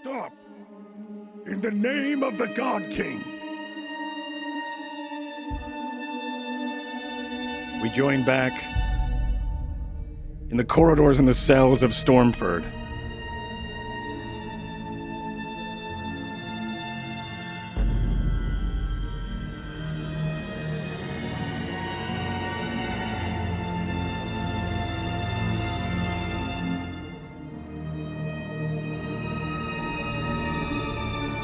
Stop! In the name of the God King! We join back in the corridors and the cells of Stormford.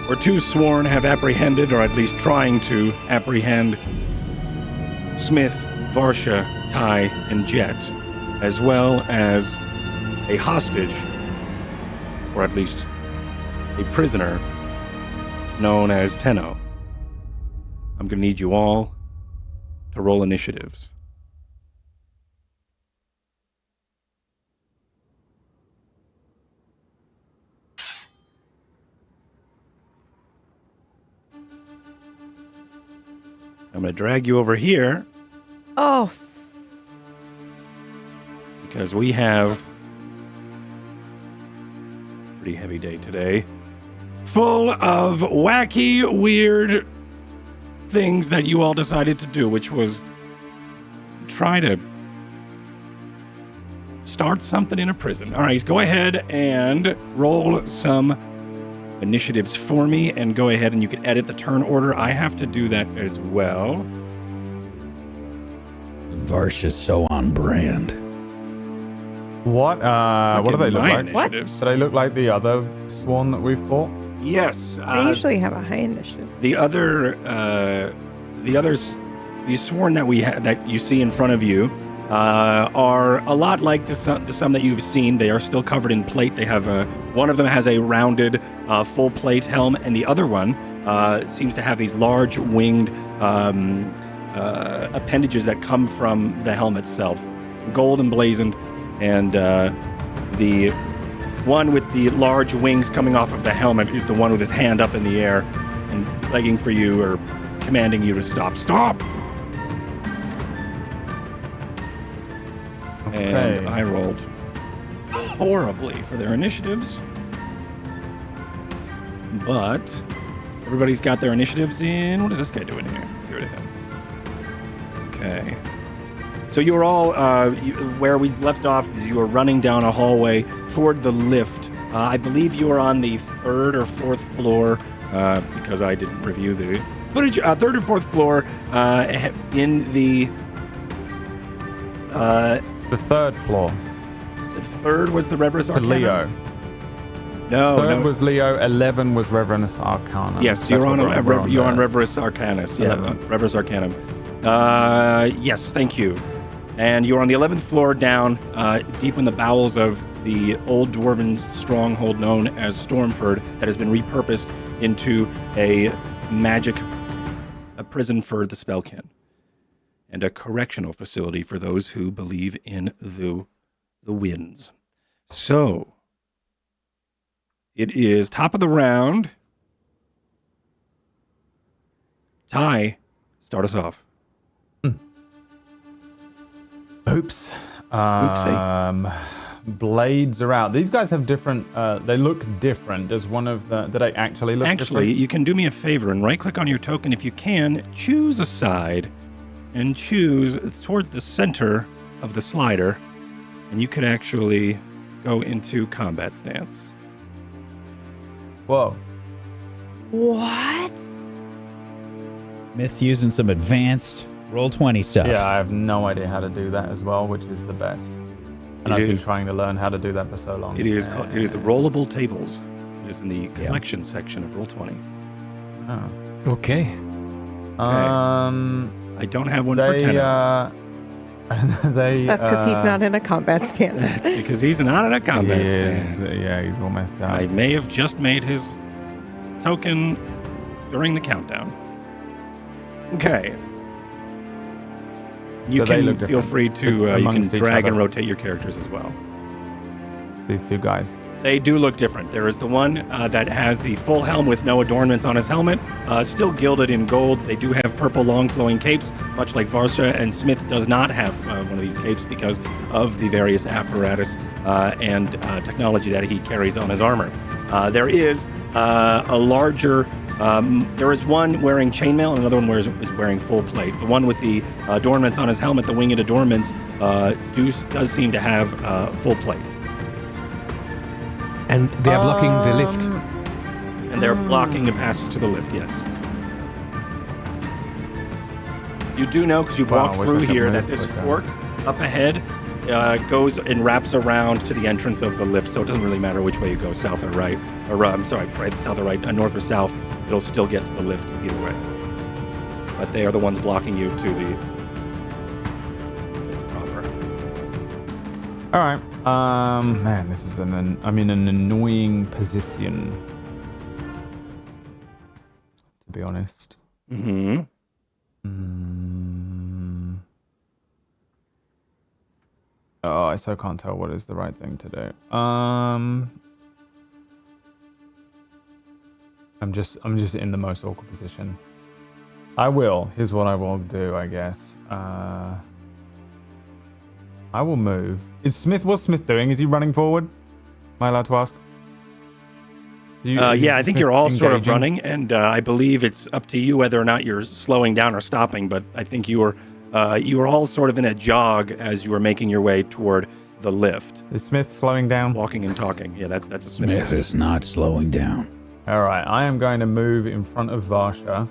Where two sworn have apprehended, or at least trying to apprehend, Smith, Varsha, Ty, and Jet, as well as a hostage, or at least a prisoner, known as Tenno. I'm going to need you all to roll initiatives. I'm going to drag you over here. Oh. Because we have a pretty heavy day today. Full of wacky, weird things that you all decided to do, which was try to start something in a prison. All right, go ahead and roll some initiatives for me, and go ahead and you can edit the turn order. I have to do that as well. Varsha's so on brand. What do they look like? What? Do they look like the other sworn that we fought? Yes. They usually have a high initiative. The others, these sworn that that you see in front of you, are a lot like the some that you've seen. They are still covered in plate. They have one of them has a rounded full plate helm, and the other one seems to have these large winged appendages that come from the helm itself, gold emblazoned, and the one with the large wings coming off of the helmet is the one with his hand up in the air and begging for you or commanding you to stop. Stop! Okay. And I rolled horribly for their initiatives. But everybody's got their initiatives in. What is this guy doing here? Here to him. Okay. So you're all, where we left off is you were running down a hallway toward the lift. I believe you are on the third or fourth floor, because I didn't review the footage. Third or fourth floor in the... The third floor. The third was the Reverus To Arcana? Leo. No, Third was Leo. 11 was Reverus Arcana. Yes, you're on Reverus Arcanus. Yeah. Reverus Arcanum. Yes, thank you. And you're on the 11th floor down, deep in the bowels of the old dwarven stronghold known as Stormford that has been repurposed into a prison for the Spellkin, and a correctional facility for those who believe in the winds. So, it is top of the round. Ty, start us off. Oops. Oopsie. Blades are out. These guys have different, they look different. Does one of the, do they actually look different? Actually, you can do me a favor and right-click on your token if you can, choose a side, and choose towards the center of the slider, and you could actually go into combat stance. Whoa. What? Myth using some advanced Roll20 stuff. Yeah, I have no idea how to do that as well, which is the best. And I've been trying to learn how to do that for so long. It is rollable tables. It is in the collection section of Roll20. Oh. Okay. I don't have one for Tenno. That's because he's not in a combat stance. Because he's not in a combat stance. Yeah, he's all messed up. I may have just made his token during the countdown. Okay. You So they look can feel different free to you can amongst each drag and other. rotate your characters as well. These two guys. They do look different. There is the one that has the full helm with no adornments on his helmet, still gilded in gold. They do have purple long flowing capes, much like Varsha, and Smith does not have one of these capes because of the various apparatus and technology that he carries on his armor. There is a larger, there is one wearing chainmail and another one is wearing full plate. The one with the adornments on his helmet, the winged adornments, does seem to have full plate. And they are blocking the lift. And they're blocking the passage to the lift, yes. You do know, because you've walked through here, that this fork up ahead goes and wraps around to the entrance of the lift, so it doesn't really matter which way you go, south or right. Or, south or right, north or south. It'll still get to the lift either way. But they are the ones blocking you to the proper. All right. Man, this is I'm in an annoying position, to be honest. Mm-hmm. Oh, I so can't tell what is the right thing to do. I'm just in the most awkward position. Here's what I will do, I guess. I will move. What's Smith doing? Is he running forward? Am I allowed to ask? I think you're all sort of running, and I believe it's up to you whether or not you're slowing down or stopping, but I think you are all sort of in a jog as you are making your way toward the lift. Is Smith slowing down? Walking and talking. Yeah, that's a Smith. Smith is not slowing down. All right, I am going to move in front of Varsha. I'm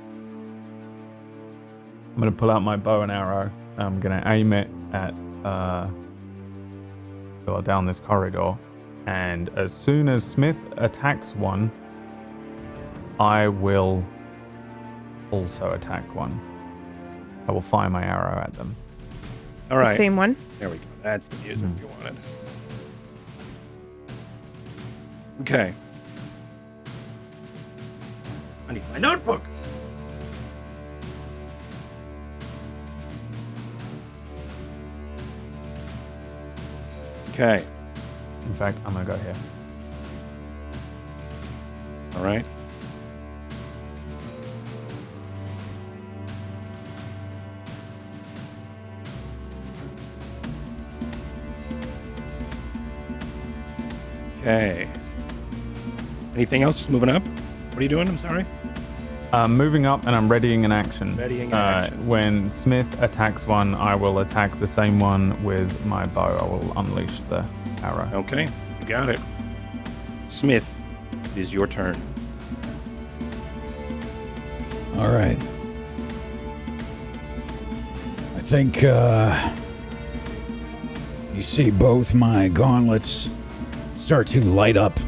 going to pull out my bow and arrow. I'm going to aim it at down this corridor, and as soon as Smith attacks one, I will also attack one. I will fire my arrow at them. All right. The same one? There we go. That's the music you wanted. Okay. I need my notebook. Okay. In fact, I'm going to go here. All right. Okay. Anything else? Just moving up? What are you doing? I'm sorry. Moving up, and I'm readying an action. Readying an action. When Smith attacks one, I will attack the same one with my bow. I will unleash the arrow. Okay, you got it. Smith, it is your turn. All right. I think you see both my gauntlets start to light up.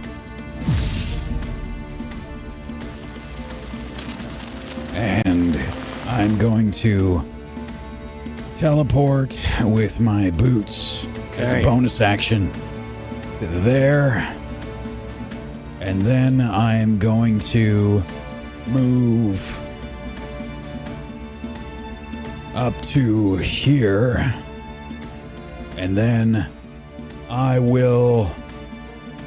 And I'm going to teleport with my boots as a bonus action to there. And then I'm going to move up to here. And then I will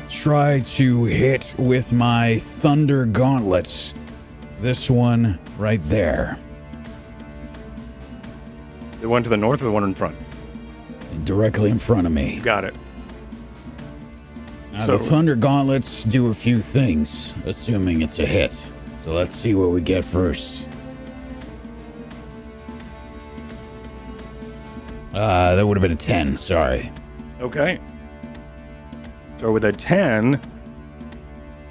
try to hit with my thunder gauntlets. This one right there. The one to the north or the one in front? Directly in front of me. You got it. Now, the thunder gauntlets do a few things, assuming it's a hit. So let's see what we get first. That would have been a 10, sorry. Okay. So with a 10,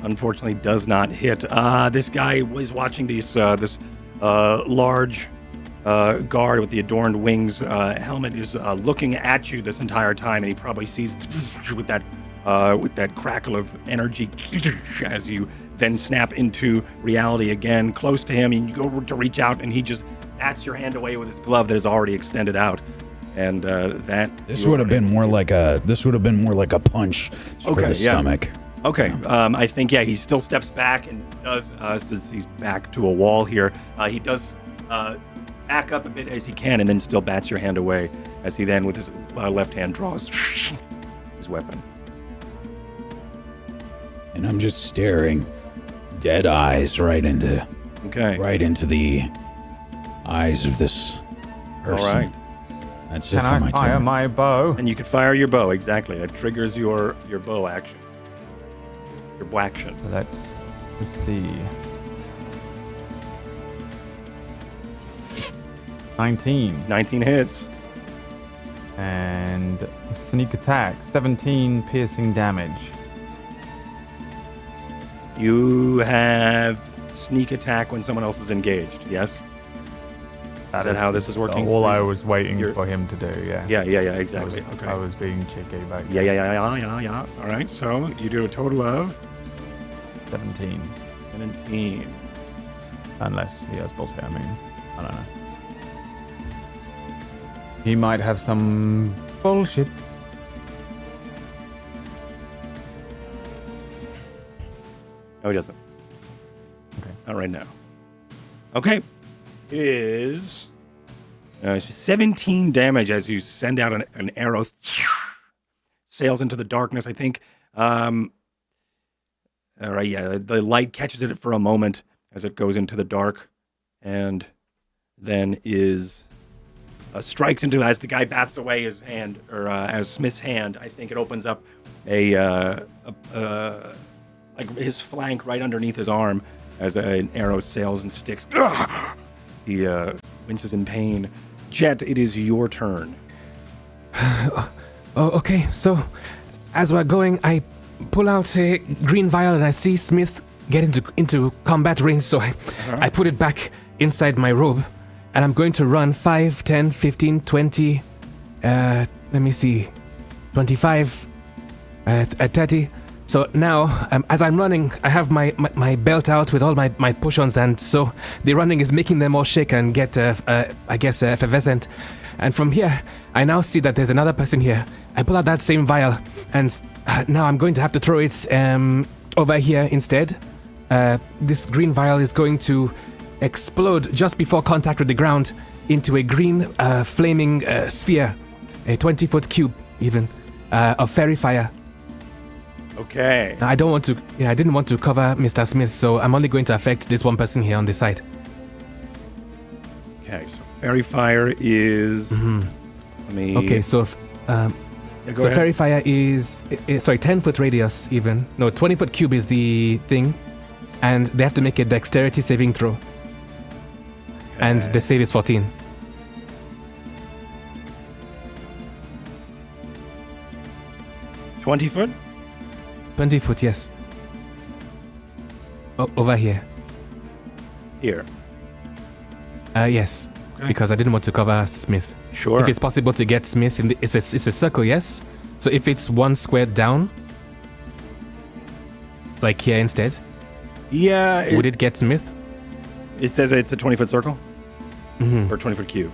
unfortunately does not hit. This guy was watching this large guard with the adorned wings helmet is looking at you this entire time, and he probably sees with that crackle of energy as you then snap into reality again, close to him, and you go to reach out, and he just bats your hand away with his glove that is already extended out. And this would have been more like a punch for the stomach. Okay, I think he still steps back and does since he's back to a wall here. He does back up a bit as he can, and then still bats your hand away as he then with his left hand draws his weapon. and I'm just staring dead eyes right into the eyes of this person. All right. That's it Can for I my fire turn. my bow? And you can fire your bow, exactly. It triggers your bow action. Your bow action. Let's see. 19. 19 hits. And sneak attack, 17 piercing damage. You have sneak attack when someone else is engaged, yes? Is that how this is working? All I was waiting for him to do, yeah. Yeah, exactly. I was being cheeky about Yeah. All right, so you do a total of 17. 17. Unless he has bullshit, I don't know. He might have some bullshit. No, he doesn't. Okay. Not right now. Okay. It is 17 damage as you send out an arrow. Sails into the darkness, I think. All right, yeah. The light catches it for a moment as it goes into the dark. And then strikes into, as the guy bats away his hand, or as Smith's hand, I think it opens up like his flank right underneath his arm as an arrow sails and sticks. He winces in pain. Jet, it is your turn. Okay. So, as we're going, I pull out a green vial and I see Smith get into combat range. So I put it back inside my robe, and I'm going to run 5, 10, 15, 20. Let me see, 25, 30. So now, as I'm running, I have my belt out with all my potions, and so the running is making them all shake and get, effervescent. And from here, I now see that there's another person here. I pull out that same vial, and now I'm going to have to throw it over here instead. This green vial is going to explode just before contact with the ground into a green flaming sphere, a 20-foot cube even, of fairy fire. Okay. I didn't want to cover Mr. Smith, so I'm only going to affect this one person here on the side. Okay, so fairy fire is... Okay, so... fairy fire is... 10-foot radius even. No, 20-foot cube is the thing. And they have to make a dexterity saving throw. Okay. And the save is 14. $20 20 foot, yes. Over here. Here. Yes. Okay. Because I didn't want to cover Smith. Sure. If it's possible to get Smith in it's a circle, yes. So if it's one square down, like here instead. Yeah. Would it get Smith? It says it's a 20-foot circle? Mm-hmm. Or 20-foot cube?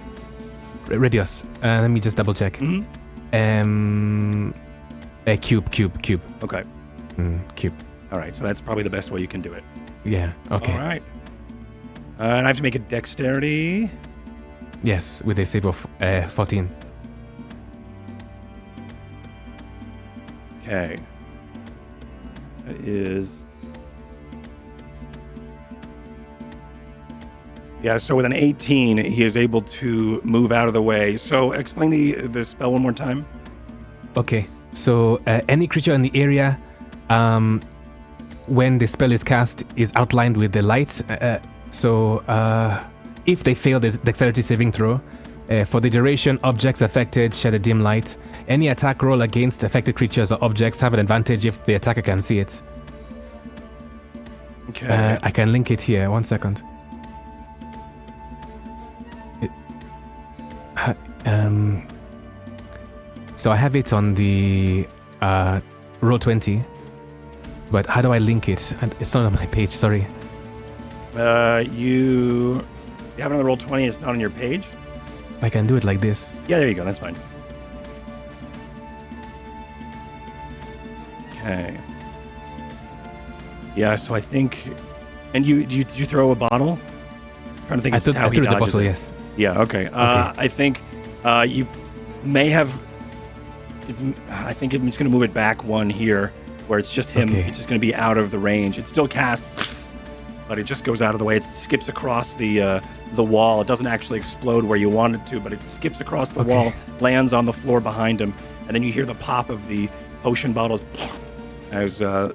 Radius. Let me just double check. Mm-hmm. A cube. Okay. Cube. All right, so that's probably the best way you can do it. Yeah, okay. All right. And I have to make a dexterity. Yes, with a save of 14. Okay. That is... Yeah, so with an 18, he is able to move out of the way. So explain the spell one more time. Okay, so any creature in the area, when the spell is cast, is outlined with the light. If they fail the dexterity saving throw, for the duration, objects affected shed a dim light. Any attack roll against affected creatures or objects have an advantage if the attacker can see it. Okay. I can link it here. 1 second. So I have it on the roll 20, but how do I link it? It's not on my page. Sorry. You have it on the roll 20. It's not on your page. I can do it like this. Yeah, there you go. That's fine. Okay. Yeah, so I think, and you throw a bottle? I'm trying to think. I threw the bottle. it. Yes. Yeah. Okay. I think you may have. I think it's going to move it back one here where it's just him. Okay. It's just going to be out of the range. It still casts, but it just goes out of the way. It skips across the wall. It doesn't actually explode where you want it to, but it skips across the wall, lands on the floor behind him, and then you hear the pop of the potion bottles as the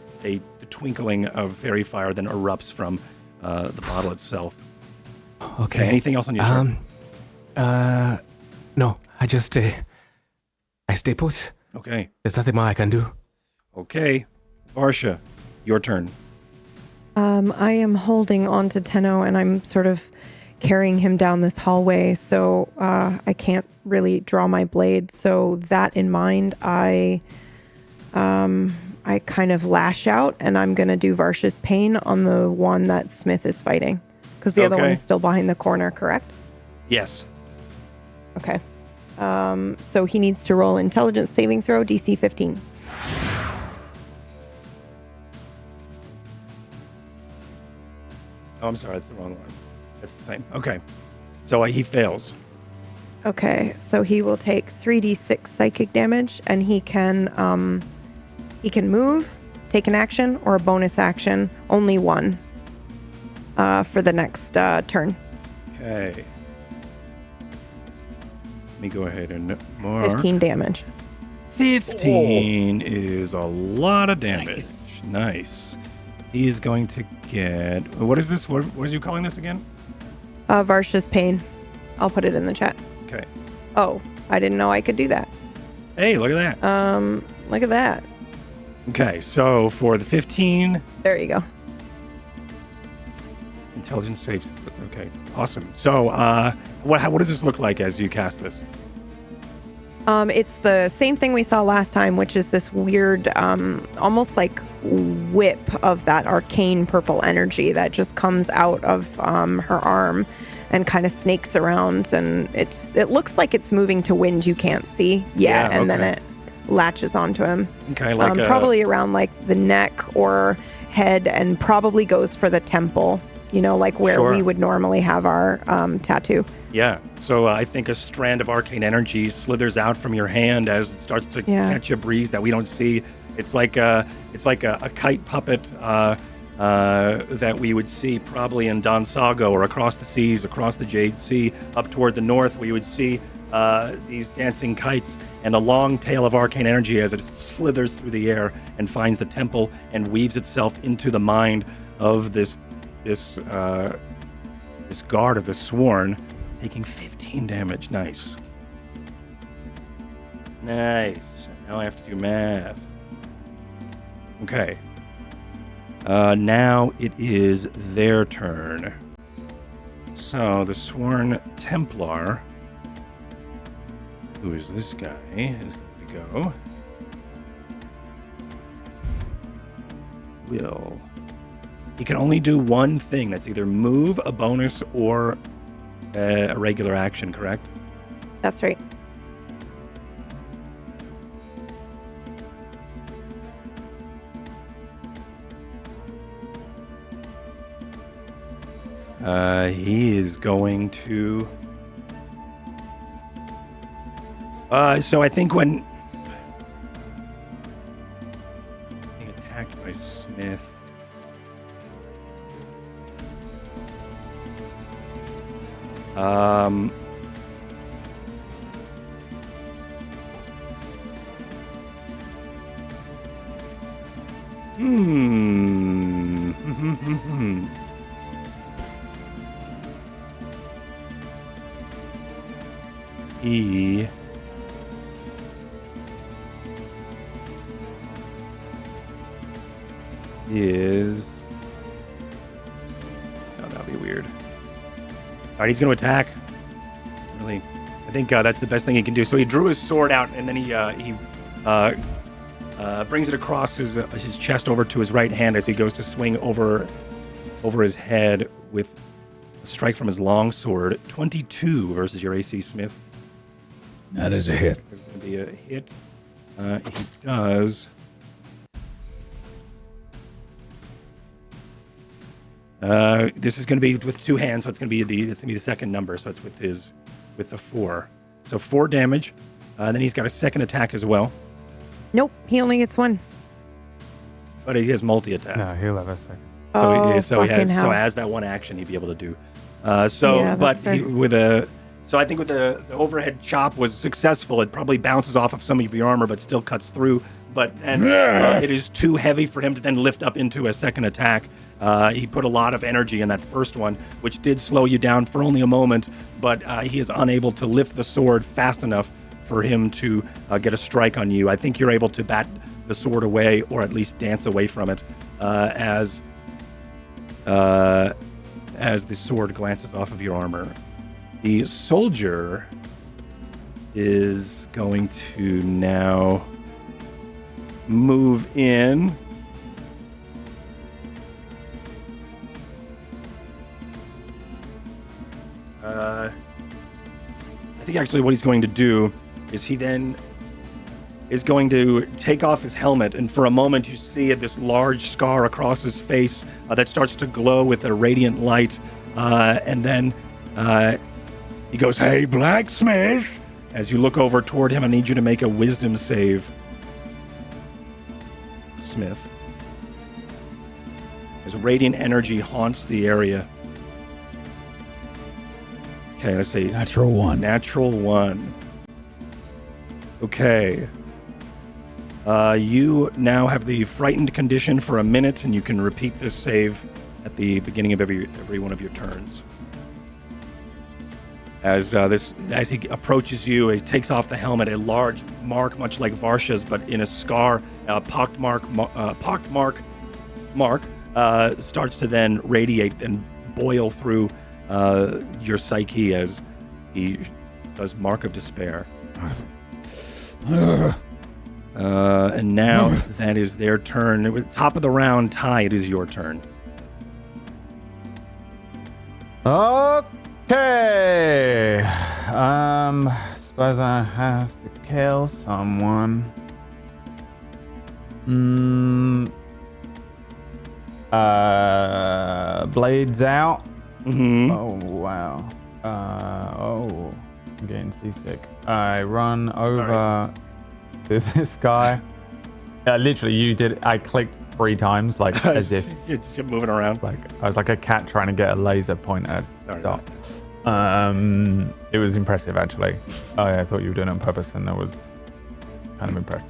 twinkling of fairy fire then erupts from the bottle itself. Okay. Anything else on your turn? No. I just I stay put. Okay. There's nothing more I can do. Okay. Varsha, your turn. I am holding on to Tenno, and I'm sort of carrying him down this hallway, so I can't really draw my blade. So that in mind, I kind of lash out, and I'm going to do Varsha's Pain on the one that Smith is fighting. Because the other one is still behind the corner, correct? Yes. Okay. So he needs to roll Intelligence Saving Throw, DC 15. Oh, I'm sorry. That's the wrong one. That's the same. Okay. So he fails. Okay. So he will take 3d6 psychic damage, and he can move, take an action, or a bonus action. Only one for the next turn. Okay. Let me go ahead and mark. 15 damage. 15 is a lot of damage. Nice. He's going to get... What is this? What are you calling this again? Varsha's Pain. I'll put it in the chat. Okay. Oh, I didn't know I could do that. Hey, look at that. Look at that. Okay, so for the 15... There you go. Intelligence saves. Okay, awesome. So what does this look like as you cast this? It's the same thing we saw last time, which is this weird, almost like whip of that arcane purple energy that just comes out of her arm and kind of snakes around, and it looks like it's moving to wind you can't see yet, and then it latches onto him. Okay, like probably around like the neck or head, and probably goes for the temple. You know, like where we would normally have our tattoo. Yeah. So I think a strand of arcane energy slithers out from your hand as it starts to catch a breeze that we don't see. It's like a kite puppet that we would see probably in Don Sago or across the seas, across the Jade Sea, up toward the north. We would see these dancing kites and a long tail of arcane energy as it slithers through the air and finds the temple and weaves itself into the mind of this guard of the Sworn, taking 15 damage. Nice. Now I have to do math. Okay. Now it is their turn. So the Sworn Templar, who is this guy, is going to go. He can only do one thing. That's either move, a bonus, or a regular action, correct? That's right. He is going to... so I think when... Being attacked by Smith... He is... Oh, that'll be weird. All right, he's going to attack. Really, I think that's the best thing he can do. So he drew his sword out, and then he brings it across his chest over to his right hand as he goes to swing over his head with a strike from his long sword. 22 versus your AC, Smith. That is a hit. It's going to be a hit. He does. This is going to be with two hands, so it's going to be the second number. So it's with the 4. So 4 damage. Then he's got a second attack as well. Nope, he only gets 1. But he has multi-attack. No, he'll have a second. So fucking hell. as that one action, he'd be able to do. Yeah, that's fair. So I think with the overhead chop was successful. It probably bounces off of some of your armor, but still cuts through. It is too heavy for him to then lift up into a second attack. He put a lot of energy in that first one, which did slow you down for only a moment, but he is unable to lift the sword fast enough for him to get a strike on you. I think you're able to bat the sword away, or at least dance away from it, as the sword glances off of your armor. The soldier is going to now move in. I think actually what he's going to do is he then is going to take off his helmet, and for a moment you see this large scar across his face that starts to glow with a radiant light, and then he goes, "Hey, blacksmith!" As you look over toward him, I need you to make a wisdom save, Smith. As radiant energy haunts the area. Okay, let's see. Natural 1. Natural 1. Okay. You now have the frightened condition for a minute, and you can repeat this save at the beginning of every one of your turns. As he approaches you, he takes off the helmet. A large mark, much like Varsha's, but in a scar, pocked mark, starts to then radiate and boil through your psyche as he does Mark of Despair. And now that is their turn. With top of the round, Ty, it is your turn. Okay. Suppose I have to kill someone. Blades out. Mm-hmm. Oh, wow. I'm getting seasick. I run over to this guy. Literally, I clicked 3 times, like, as if... You're just moving around. Like, I was like a cat trying to get a laser pointer dot. It was impressive, actually. I thought you were doing it on purpose, and I was kind of impressed.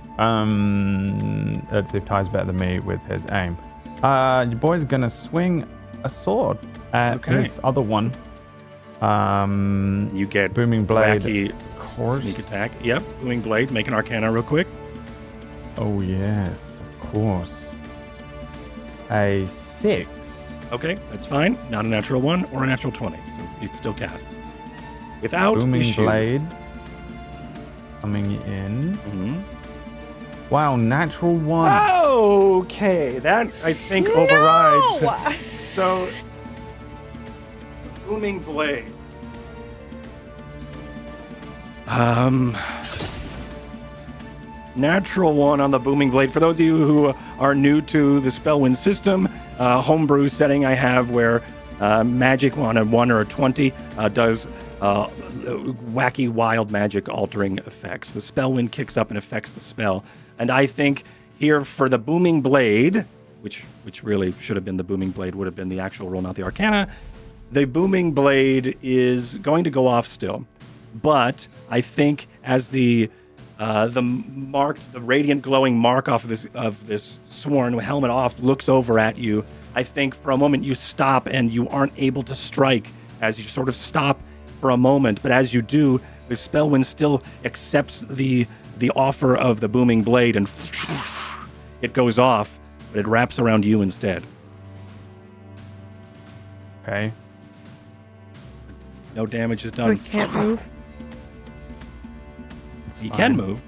Let's see if Ty's better than me with his aim. Your boy's gonna swing a sword at this other one. You get Booming Blade. Wacky sneak attack. Yep, Booming Blade. Make an Arcana real quick. Oh, yes, of course. A 6. Okay, that's fine. Not a natural 1 or a natural 20. So it still casts. Without Booming issue. Blade coming in. Mm-hmm. Wow, natural 1. Okay, that I think overrides. So, Booming Blade. Natural 1 on the Booming Blade. For those of you who are new to the Spellwind system, homebrew setting I have where magic on a 1 or a 20 does wacky, wild magic altering effects. The Spellwind kicks up and affects the spell. And I think here for the Booming Blade, which really should have been the Booming Blade, would have been the actual roll, not the Arcana. The Booming Blade is going to go off still. But I think as the radiant glowing mark off of this sworn helmet off looks over at you, I think for a moment you stop and you aren't able to strike as you sort of stop for a moment. But as you do, the Spellwind still accepts the offer of the Booming Blade, and it goes off, but it wraps around you instead. Okay. No damage is So done. he can't move. He can move.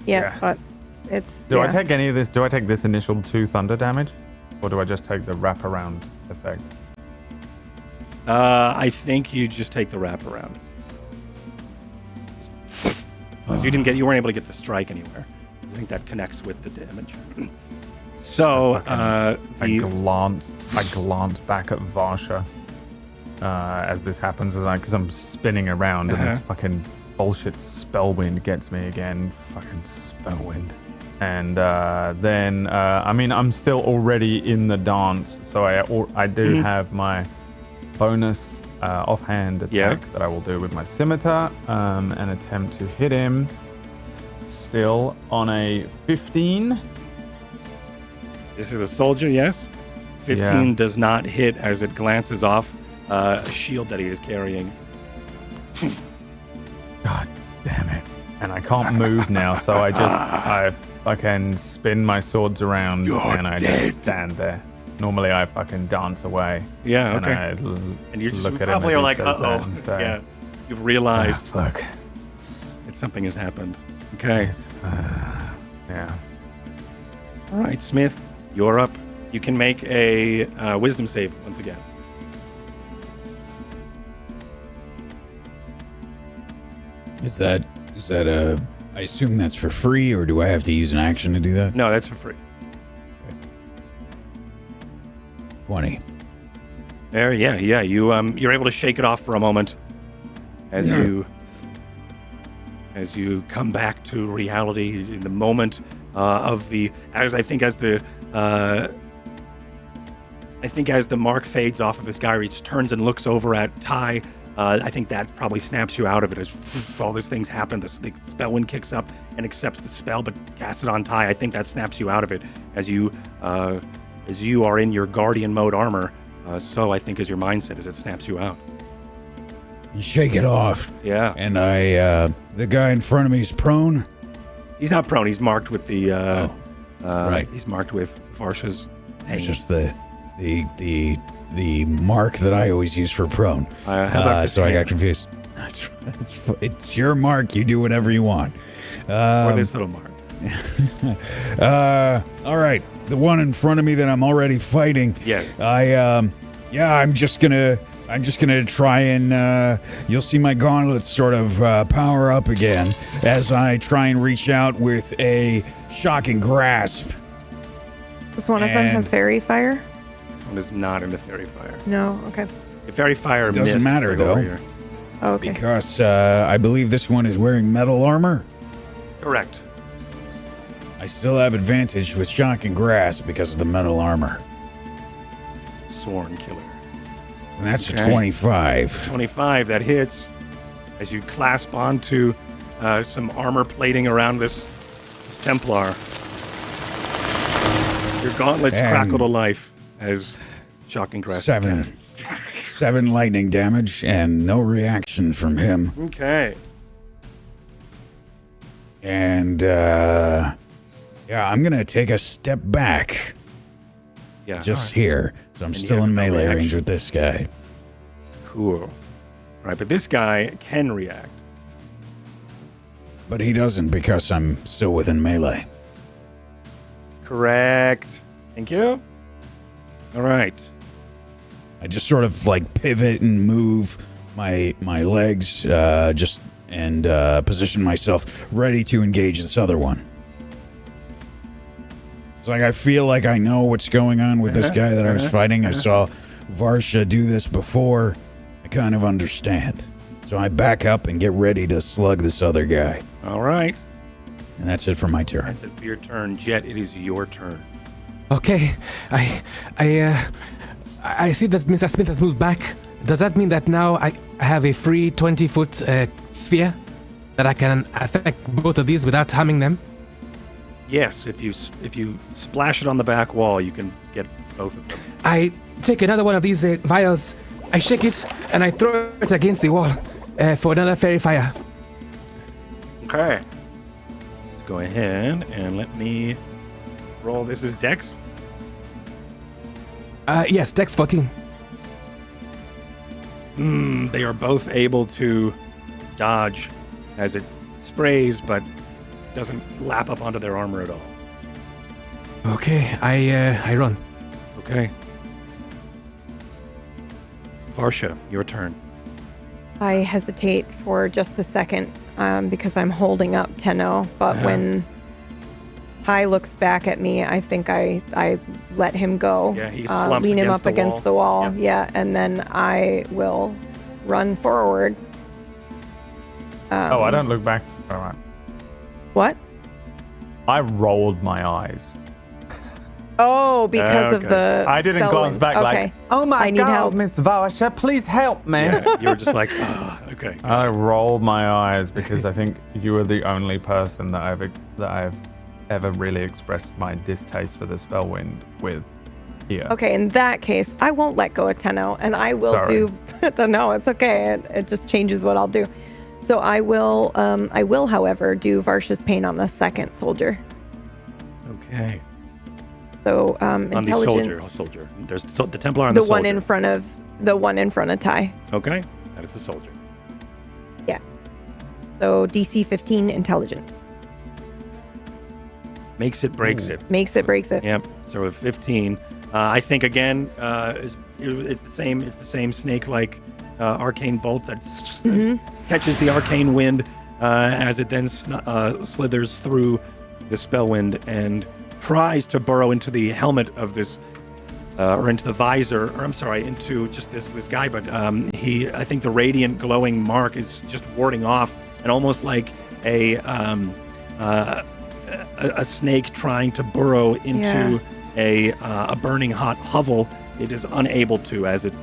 Yeah, but it's. Do I take any of this? Do I take this initial 2 thunder damage? Or do I just take the wraparound effect? I think you just take the wraparound. Because you weren't able to get the strike anywhere. I think that connects with the damage. So, I glance back at Varsha as this happens, because I'm spinning around and this fucking bullshit Spellwind gets me again. Fucking Spellwind. And then, I mean, I'm still already in the dance, so I do have my bonus offhand attack that I will do with my scimitar and attempt to hit him. Still on a 15. This is a soldier, yes? 15 does not hit as it glances off a shield that he is carrying. God damn it. And I can't move now, so I fucking spin my swords around and I just stand there. Normally I fucking dance away. Yeah, okay. And you just look at probably him are as he like, says that uh-oh. and say, Yeah, you've realized fuck. that something has happened. Okay. Yeah. All right, Smith, you're up. You can make a wisdom save once again. Is that a? I assume that's for free, or do I have to use an action to do that? No, that's for free. 20. There, yeah. You're able to shake it off for a moment as you come back to reality in the moment of the as the mark fades off of this guy, he turns and looks over at Ty. I think that probably snaps you out of it as all these things happen. The Spellwind kicks up and accepts the spell, but casts it on Ty. I think that snaps you out of it as you are in your guardian mode armor. So I think is your mindset as it snaps you out. You shake it off. Yeah. And the guy in front of me is prone. He's not prone. He's marked with the. Right. He's marked with Varsha's. It's just the mark that I always use for prone. So I got confused. It's your mark. You do whatever you want. Or this little mark. All right. The one in front of me that I'm already fighting. Yes. I'm just gonna try and you'll see my gauntlets sort of power up again as I try and reach out with a shocking grasp. Does one of them have fairy fire? One is not into fairy fire. No. Okay. The fairy fire doesn't matter though. Oh, okay. Because I believe this one is wearing metal armor. Correct. I still have advantage with shocking grasp because of the metal armor. Sworn killer. And that's a 25. 25, that hits as you clasp onto some armor plating around this Templar. Your gauntlets crackle to life as shocking grasp. 7 lightning damage and no reaction from him. Okay. And I'm gonna take a step back. Yeah. Just here. So I'm still in melee range with this guy. Cool. All right, but this guy can react. But he doesn't because I'm still within melee. Correct. Thank you. All right. I just sort of like pivot and move my legs position myself ready to engage this other one. It's like I feel like I know what's going on with this guy that I was fighting. I saw Varsha do this before. I kind of understand. So I back up and get ready to slug this other guy. All right. And that's it for my turn. That's it for your turn. Jet, it is your turn. Okay, I see that Mr. Smith has moved back. Does that mean that now I have a free 20-foot sphere that I can affect both of these without harming them? Yes, if you splash it on the back wall, you can get both of them. I take another one of these vials, I shake it, and I throw it against the wall for another fairy fire. Okay. Let's go ahead and let me roll. This is Dex? Yes, Dex 14. They are both able to dodge as it sprays, but doesn't lap up onto their armor at all. Okay, I run. Okay. Varsha, your turn. I hesitate for just a second because I'm holding up Tenno, but when Ty looks back at me, I think I let him go. Yeah, he slumps lean him against up the against wall. the wall. Yep. Yeah, and then I will run forward. I don't look back. All right. What? I rolled my eyes. Oh, because of Okay. the. I didn't glance Spellwind. back okay. like, oh my I need god, help. Miss Varsha, please help me. Yeah, you were just like, okay. I rolled my eyes because I think you are the only person that I've ever really expressed my distaste for the Spellwind with here. Okay, in that case, I won't let go of Tenno, and I will Sorry. do. No, it's okay. It just changes what I'll do. So I will, however, do Varsha's Pain on the second soldier. Okay. So On the intelligence. soldier. There's the Templar on The the soldier. one in front of Ty. Okay. That is the soldier. Yeah. So DC 15 intelligence. Makes it, breaks it. Makes it, breaks it. Yep. So with 15, I think again, it's the same. It's the same snake-like arcane bolt that catches the arcane wind as it then slithers through the Spellwind and tries to burrow into the helmet of this, or into the visor, or I'm sorry, into just this guy. But I think the radiant glowing mark is just warding off, and almost like a snake trying to burrow into a burning hot hovel. It is unable to, as it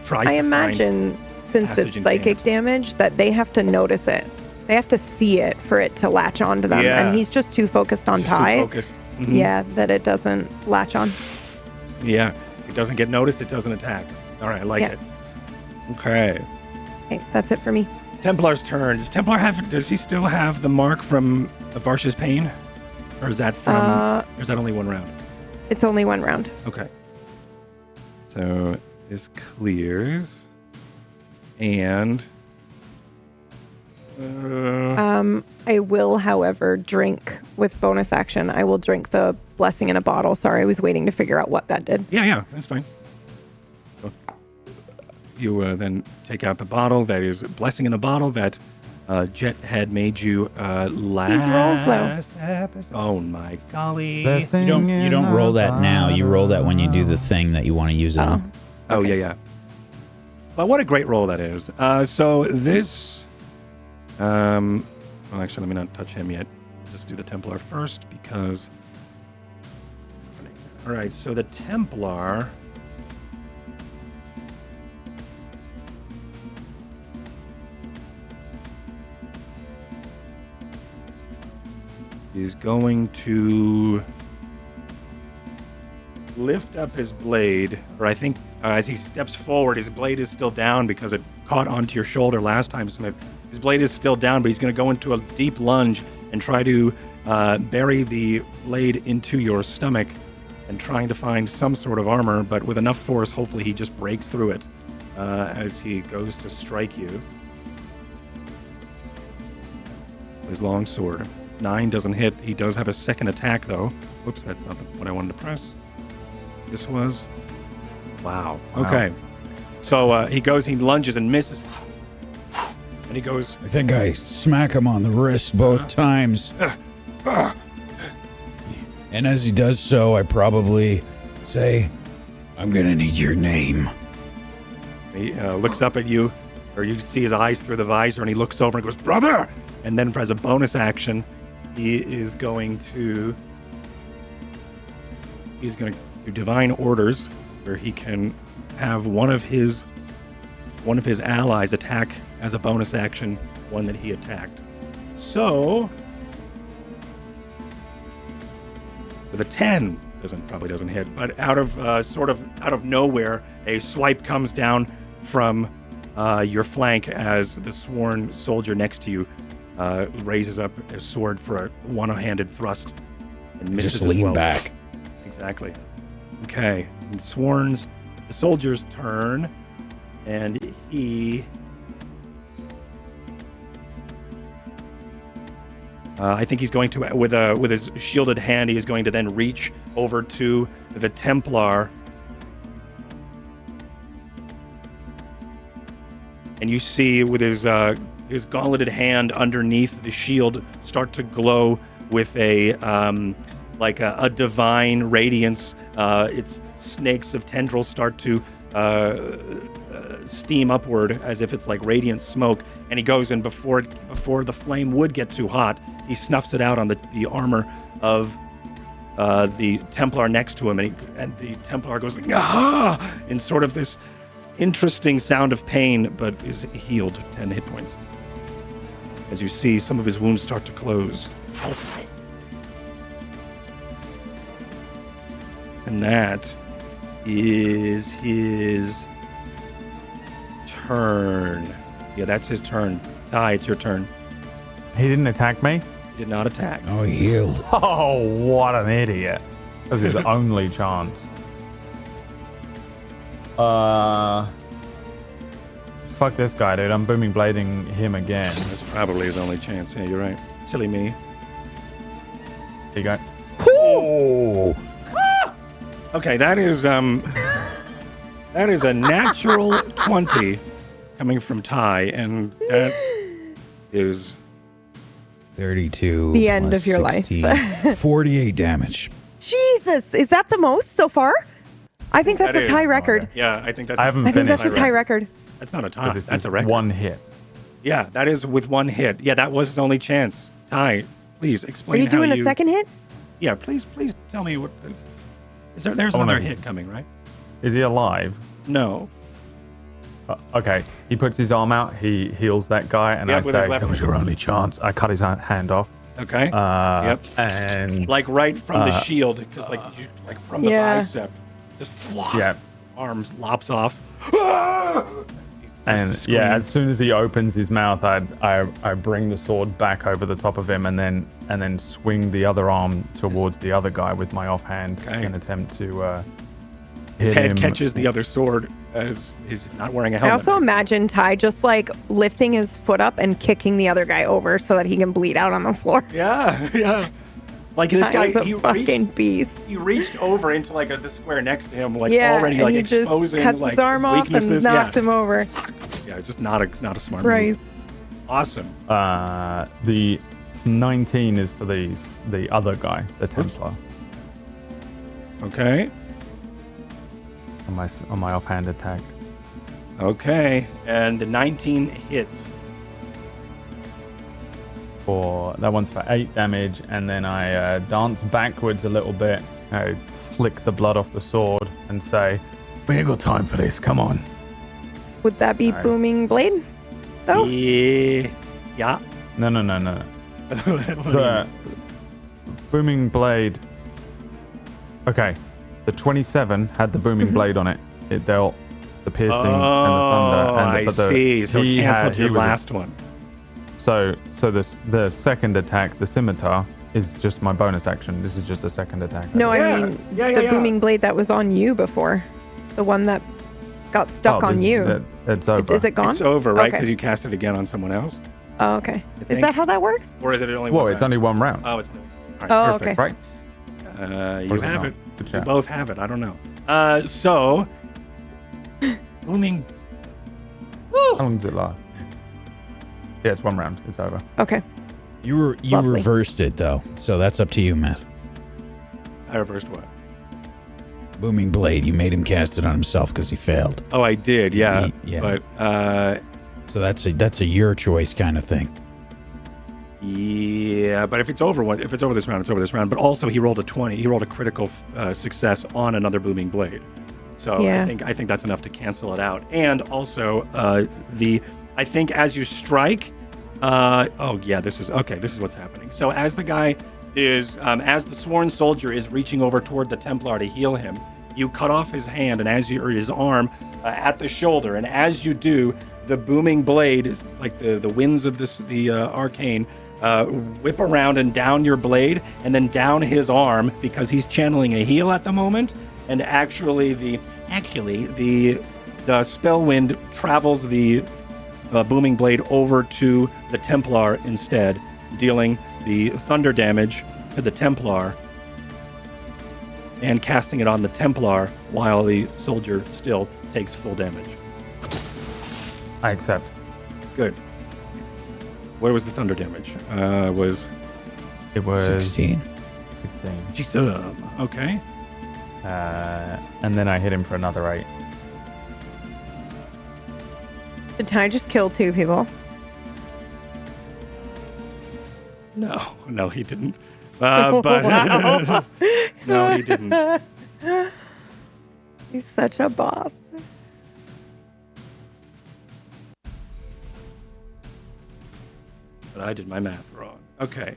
tries to imagine, since passage it's and psychic damage, that they have to notice it. They have to see it for it to latch onto them. Yeah. And he's just too focused on just too Ty. focused. Mhm. Yeah, that it doesn't latch on. Yeah. It doesn't get noticed. It doesn't attack. All right. I like it. Okay. Okay, that's it for me. Templar's turn. Does he still have the mark from Varsha's Pain? Or is that from, or is that only one round? It's only one round. Okay. So this clears. And I will, however, drink with bonus action. I will drink the blessing in a bottle. Sorry, I was waiting to figure out what that did. yeah, that's fine. So you then take out the bottle. That is blessing in a bottle that Jet had made you last rolls, though. episode. Oh my golly. You don't roll that now. You roll that when you do the thing that you want to use it on. Oh, yeah. But what a great roll that is. So this... well, actually, let me not touch him yet. Just do the Templar first, because... All right, so the Templar... is going to lift up his blade, or I think as he steps forward, his blade is still down because it caught onto your shoulder last time, Smith. His blade is still down, but he's going to go into a deep lunge and try to bury the blade into your stomach and trying to find some sort of armor, but with enough force, hopefully he just breaks through it as he goes to strike you. His long sword. 9 doesn't hit. He does have a second attack, though. Whoops, that's not what I wanted to press. This was... Wow. Okay. So he lunges and misses. And he goes... I think I smack him on the wrist both times. And as he does so, I probably say, I'm gonna need your name. He looks up at you, or you can see his eyes through the visor, and he looks over and goes, "Brother!" And then as a bonus action, he's going to do Divine Orders, where he can have one of his allies attack as a bonus action one that he attacked. So with a 10, probably doesn't hit, but out of nowhere, a swipe comes down from your flank as the sworn soldier next to you raises up his sword for a one-handed thrust and misses. Just lean as well. back. Exactly. Okay. And the soldier's turn, and he... I think he's going to, with his shielded hand, he is going to then reach over to the Templar. And you see with his gauntleted hand underneath the shield start to glow with a divine radiance. Its snakes of tendrils start to steam upward as if it's like radiant smoke. And he goes in before the flame would get too hot, he snuffs it out on the armor of the Templar next to him, and the Templar goes like, ah, in sort of this interesting sound of pain, but is healed 10 hit points. As you see some of his wounds start to close. And that is his turn. Yeah, that's his turn. Ty, it's your turn. He didn't attack me? He did not attack. Oh, he healed. Oh, what an idiot. That was his only chance. Fuck this guy, dude. I'm booming blading him again. That's probably his only chance. Yeah, you're right. Silly me. Here you go. Oh! Okay, that is a natural 20 coming from Ty, and that is 32. The end plus of your life. 16, 48 damage. Jesus, is that the most so far? I think that's That a is. tie record. Yeah, I think that's. I haven't I think that's finished. a tie record. That's not a But tie. this That's is a record. one hit. Yeah, that is with one hit. Yeah, that was his only chance. Ty, please Are explain. you doing how a second hit? Yeah, please tell me what. Is there? There's I wanna- another hit coming, right? Is he alive? No. Okay. He puts his arm out. He heals that guy, and Yeah, I with his say, left "That was your only chance." I cut his hand off. Okay. Yep. And Like right from the shield, because like from the Yeah. bicep, just flop. yeah, Arms lops off. and Just yeah. scream. As soon as he opens his mouth, I bring the sword back over the top of him, and then swing the other arm towards the other guy with my offhand in Okay. an attempt to His hit head him. catches the other sword as he's not wearing a I helmet. also imagine Ty just like lifting his foot up and kicking the other guy over so that he can bleed out on the floor. Yeah, yeah. Like this Ty guy, is a he fucking reached, beast. he reached over into like the square next to him, like Yeah, already and like he just exposing cuts like his arm off weaknesses. and knocks yeah. him over. Yeah, just not a smart Right. move. Awesome. The 19 is for the other guy, the Templar, Okay. on my offhand attack. Okay. And the 19 hits. That one's for 8 damage, and then I dance backwards a little bit. I flick the blood off the sword and say, "We ain't got time for this. Come on." Would that be Alright. booming blade? Though? Yeah. Yeah. No. What do you The booming blade. Okay, the 27 had the booming blade on it. It dealt the piercing and the thunder. And I but the, see. So he canceled had- your he was a- last one. So the second attack, the scimitar, is just my bonus action. This is just a second attack. No, Yeah, I mean yeah, the yeah. booming blade that was on you before. The one that got stuck on you. It's over. Is it gone? It's over, right? Okay. Because you cast it again on someone else? Oh, okay. I Is think. that how that works? Or is it only Well, one it's round? only one round. Oh, it's no. All right, Oh, perfect. okay. Right? You is it have not? it. Good You chat. both have it. I don't know. So, booming. How long does it last? Yeah, it's one round. It's over. Okay. You Lovely. reversed it though, so that's up to you, Matt. I reversed what? Booming blade. You made him cast it on himself because he failed. Oh, I did. Yeah. Yeah. But So that's a your choice kind of thing. yeah. But if it's over if it's over this round, it's over this round. But also, he rolled a 20. He rolled a critical success on another booming blade. So Yeah. I think that's enough to cancel it out. And also, I think as you strike. Oh yeah. This is what's happening. So as the guy is as the sworn soldier is reaching over toward the Templar to heal him, you cut off his hand and or his arm at the shoulder, and as you do, the booming blade, like the winds of the arcane, whip around and down your blade, and then down his arm because he's channeling a heal at the moment, and actually the Spellwind travels the booming blade over to the Templar instead, dealing the thunder damage to the Templar and casting it on the Templar while the soldier still takes full damage. I accept. Good. What was the thunder damage? It was 16. 16. Jesus. Okay. And then I hit him for another 8. Did Ty just kill 2 people? No, he didn't. But Wow. no, he didn't. He's such a boss. But I did my math wrong. Okay.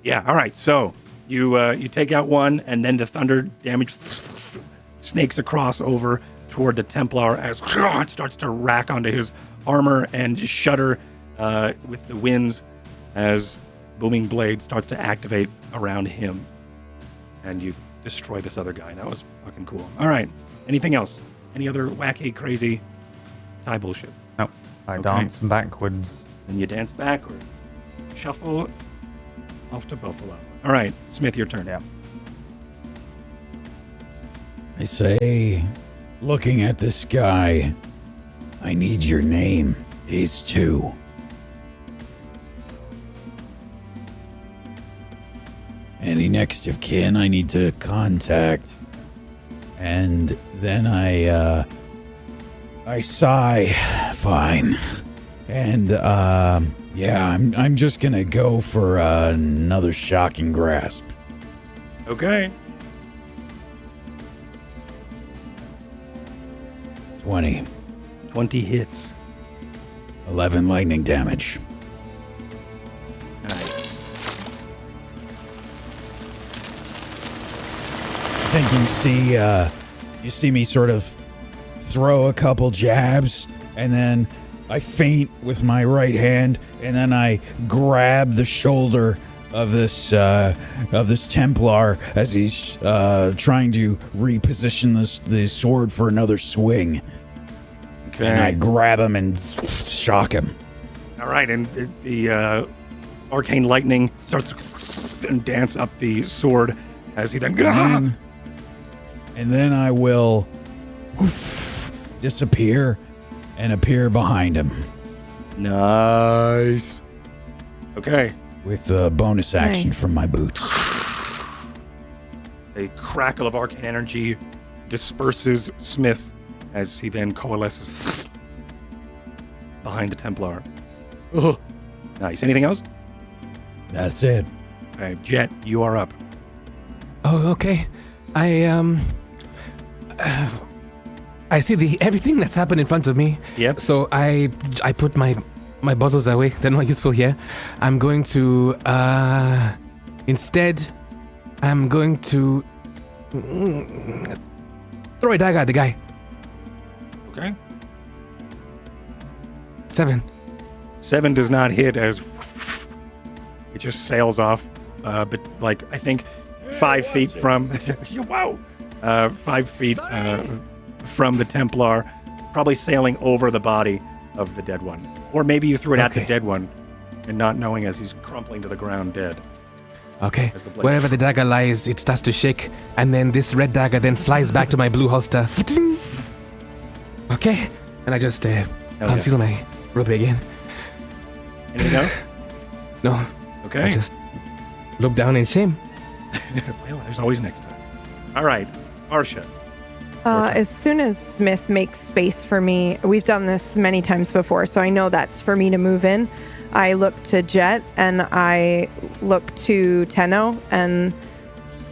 Yeah. All right. So you take out one, and then the thunder damage snakes across over toward the Templar as it starts to rack onto his armor and shudder with the winds as booming blade starts to activate around him, and you destroy this other guy. That was fucking cool. All right. Anything else? Any other wacky, crazy tie bullshit? No, I Okay. dance backwards. And you dance backwards. Shuffle off to Buffalo. All right, Smith, your turn. Yeah. I say, looking at this guy, I need your name. His too. Any next of kin I need to contact. And then I sigh. Fine. And, yeah, I'm just gonna go for another shocking grasp. Okay. 20. 20 hits. 11 lightning damage. Nice. I think you see me sort of throw a couple jabs, and then I feint with my right hand, and then I grab the shoulder of this Templar as he's trying to reposition the sword for another swing. Okay. And I grab him and shock him. All right, and the arcane lightning starts to dance up the sword as he then... And then I will disappear and appear behind him Nice. Okay. with a bonus action Nice. from my boots. A crackle of arcane energy disperses Smith as he then coalesces behind the Templar. Ugh. Nice. Anything else? That's it. Okay, Jet, you are up. Oh, okay. I see everything that's happened in front of me. Yep. So I put my bottles away. They're not useful here. I'm going to instead I'm going to throw a dagger at the guy. Okay. 7. 7 does not hit as it just sails off. But like I think 5 feet from wow, 5 feet from the Templar, probably sailing over the body of the dead one, or maybe you threw it at the Okay. dead one, and not knowing as he's crumpling to the ground dead. Okay. As the blade- Wherever the dagger lies, it starts to shake, and then this red dagger then flies back to my blue holster. Okay. And I just conceal my rope again. Anything else? No. Okay. I just look down in shame. Well, there's always next time. All right, Marsha. As soon as Smith makes space for me, we've done this many times before, so I know that's for me to move in. I look to Jet and I look to Tenno and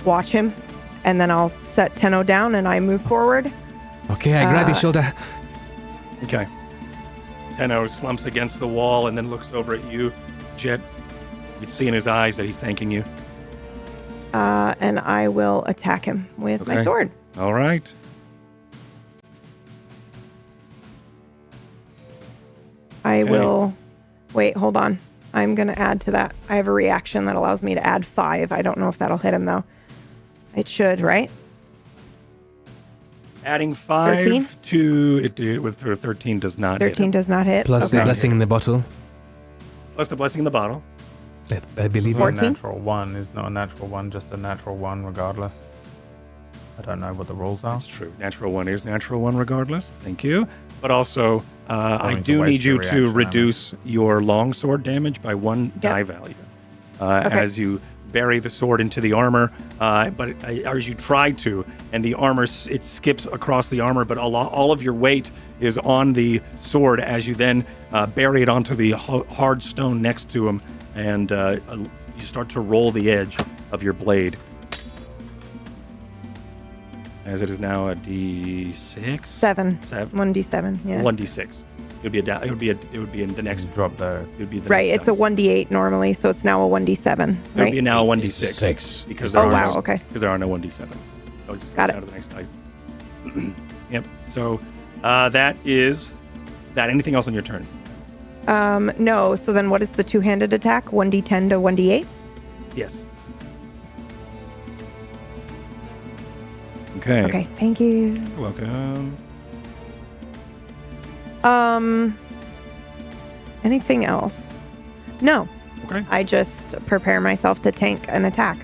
watch him, and then I'll set Tenno down and I move forward. Okay, I grab his shoulder. Okay. Tenno slumps against the wall and then looks over at you, Jet. You can see in his eyes that he's thanking you. And I will attack him with my Okay. sword. All right. I Okay. will... Wait, hold on. I'm going to add to that. I have a reaction that allows me to add 5. I don't know if that'll hit him, though. It should, right? Adding 5 13? to it with 13 does not hit 13 him. does not hit. Plus the Okay. blessing in the bottle. Plus the blessing in the bottle. I believe. It's not a 14? natural 1. It's not a natural 1, just a natural 1 regardless. I don't know what the rules are. That's true. Natural 1 is natural 1 regardless. Thank you. But also, I need to do waste need you the to reaction, reduce your longsword damage by 1 die value as you bury the sword into the armor. But as you try to, and the armor, it skips across the armor, but all of your weight is on the sword as you then bury it onto the hard stone next to him, and you start to roll the edge of your blade. As it is now a D6. 7. 1d7. Yeah. 1d6. It would be a down. It would be in the next Drop the. It would be the Right. next It's a dice. 1d8 normally, so it's now a 1d7. It would Right. be now a 1d6. 6. Because Oh there are wow. no, Okay. because there are no 1d7s. So just Got go it. down to the next dice. Yep. So that is that. Anything else on your turn? No. So then, what is the two-handed attack? 1d10 to 1d8. Yes. Okay. Okay. Thank you. You're welcome. Anything else? No. Okay. I just prepare myself to tank an attack.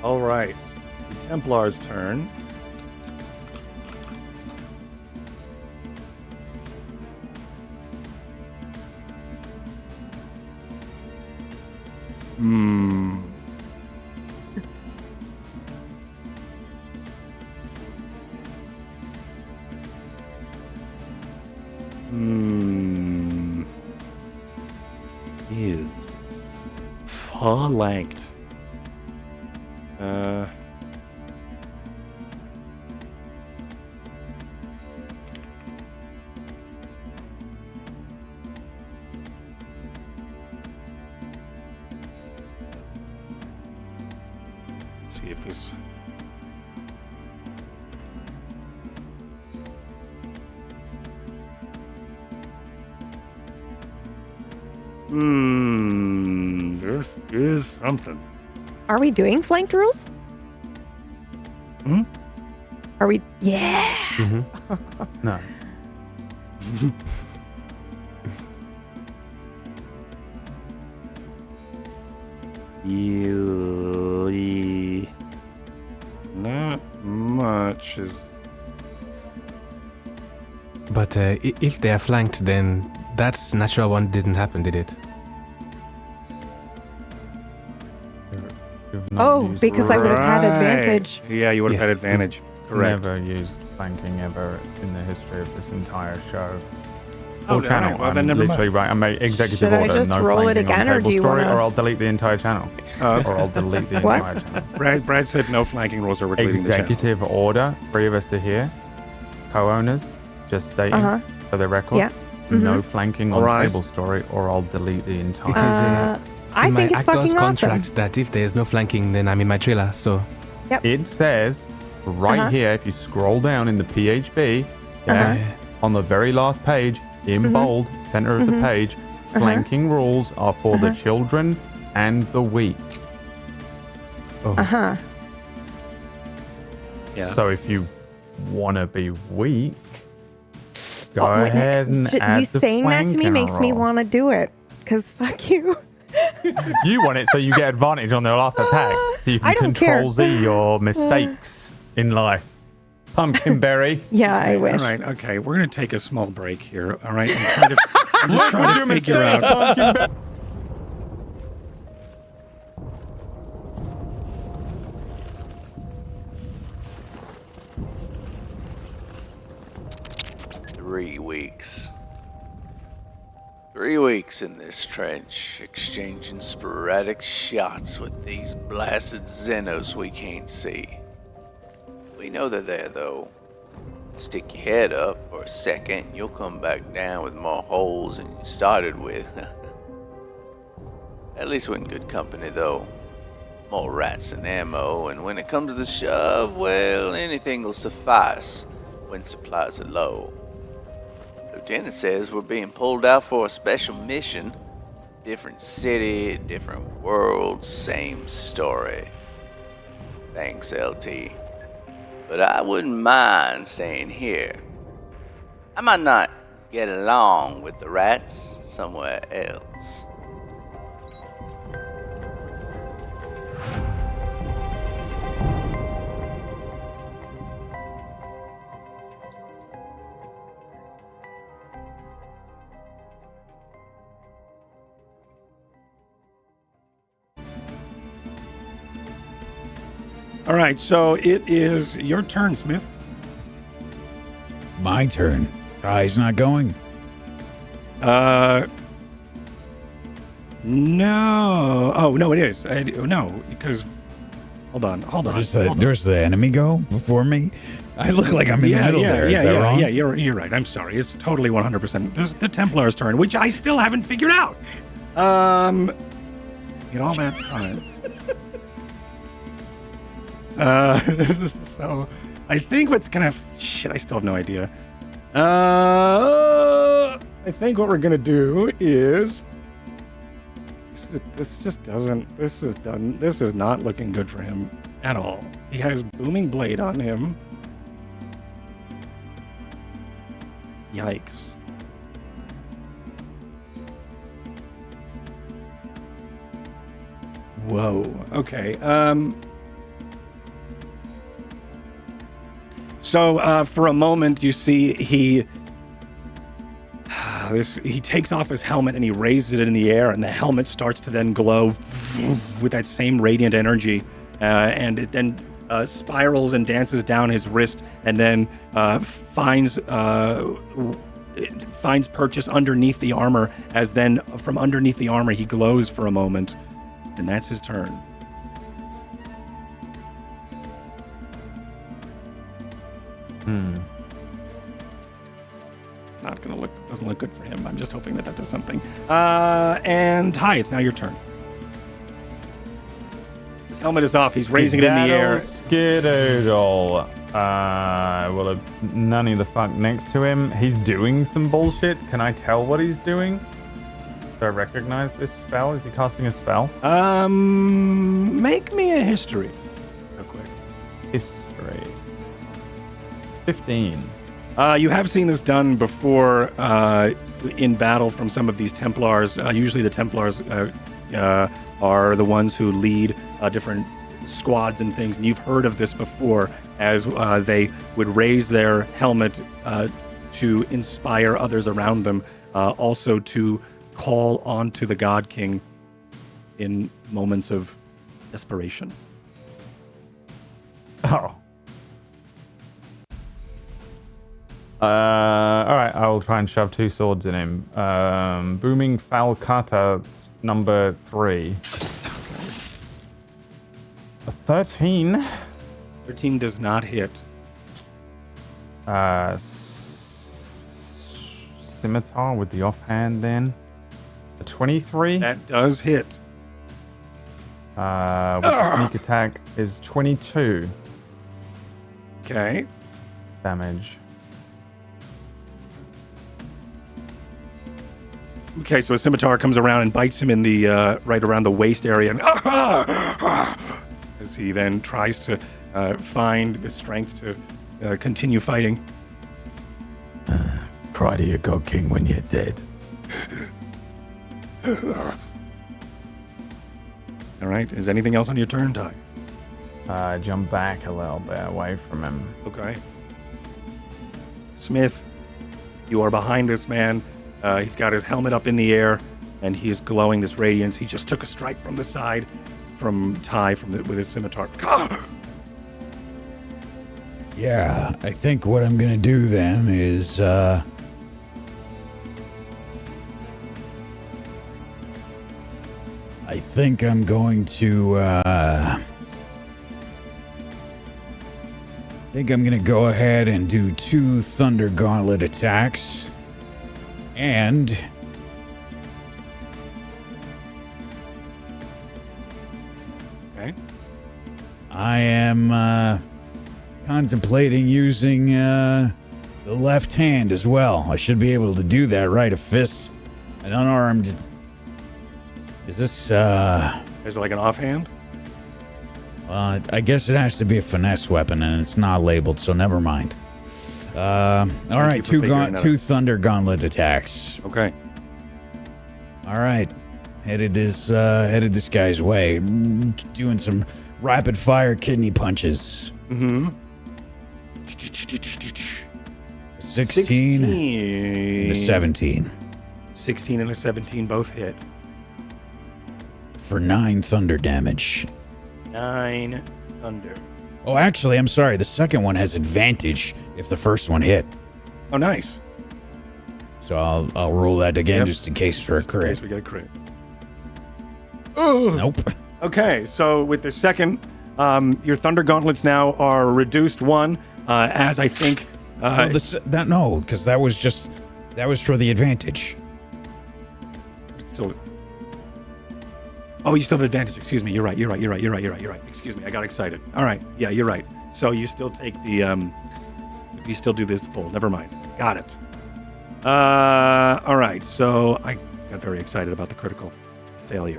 All right. The Templar's turn. Hmm. He is flanked. Let's see if this. This is something. Are we doing flanked rules? Hmm? Are we? Yeah. No. Not much is. But if they are flanked, then that natural one didn't happen, did it? You've not Oh, used- because I would have had Right. advantage. Yeah, you would have had Yes. advantage. Correct. Never used flanking ever in the history of this entire show. Oh, Or channel. alright, well, then I'm never literally right. I'm executive Should I order. just No roll it flanking on again, or table do you story, wanna- or I'll delete the entire channel. Or I'll delete the What? entire channel. Brad said no flanking rules are deleting the channel. Executive order. 3 of us are here. Co-owners. Just stating Uh-huh. for the record. Yeah. No flanking on All rise. table story, or I'll delete the entire. It is, I in think my it's actor's fucking contract awesome. that if there's no flanking, then I'm in my trailer. So It says right Uh-huh. here, if you scroll down in the PHB, yeah, on the very last page, in bold, center of the page, flanking rules are for the children and the weak. Uh-huh. Yeah. So if you want to be weak, go Oh, wait, ahead and add you the saying that to me flanking makes me roll. want to do it. Because fuck you. You want it so you get advantage on their last attack. So you I can don't care. control Z your mistakes in life. Pumpkinberry. Yeah, I wish. All right, okay, we're going to take a small break here. All right, I'm just trying to figure out. Pumpkinberry. 3 weeks. 3 weeks in this trench, exchanging sporadic shots with these blasted Xenos we can't see. We know they're there, though. Stick your head up for a second, and you'll come back down with more holes than you started with. At least we're in good company, though. More rats than ammo, and when it comes to the shove, well, anything will suffice when supplies are low. Lieutenant says we're being pulled out for a special mission. Different city, different world, same story. Thanks, LT. But I wouldn't mind staying here. I might not get along with the rats somewhere else. All right, so it is your turn, Smith. My turn. Ty's not going. No. Oh, no, it is. No, because... Hold on. There's the enemy go before me? I look like I'm in the middle there. Is that wrong? Yeah, you're right. I'm sorry. It's totally 100%. This is the Templar's turn, which I still haven't figured out. In all that time. So, I think what's gonna... Shit, I still have no idea. I think what we're gonna do is... This just doesn't... This is not looking good for him at all. He has Booming Blade on him. Yikes. Whoa. Okay. So for a moment, you see he takes off his helmet and he raises it in the air, and the helmet starts to then glow with that same radiant energy, and it then spirals and dances down his wrist, and then finds purchase underneath the armor, as then from underneath the armor he glows for a moment, and that's his turn. Not gonna look, doesn't look good for him. I'm just hoping that does something. And Ty, it's now your turn. His helmet is off. He's raising it in the air. Skidoodle. Well, none of the fuck next to him. He's doing some bullshit. Can I tell what he's doing? Do I recognize this spell? Is he casting a spell? Make me a history, real quick. History. 15. You have seen this done before in battle from some of these Templars. Usually the Templars are the ones who lead different squads and things, and you've heard of this before, as they would raise their helmet to inspire others around them, also to call onto the God King in moments of desperation. Oh. Alright, I will try and shove 2 swords in him. Booming Falcata number 3. A 13. 13 does not hit. Scimitar with the offhand then. A 23. That does hit. With the sneak attack is 22. Okay. Damage. Okay, so a scimitar comes around and bites him in the right around the waist area, and as he then tries to find the strength to continue fighting. Cry to your God King when you're dead. All right. Is anything else on your turn, Ty? Jump back a little bit away from him. Okay. Smith, you are behind this man. He's got his helmet up in the air, and he is glowing this radiance. He just took a strike from the side from Ty with his scimitar. Yeah, I think what I'm gonna do then is I think I'm going to go ahead and do 2 Thunder Gauntlet attacks. And okay. I am contemplating using the left hand as well. I should be able to do that, right? A fist, an unarmed. Is this Is it like an offhand? I guess it has to be a finesse weapon, and it's not labeled, so never mind. All right, 2 Thunder Gauntlet attacks. Okay. All right, headed this guy's way, doing some rapid fire kidney punches. Mm-hmm. 16 and a 17. 16 and a 17 both hit. For 9 thunder damage. 9 thunder. Oh, actually, I'm sorry. The second one has advantage if the first one hit. Oh, nice. So I'll roll that again just in case for a Just in case crit. we get a crit. Nope. Okay, so with the second, your Thunder Gauntlets now are reduced 1, as I think... No, because that was for the advantage. Still... Oh, you still have advantage. Excuse me. You're right. Excuse me. I got excited. All right. Yeah, you're right. So you still take the... you still do this full. Never mind. Got it. All right. So I got very excited about the critical failure.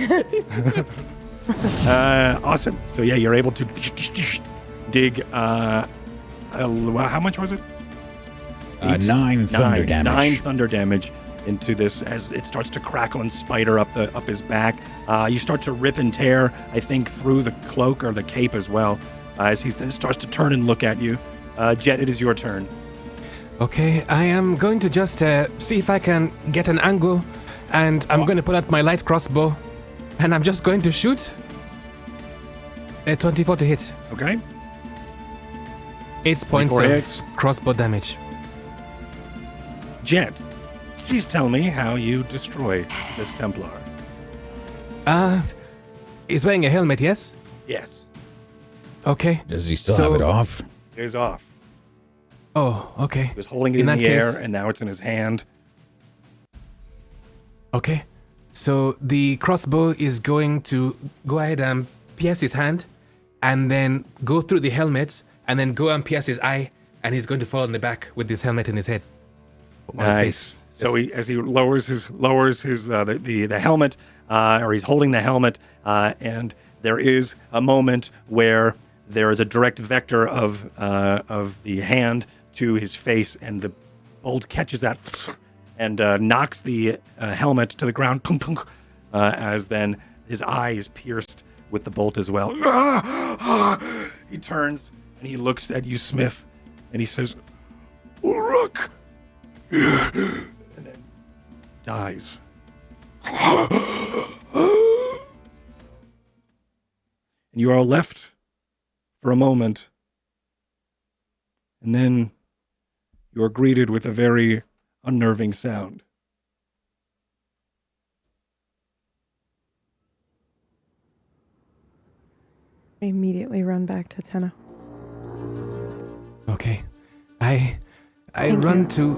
Awesome. So yeah, you're able to dig... how much was it? 9 thunder damage. 9 thunder damage into this as it starts to crackle and spider up his back. You start to rip and tear, I think, through the cloak or the cape as well, as he then starts to turn and look at you. Jet, it is your turn. Okay, I am going to just see if I can get an angle, and I'm going to pull out my light crossbow, and I'm just going to shoot. 24 to hit. Okay. 8 points of hits. crossbow damage. Jet, please tell me how you destroy this Templar. He's wearing a helmet, yes? Yes, Okay. Does he still have it off? it is off. Oh, okay. He was holding it In in that the air, case- and now it's in his hand. Okay. So the crossbow is going to go ahead and pierce his hand, and then go through the helmet, and then go and pierce his eye, and he's going to fall on the back with this helmet in his head. On his face. So as he lowers his the helmet, or he's holding the helmet, and there is a moment where there is a direct vector of the hand to his face, and the bolt catches that and knocks the helmet to the ground. As then his eye is pierced with the bolt as well. He turns and he looks at you, Smith, and he says, "Uruk," and then dies. And you are left for a moment, and then you are greeted with a very unnerving sound. I immediately run back to Tenna. Okay. I Thank run you. to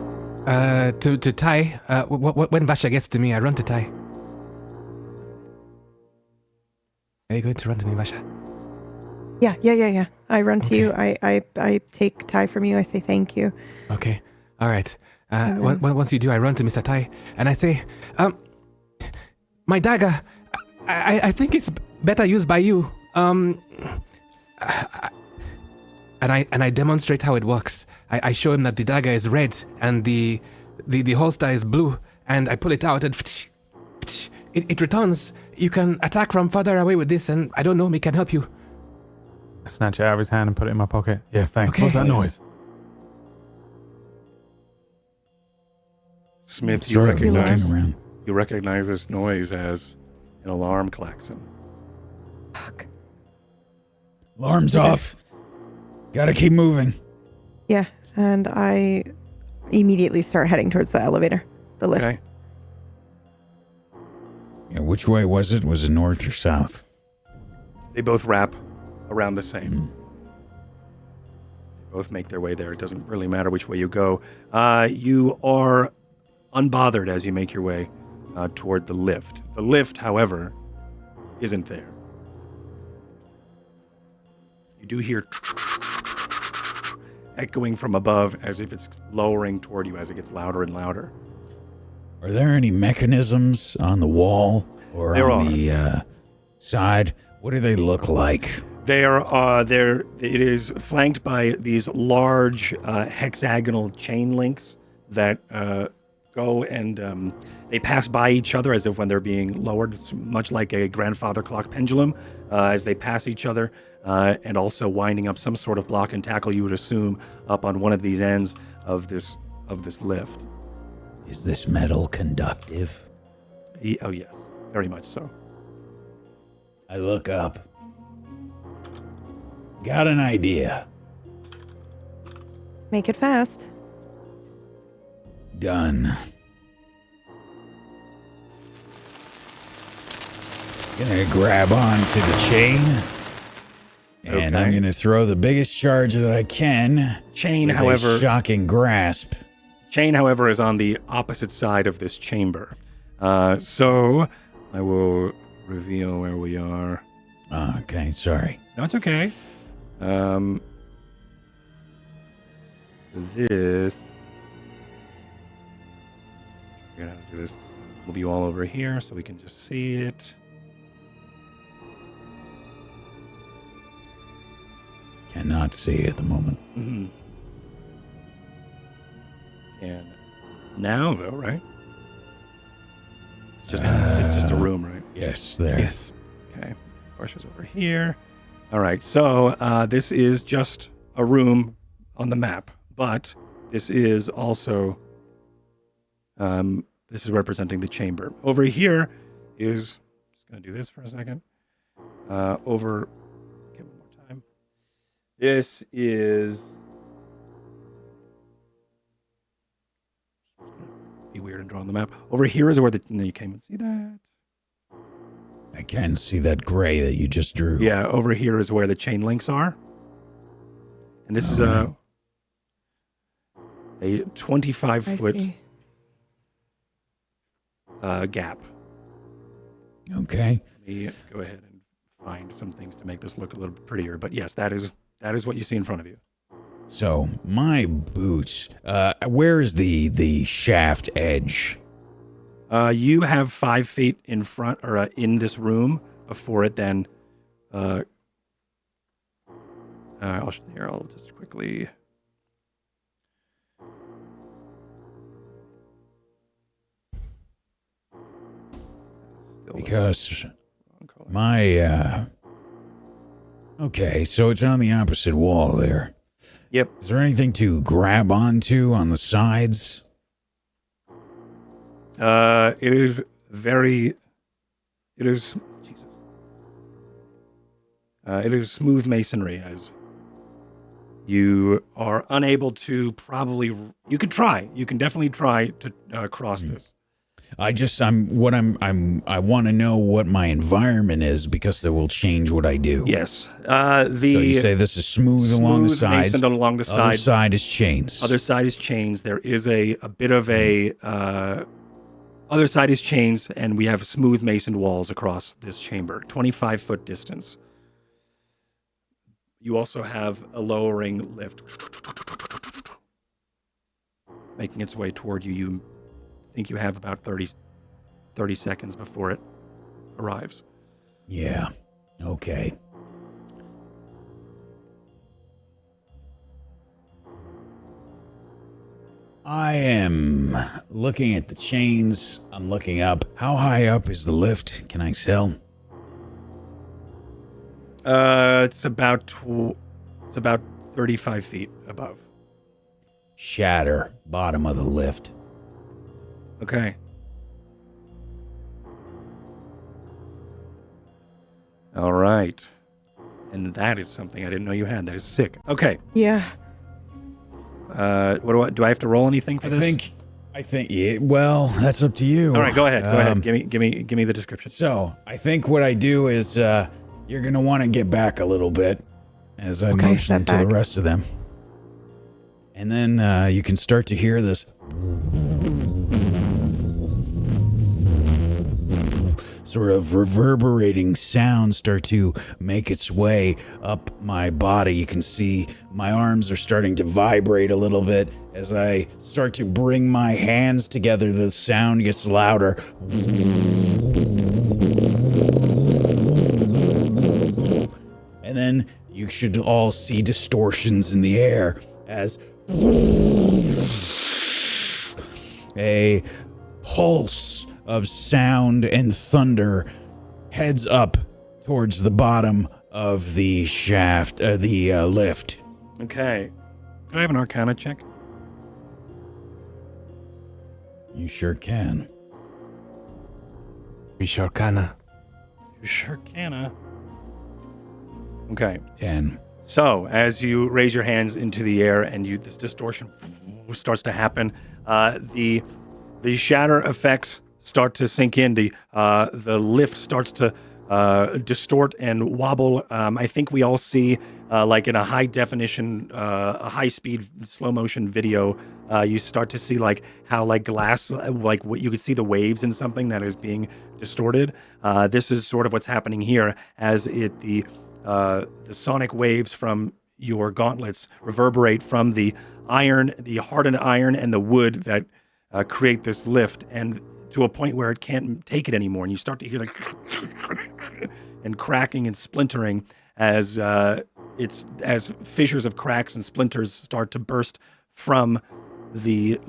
Ty. When Vasha gets to me, I run to Ty. Are you going to run to me, Vasha? Yeah. I run to Okay. you. I take Ty from you. I say thank you. Okay. All right. And then- Once you do, I run to Mr. Tai and I say, my dagger, I think it's better used by you. And I demonstrate how it works. I show him that the dagger is red and the holster is blue, and I pull it out and it returns. You can attack from further away with this, and I don't know, it can help you. I snatch it out of his hand and put it in my pocket. Yeah, thanks. Okay. What's that noise? Smith, you Sort of looking recognize around. this noise as an alarm klaxon. Fuck. Alarm's off. Gotta keep moving. Yeah, and I immediately start heading towards the elevator, the lift. Okay. Yeah, which way was it? Was it north or south? They both wrap around the same. They both make their way there. It doesn't really matter which way you go. You are unbothered as you make your way toward the lift. The lift, however, isn't there. You do hear echoing from above as if it's lowering toward you as it gets louder and louder. Are there any mechanisms on the wall or There on are. the side? What do they look like? It is flanked by these large hexagonal chain links that go and they pass by each other as if when they're being lowered. It's much like a grandfather clock pendulum as they pass each other, and also winding up some sort of block and tackle, you would assume, up on one of these ends of this lift. Is this metal conductive? Oh yes, very much so. I look up. Got an idea. Make it fast. Done. Gonna grab onto the chain. And I'm Okay. gonna throw the biggest charge that I can. Chain, with however, a shocking grasp. is on the opposite side of this chamber. So I will reveal where we are. Okay, sorry. No, it's okay. So this. We're gonna have to do this. Move you all over here so we can just see it. Cannot see at the moment. Mm-hmm. And now, though, right? It's just a room, right? Yes, there. Yes. Okay. Varsha's over here. All right. So this is just a room on the map, but this is also this is representing the chamber. Over here is just gonna do this for a second. Over. Okay, one more time. This is. Be weird and draw on the map. Over here is where the. No, you can't even see that. I can see that gray that you just drew. Yeah, over here is where the chain links are. And this is Alright. a 25-foot see. Gap. Okay. Let me go ahead and find some things to make this look a little bit prettier. But yes, that is what you see in front of you. So my boots. Where is the shaft edge? You have 5 feet in front or in this room before it. Then, I'll just quickly. Still Because wrong color. my okay, so it's on the opposite wall there. Yep. Is there anything to grab onto on the sides? It is very. It is. Jesus. It is smooth masonry, as you are unable to probably. You could try. You can definitely try to cross this. I want to know what my environment is because that will change what I do. Yes. So you say this is smooth along the smooth sides. masoned along the Other side. side is chains. Other side is chains. There is a bit of a. Other side is chains, and we have smooth masoned walls across this chamber, 25-foot distance. You also have a lowering lift making its way toward you. You think you have about 30 seconds before it arrives. Yeah. Okay. I am looking at the chains. I'm looking up. How high up is the lift? Can I tell? It's about 35 feet above. Shatter. Bottom of the lift. Okay. All right. And that is something I didn't know you had. That is sick. Okay. Yeah. What do I have to roll anything for this? I think. Yeah. Well, that's up to you. All right, go ahead. Go ahead. Give me the description. So I think what I do is you're gonna want to get back a little bit as I motion step to the back. rest of them, and then you can start to hear this sort of reverberating sound start to make its way up my body. You can see my arms are starting to vibrate a little bit as I start to bring my hands together. The sound gets louder. And then you should all see distortions in the air as a pulse of sound and thunder heads up towards the bottom of the shaft, the lift. Okay. Could I have an Arcana check? You sure can. We sure can. You sure can. Okay. 10. So, as you raise your hands into the air and this distortion starts to happen, the shatter effects start to sink in. The lift starts to distort and wobble. I think we all see, like in a high definition, a high speed slow motion video, you start to see like how like glass, like what you could see the waves in something that is being distorted. This is sort of what's happening here as the sonic waves from your gauntlets reverberate from the iron, the hardened iron and the wood that create this lift, and to a point where it can't take it anymore. And you start to hear like and cracking and splintering as as fissures of cracks and splinters start to burst from the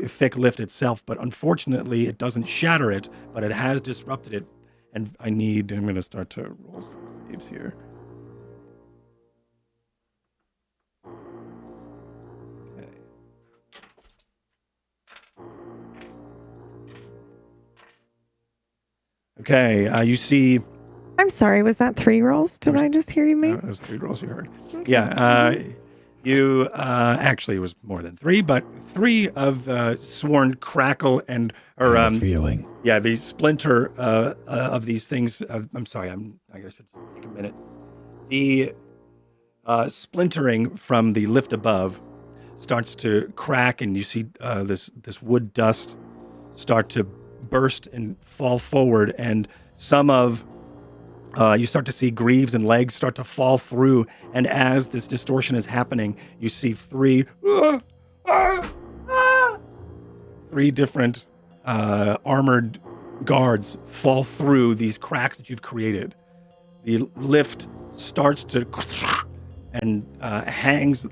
thick lift itself. But unfortunately, it doesn't shatter it, but it has disrupted it. And I'm going to start to roll some saves here. Okay, you see... I'm sorry, was that 3 rolls? Did I just hear you make? It was 3 rolls you heard. Okay. Yeah, you... actually, it was more than 3, but 3 of sworn crackle and... or I have a feeling. Yeah, the splinter of these things... I'm sorry, I should take a minute. The splintering from the lift above starts to crack, and you see this wood dust start to burst and fall forward, and some of you start to see greaves and legs start to fall through, and as this distortion is happening, you see 3 different armored guards fall through these cracks that you've created. The lift starts to and hangs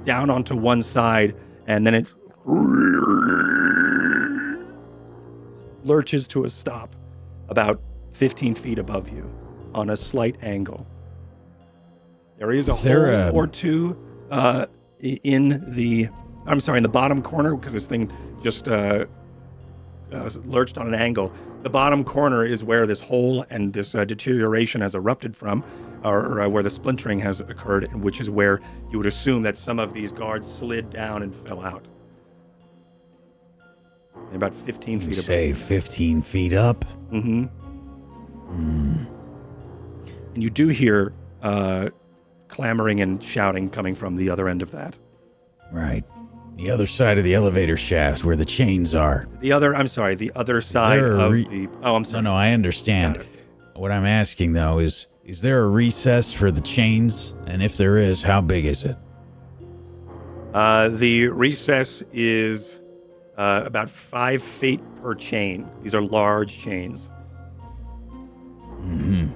down onto one side, and then it lurches to a stop about 15 feet above you on a slight angle. There is a hole or two in the bottom corner, because this thing just lurched on an angle. The bottom corner is where this hole and this deterioration has erupted from, or where the splintering has occurred, which is where you would assume that some of these guards slid down and fell out. About 15 feet You above. say 15 feet up? Mm-hmm. And you do hear clamoring and shouting coming from the other end of that. Right. The other side of the elevator shaft where the chains are. The other side of the... Oh, I'm sorry. No, I understand. What I'm asking, though, is there a recess for the chains? And if there is, how big is it? The recess is about 5 feet per chain. These are large chains. Mm-hmm.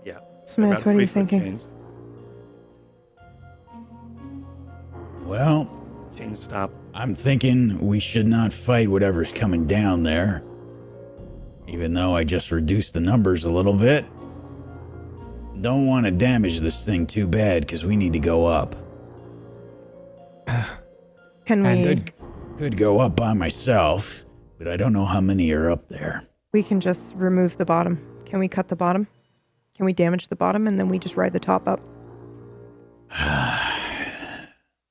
Yeah. Smith, about what are you 3 foot thinking? chains. Well, Chains stop. I'm thinking we should not fight whatever's coming down there. Even though I just reduced the numbers a little bit. Don't want to damage this thing too bad, because we need to go up. Can we... I could go up by myself, but I don't know how many are up there. We can just remove the bottom. Can we cut the bottom? Can we damage the bottom and then we just ride the top up?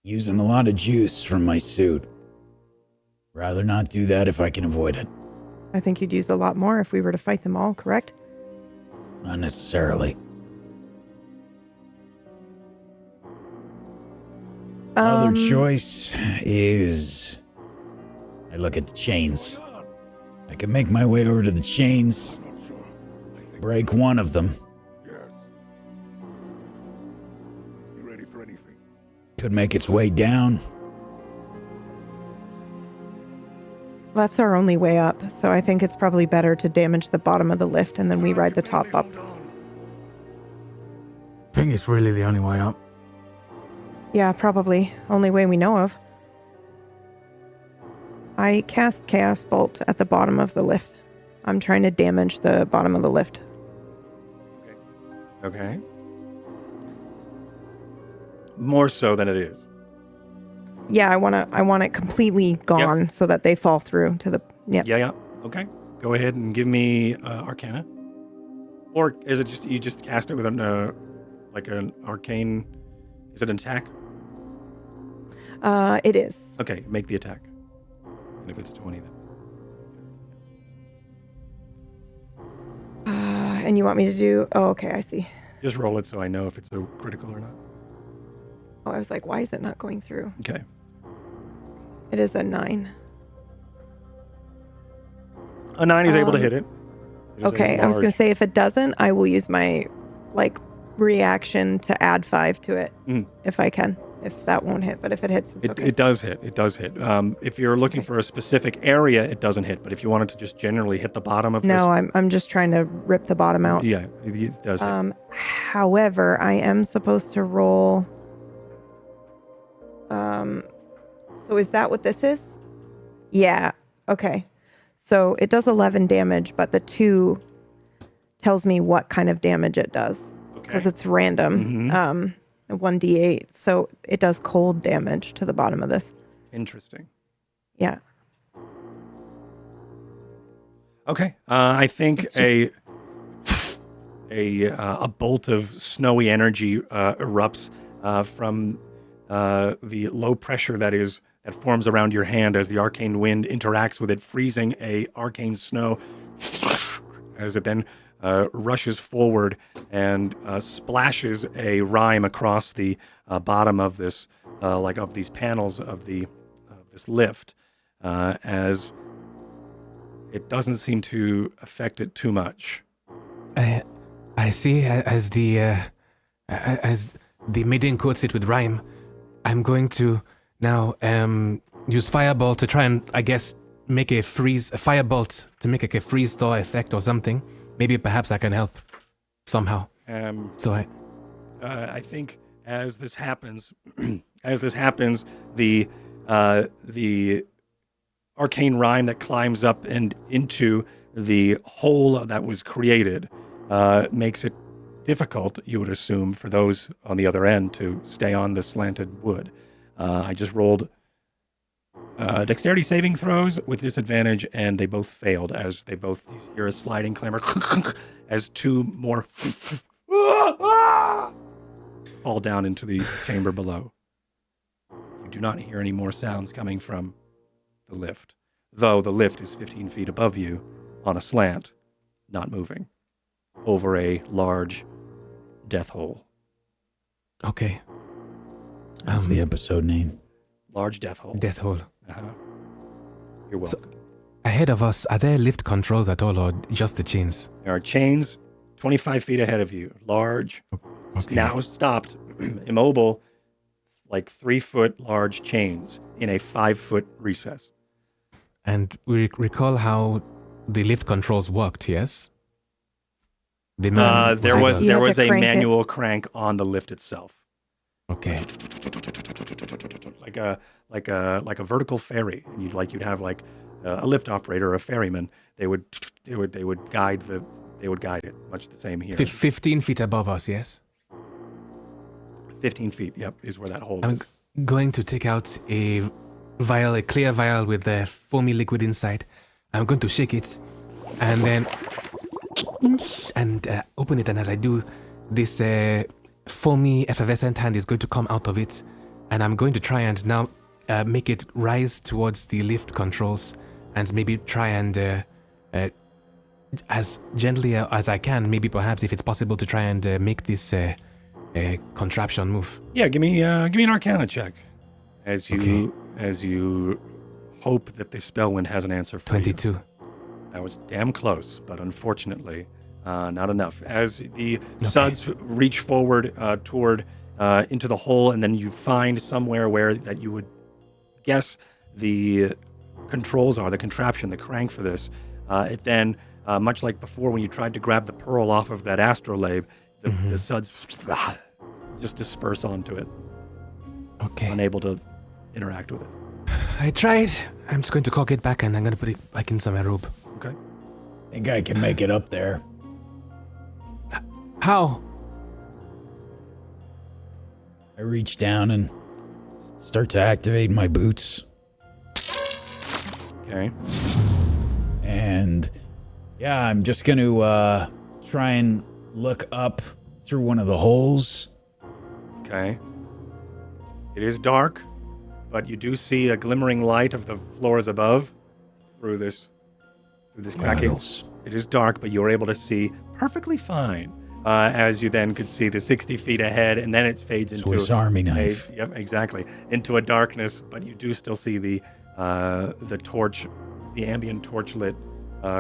Using a lot of juice from my suit. Rather not do that if I can avoid it. I think you'd use a lot more if we were to fight them all, correct? Not necessarily. Other choice is... I look at the chains. I can make my way over to the chains, break one of them. Yes. You ready for anything? Could make its way down. That's our only way up, so I think it's probably better to damage the bottom of the lift and then we ride the top up. I think it's really the only way up. Yeah, probably. Only way we know of. I cast Chaos Bolt at the bottom of the lift. I'm trying to damage the bottom of the lift. Okay. More so than it is. Yeah, I want it completely gone so that they fall through to the... Yeah. Okay. Go ahead and give me Arcana. Or is it just, you just cast it with an arcane... Is it an attack? It is. Okay, make the attack. And if it's 20 then. And you want me to do... Oh, okay, I see. Just roll it so I know if it's a critical or not. Oh, I was like, why is it not going through? Okay. It is a 9. A 9 is able to hit it. It is a Okay, I was going large- to say if it doesn't, I will use my reaction to add 5 to it if I can. If that won't hit, but if it hits, it's okay. It does hit. It does hit. If you're looking for a specific area, it doesn't hit. But if you wanted to just generally hit the bottom of this, No, I'm just trying to rip the bottom out. yeah, it does hit. However, I am supposed to roll. So is that what this is? Yeah. Okay. So it does 11 damage, but the 2 tells me what kind of damage it does because it's random. 1d8. So it does cold damage to the bottom of this. Interesting. Yeah. Okay. I think a bolt of snowy energy erupts from the low pressure that forms around your hand as the arcane wind interacts with it, freezing a arcane snow as it then rushes forward and splashes a rime across the bottom of this, of these panels of this lift, as it doesn't seem to affect it too much. I see. As the maiden quotes it with rhyme, I'm going to now use fireball to try and, I guess, make a firebolt to make a freeze thaw effect or something. Maybe perhaps I can help somehow. I think as this happens, the arcane rime that climbs up and into the hole that was created makes it difficult, you would assume, for those on the other end to stay on the slanted wood. I just rolled dexterity saving throws with disadvantage, and they both failed as they both hear a sliding clamor as 2 more fall down into the chamber below. You do not hear any more sounds coming from the lift, though the lift is 15 feet above you on a slant, not moving, over a large death hole. Okay. That's the episode name. Large death hole. Death hole. You're welcome. Ahead of us, are there lift controls at all, or just the chains? There are chains 25 feet ahead of you, large, now stopped, immobile, 3-foot large chains in a 5-foot recess. And we recall how the lift controls worked, yes? The man There was You have to a crank it. manual crank on the lift itself, Okay. like a vertical ferry, and you'd have a lift operator or a ferryman. They would guide it, much the same here. 15 feet above us, yes? 15 feet, yep, is where that hole I'm is. going to take out a clear vial with the foamy liquid inside. I'm going to shake it and then open it. And as I do, this foamy effervescent hand is going to come out of it. And I'm going to try and now make it rise towards the lift controls and maybe try and as gently as I can, maybe perhaps if it's possible to try and make this contraption move. Yeah, give me an Arcana check, as you hope that the Spellwind has an answer for 22. you. That was damn close, but unfortunately, not enough. As the suds reach forward toward into the hole, and then you find somewhere where that you would guess the controls are, the contraption, the crank for this. It then, much like before when you tried to grab the pearl off of that astrolabe, the suds just disperse onto it. Okay. Unable to interact with it. I tried. I'm just going to cock it back and I'm going to put it back inside my robe. Okay. Think I can make it up there. How? I reach down and start to activate my boots. Okay. And yeah, I'm just going to try and look up through one of the holes. Okay. It is dark, but you do see a glimmering light of the floors above through this cracking. It is dark, but you're able to see perfectly fine. As you then could see the 60 feet ahead, and then it fades into Swiss Army knife. Yep, exactly, into a darkness. But you do still see the torch, the ambient torch-lit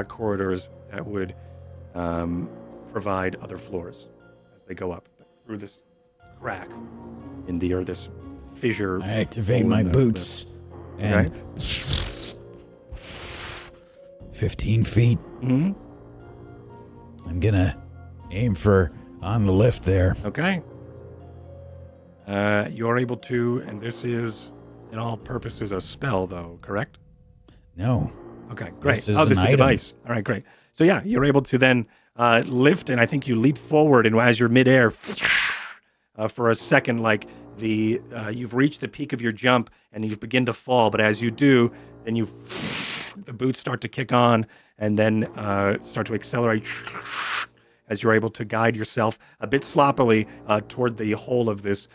corridors that would provide other floors as they go up through this crack in the, or this fissure. I activate hole my in the boots and 15 feet. Mm-hmm. I'm gonna aim for on the lift there. Okay. You're able to, and this is, in all purposes, a spell, though, correct? No. Okay, great. This is this is an a item. device. All right, great. So yeah, you're able to then lift, and I think you leap forward, and as you're midair, for a second, like you've reached the peak of your jump, and you begin to fall. But as you do, then the boots start to kick on, and then start to accelerate as you're able to guide yourself a bit sloppily toward the hole of this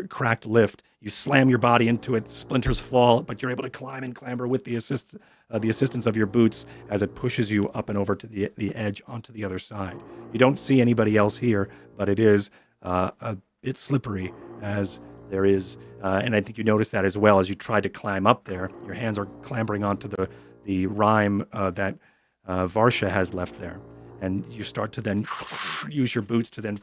cracked lift. You slam your body into it, splinters fall, but you're able to climb and clamber with the assistance of your boots as it pushes you up and over to the edge onto the other side. You don't see anybody else here, but it is a bit slippery as there is, and I think you notice that as well as you try to climb up there. Your hands are clambering onto the rime that Varsha has left there. And you start to then use your boots to then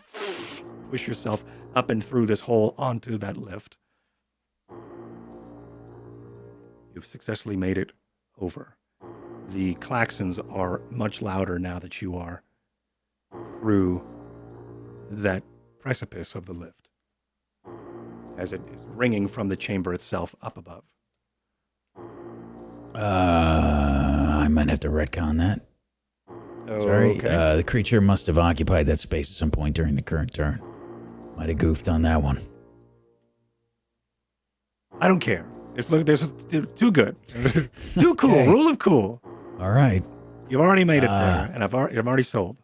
push yourself up and through this hole onto that lift. You've successfully made it over. The klaxons are much louder now that you are through that precipice of the lift, as it is ringing from the chamber itself up above. I might have to retcon that. Sorry, Okay. the creature must have occupied that space at some point during the current turn. Might have goofed on that one. I don't care. This was too good. Too cool. Okay. Rule of cool. All right. You've already made it there, and I'm already sold.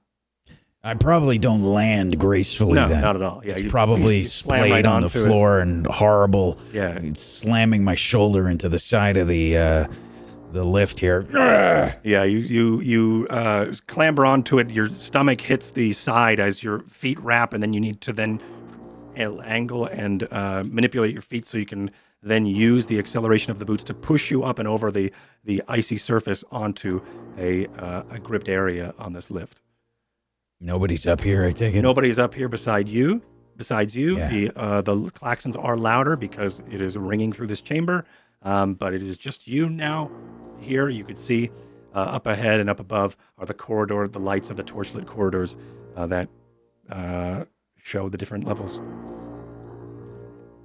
I probably don't land gracefully No, then. not at all. Yeah, it's you probably slam splayed right on the onto it. floor and horrible. Yeah. It's slamming my shoulder into the side of the lift here. Yeah, you clamber onto it. Your stomach hits the side as your feet wrap, and then you need to then angle and manipulate your feet so you can then use the acceleration of the boots to push you up and over the icy surface onto a gripped area on this lift. Nobody's up here, I take it? Nobody's up here besides you. Yeah. The klaxons are louder because it is ringing through this chamber, but it is just you now here. You could see up ahead and up above are the lights of the torchlit corridors that show the different levels.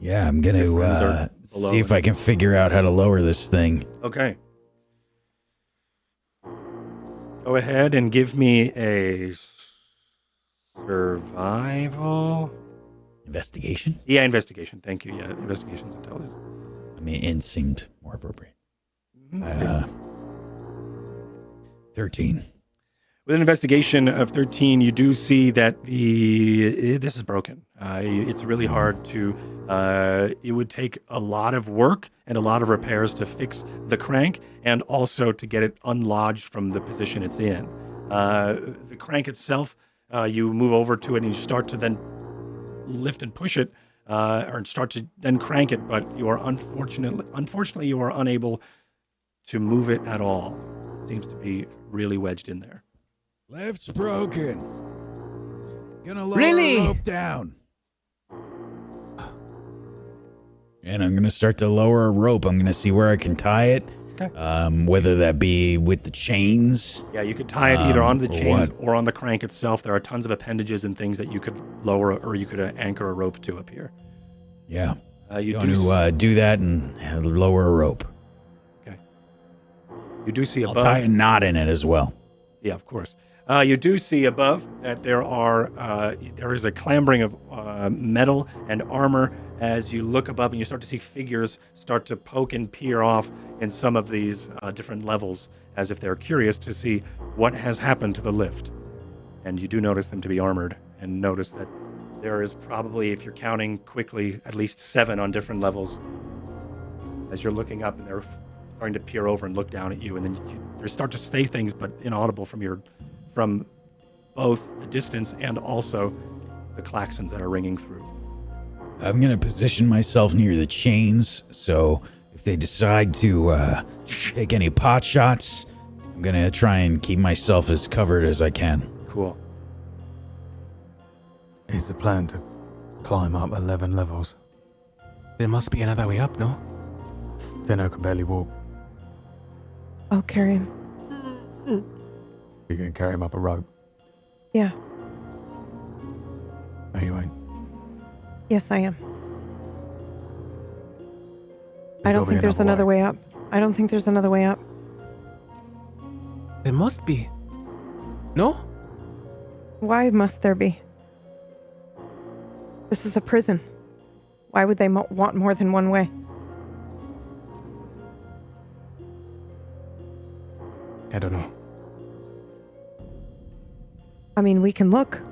Yeah, I'm Your friends going are to below see if I can figure out how to lower this thing. Okay. Go ahead and give me a survival. Investigation? Yeah, investigation. Thank you. Yeah, investigation's intelligence. I mean, in seemed more appropriate. Yes. 13. With an investigation of 13, you do see that this is broken. It's really hard to. It would take a lot of work and a lot of repairs to fix the crank, and also to get it unlodged from the position it's in. The crank itself, you move over to it and you start to then lift and push it, or start to then crank it, but you are unfortunately you are unable to move it at all. It seems to be really wedged in there. Lift's broken. Gonna lower Really? a rope down. And I'm gonna start to lower a rope. I'm gonna see where I can tie it. Okay. Whether that be with the chains. Yeah, you could tie it either onto the or chains what? or on the crank itself. There are tons of appendages and things that you could lower, or you could anchor a rope to up here. Yeah. You Going do to do that and lower a rope. okay. You do see I'll above. tie a knot in it as well. Yeah, of course. You do see above that there is a clambering of metal and armor as you look above, and you start to see figures start to poke and peer off in some of these different levels, as if they're curious to see what has happened to the lift. And you do notice them to be armored, and notice that there is probably, if you're counting quickly, at least 7 on different levels. As you're looking up, and they're starting to peer over and look down at you, and then you start to say things, but inaudible from both the distance and also the klaxons that are ringing through. I'm gonna position myself near the chains, so if they decide to take any pot shots, I'm gonna try and keep myself as covered as I can. Cool. Is the plan to climb up 11 levels? There must be another way up, no? Thinno can barely walk. I'll carry him. You can carry him up a rope. Yeah. No, you ain't. Yes, I am. I There's don't gotta be think there's another way up. I don't think there's another way up. There must be. No? Why must there be? This is a prison. Why would they want more than one way? I don't know. I mean, we can look.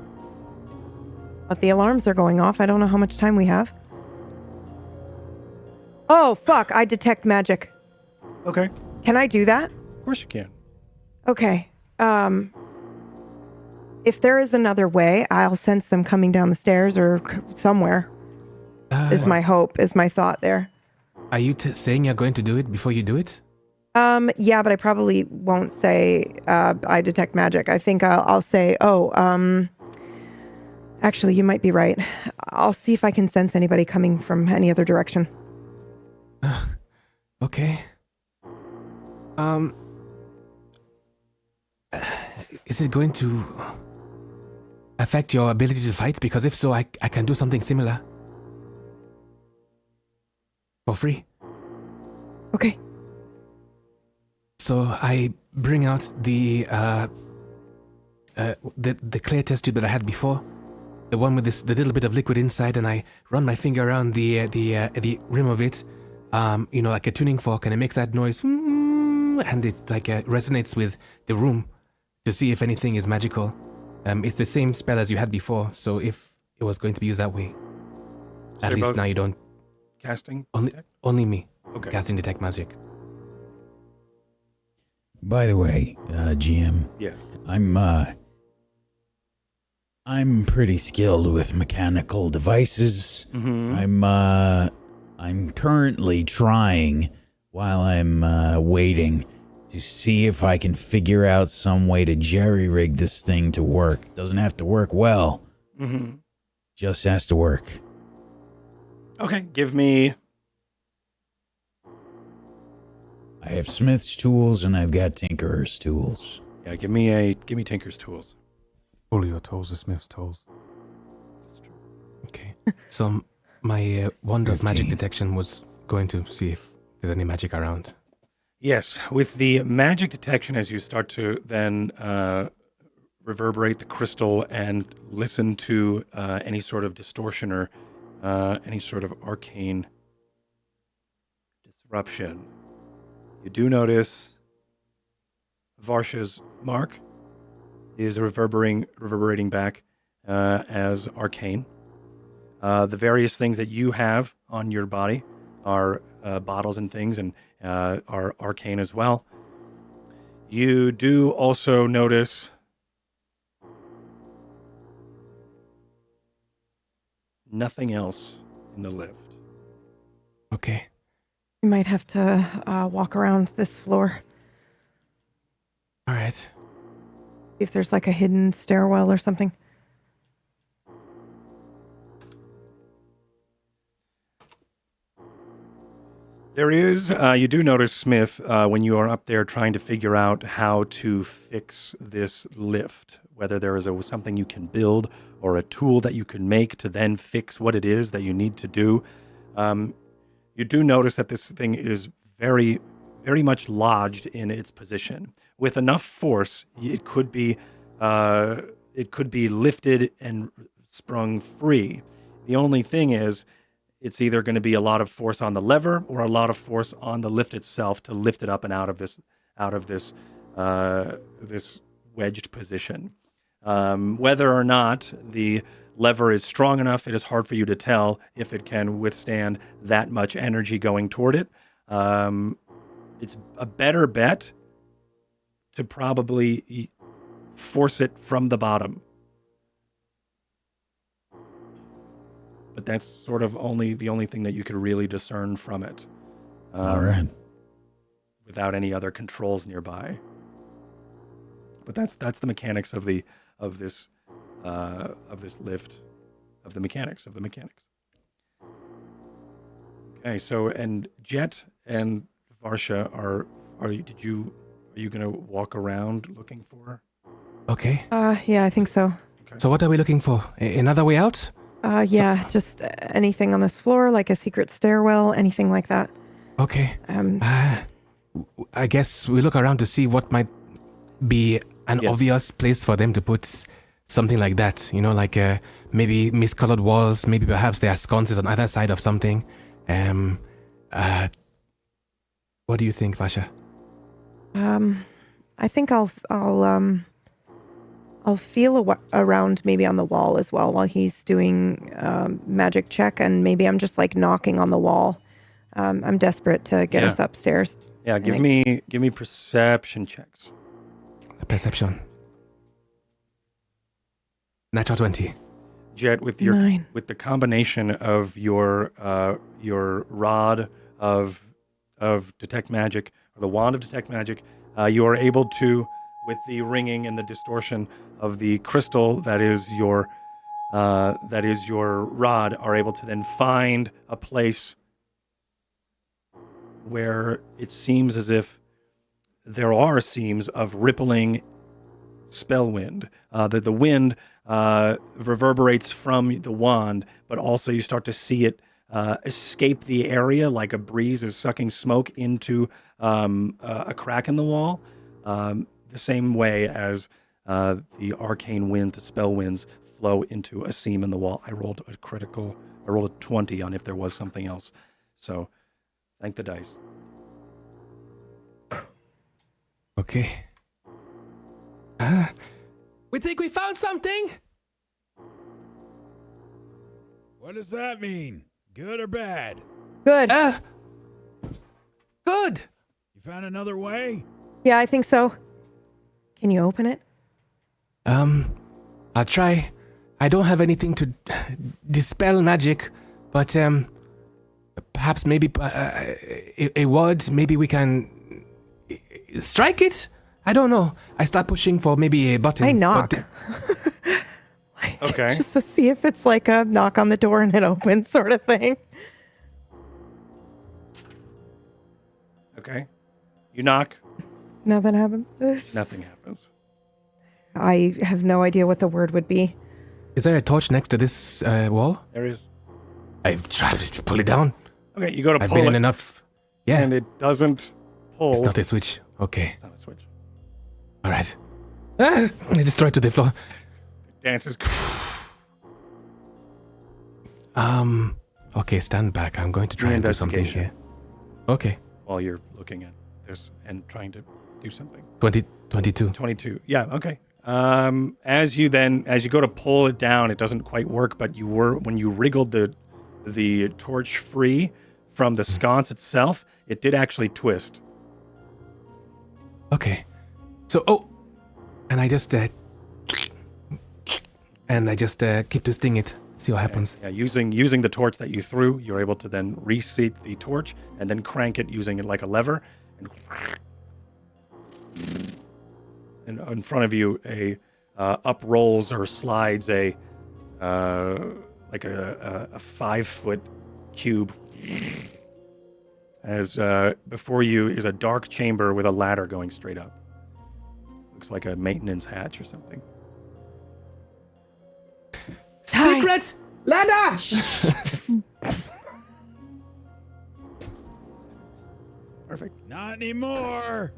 But the alarms are going off. I don't know how much time we have. Oh, fuck. I detect magic. Okay. Can I do that? Of course you can. Okay. If there is another way, I'll sense them coming down the stairs or somewhere. Is my hope, is my thought there. Are you saying you're going to do it before you do it? Yeah, but I probably won't say I detect magic. I think I'll say, actually, you might be right. I'll see if I can sense anybody coming from any other direction. Okay. Is it going to affect your ability to fight? Because if so, I can do something similar. For free. Okay. So I bring out the clear test tube that I had before, the one with the little bit of liquid inside, and I run my finger around the rim of it, like a tuning fork, and it makes that noise, and it resonates with the room to see if anything is magical. It's the same spell as you had before, so if it was going to be used that way, So at you're least both now you don't. casting. Only me. Okay. Casting detect magic. By the way, GM, Yeah. I'm pretty skilled with mechanical devices. Mm-hmm. I'm currently trying, while I'm waiting, to see if I can figure out some way to jerry-rig this thing to work. Doesn't have to work well. Mm-hmm. Just has to work. Okay, give me. I have Smith's tools and I've got Tinkerer's tools. Yeah, give me Tinker's tools. All of your tools are Smith's tools. Okay. So my wand of magic 15. detection was going to see if there's any magic around. Yes, with the magic detection, as you start to then reverberate the crystal and listen to any sort of distortion or any sort of arcane disruption, you do notice Varsha's mark is reverberating back as arcane. The various things that you have on your body are bottles and things, and are arcane as well. You do also notice nothing else in the lift. Okay. We might have to walk around this floor. All right. See if there's like a hidden stairwell or something. There is, you do notice, Smith, when you are up there trying to figure out how to fix this lift, whether there is something you can build or a tool that you can make to then fix what it is that you need to do. You do notice that this thing is very, very much lodged in its position. With enough force, it could be lifted and sprung free. The only thing is, it's either going to be a lot of force on the lever or a lot of force on the lift itself to lift it up and out of this wedged position. Whether or not the lever is strong enough, it is hard for you to tell if it can withstand that much energy going toward it. it's a better bet to probably force it from the bottom. But that's sort of the only thing that you could really discern from it. All right. Without any other controls nearby. But that's the mechanics of this lift, of the mechanics. Okay, so and Jet and Varsha are you gonna walk around looking for? Okay. Yeah, I think so. So what are we looking for? Another way out? Yeah, just anything on this floor, like a secret stairwell, anything like that. Okay. I guess we look around to see what might be an obvious place for them to put something like that. You know, like maybe miscolored walls. Maybe perhaps there are sconces on either side of something. What do you think, Vasha? I think I'll feel around maybe on the wall as well while he's doing magic check, and maybe I'm just like knocking on the wall. I'm desperate to get us upstairs. Yeah, give me perception checks. Perception. Natural 20. Jet, with the combination of your rod of detect magic, or the wand of detect magic, you are able to, with the ringing and the distortion of the crystal that is your rod, are able to then find a place where it seems as if there are seams of rippling spellwind. The wind reverberates from the wand, but also you start to see it escape the area like a breeze is sucking smoke into a crack in the wall, the same way as the arcane winds, the spell winds, flow into a seam in the wall. I rolled a 20 on if there was something else. So, thank the dice. Okay. We think we found something? What does that mean? Good or bad? Good. Good. You found another way? Yeah, I think so. Can you open it? I'll try. I don't have anything to dispel magic, but perhaps maybe a word. Maybe we can strike it. I don't know. I start pushing for maybe a button. I knock. Okay. Just to see if it's like a knock on the door and it opens sort of thing. Okay. You knock. Nothing happens. Nothing happens. I have no idea what the word would be. Is there a torch next to this wall? There is. I try to pull it down. Okay, you go to I've pull been it. in enough. Yeah. And it doesn't pull. It's not a switch. Okay. It's not a switch. All right. I just throw it to the floor. It dances. Okay, stand back. I'm going to try and do something Investigation. here. Okay. While you're looking at this and trying to do something. 22. 22. Yeah, okay. As you go to pull it down, it doesn't quite work, but when you wriggled the torch free from the sconce itself, it did actually twist. Okay. So, and I just keep twisting it. See what happens. Yeah, using the torch that you threw, you're able to then reseat the torch and then crank it using it like a lever, and in front of you, a up rolls or slides a 5-foot cube. As before you is a dark chamber with a ladder going straight up. Looks like a maintenance hatch or something. Secret ladder! Perfect. Not anymore.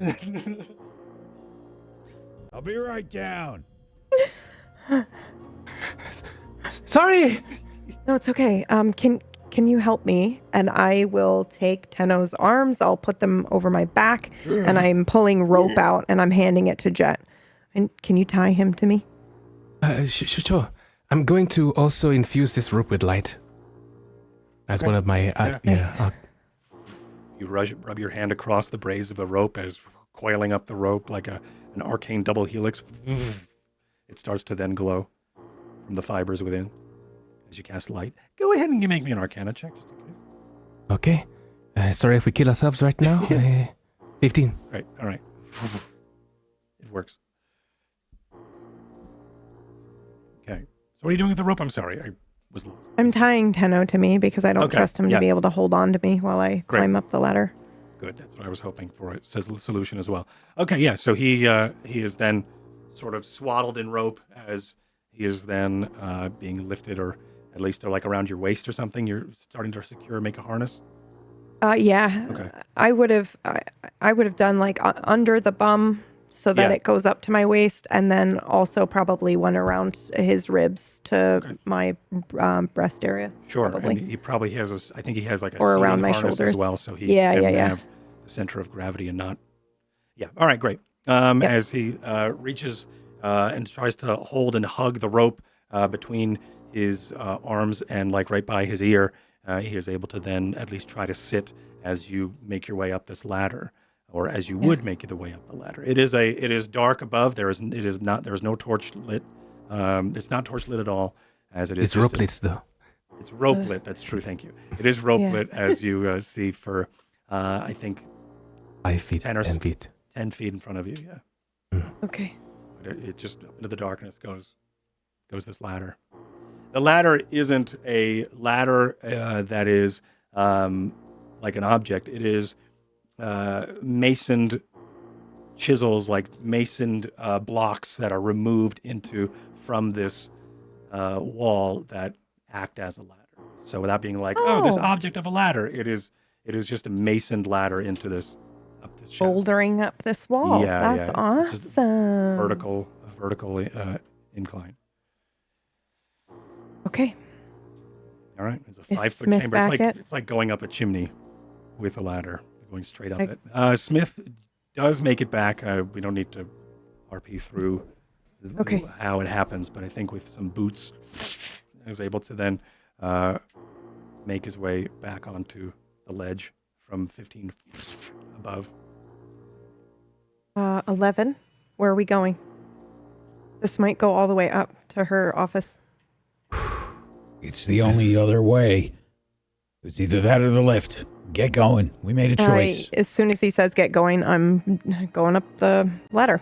I'll be right down. Sorry! No, it's okay. Can you help me? And I will take Tenno's arms. I'll put them over my back, and I'm pulling rope out, and I'm handing it to Jet. And can you tie him to me? Sure. I'm going to also infuse this rope with light. That's one of my... Nice. You rub your hand across the brays of the rope as coiling up the rope like an arcane double helix. It starts to then glow from the fibers within as you cast light. Go ahead and make me an Arcana check. Just in case. Okay. Sorry if we kill ourselves right now. 15. Right. All right. It works. Okay. So what are you doing with the rope? I'm sorry. I was lost. I'm tying Tenno to me because I don't Okay, trust him yeah. to be able to hold on to me while I climb up the ladder. Good. That's what I was hoping for. It says the solution as well. Okay. Yeah. So he is then sort of swaddled in rope as he is then being lifted, or at least they're like around your waist or something. You're starting to secure, make a harness. Yeah. Okay. I would have done like under the bum so that Yeah. it goes up to my waist, and then also probably one around his ribs to my breast area. Sure. Probably. And he probably has I think he has like a Or around seating my harness as shoulders. well, so he Yeah, can yeah. have the center of gravity and not. Yeah. All right. Great. As he reaches and tries to hold and hug the rope between his arms and like right by his ear, he is able to then at least try to sit as you make your way up this ladder, or as you would make the way up the ladder. It is dark above. There is no torch lit. It's not torch lit at all, as it is. It's rope lit though. It's rope lit. That's true. Thank you. It is rope lit, as you see for I think 5 feet, 10 or 10 feet. 10 feet in front of you. Yeah. Okay. But it just up into the darkness goes this ladder. The ladder isn't a ladder that is like an object. It is masoned chisels, like masoned blocks that are removed from this wall that act as a ladder. So without being like, this object of a ladder, it is just a masoned ladder into this up this shaft. Bouldering up this wall. Yeah, That's yeah, it's just awesome. vertical incline. Okay. All right, it's a Is 5-foot Smith chamber. back yet? It's like going up a chimney with a ladder, going straight up it. Smith does make it back. We don't need to RP through how it happens, but I think with some boots, is able to then make his way back onto the ledge from 15 above. 11. Where are we going? This might go all the way up to her office. It's the only other way. It's either that or the lift. Get going. We made a choice. As soon as he says get going, I'm going up the ladder.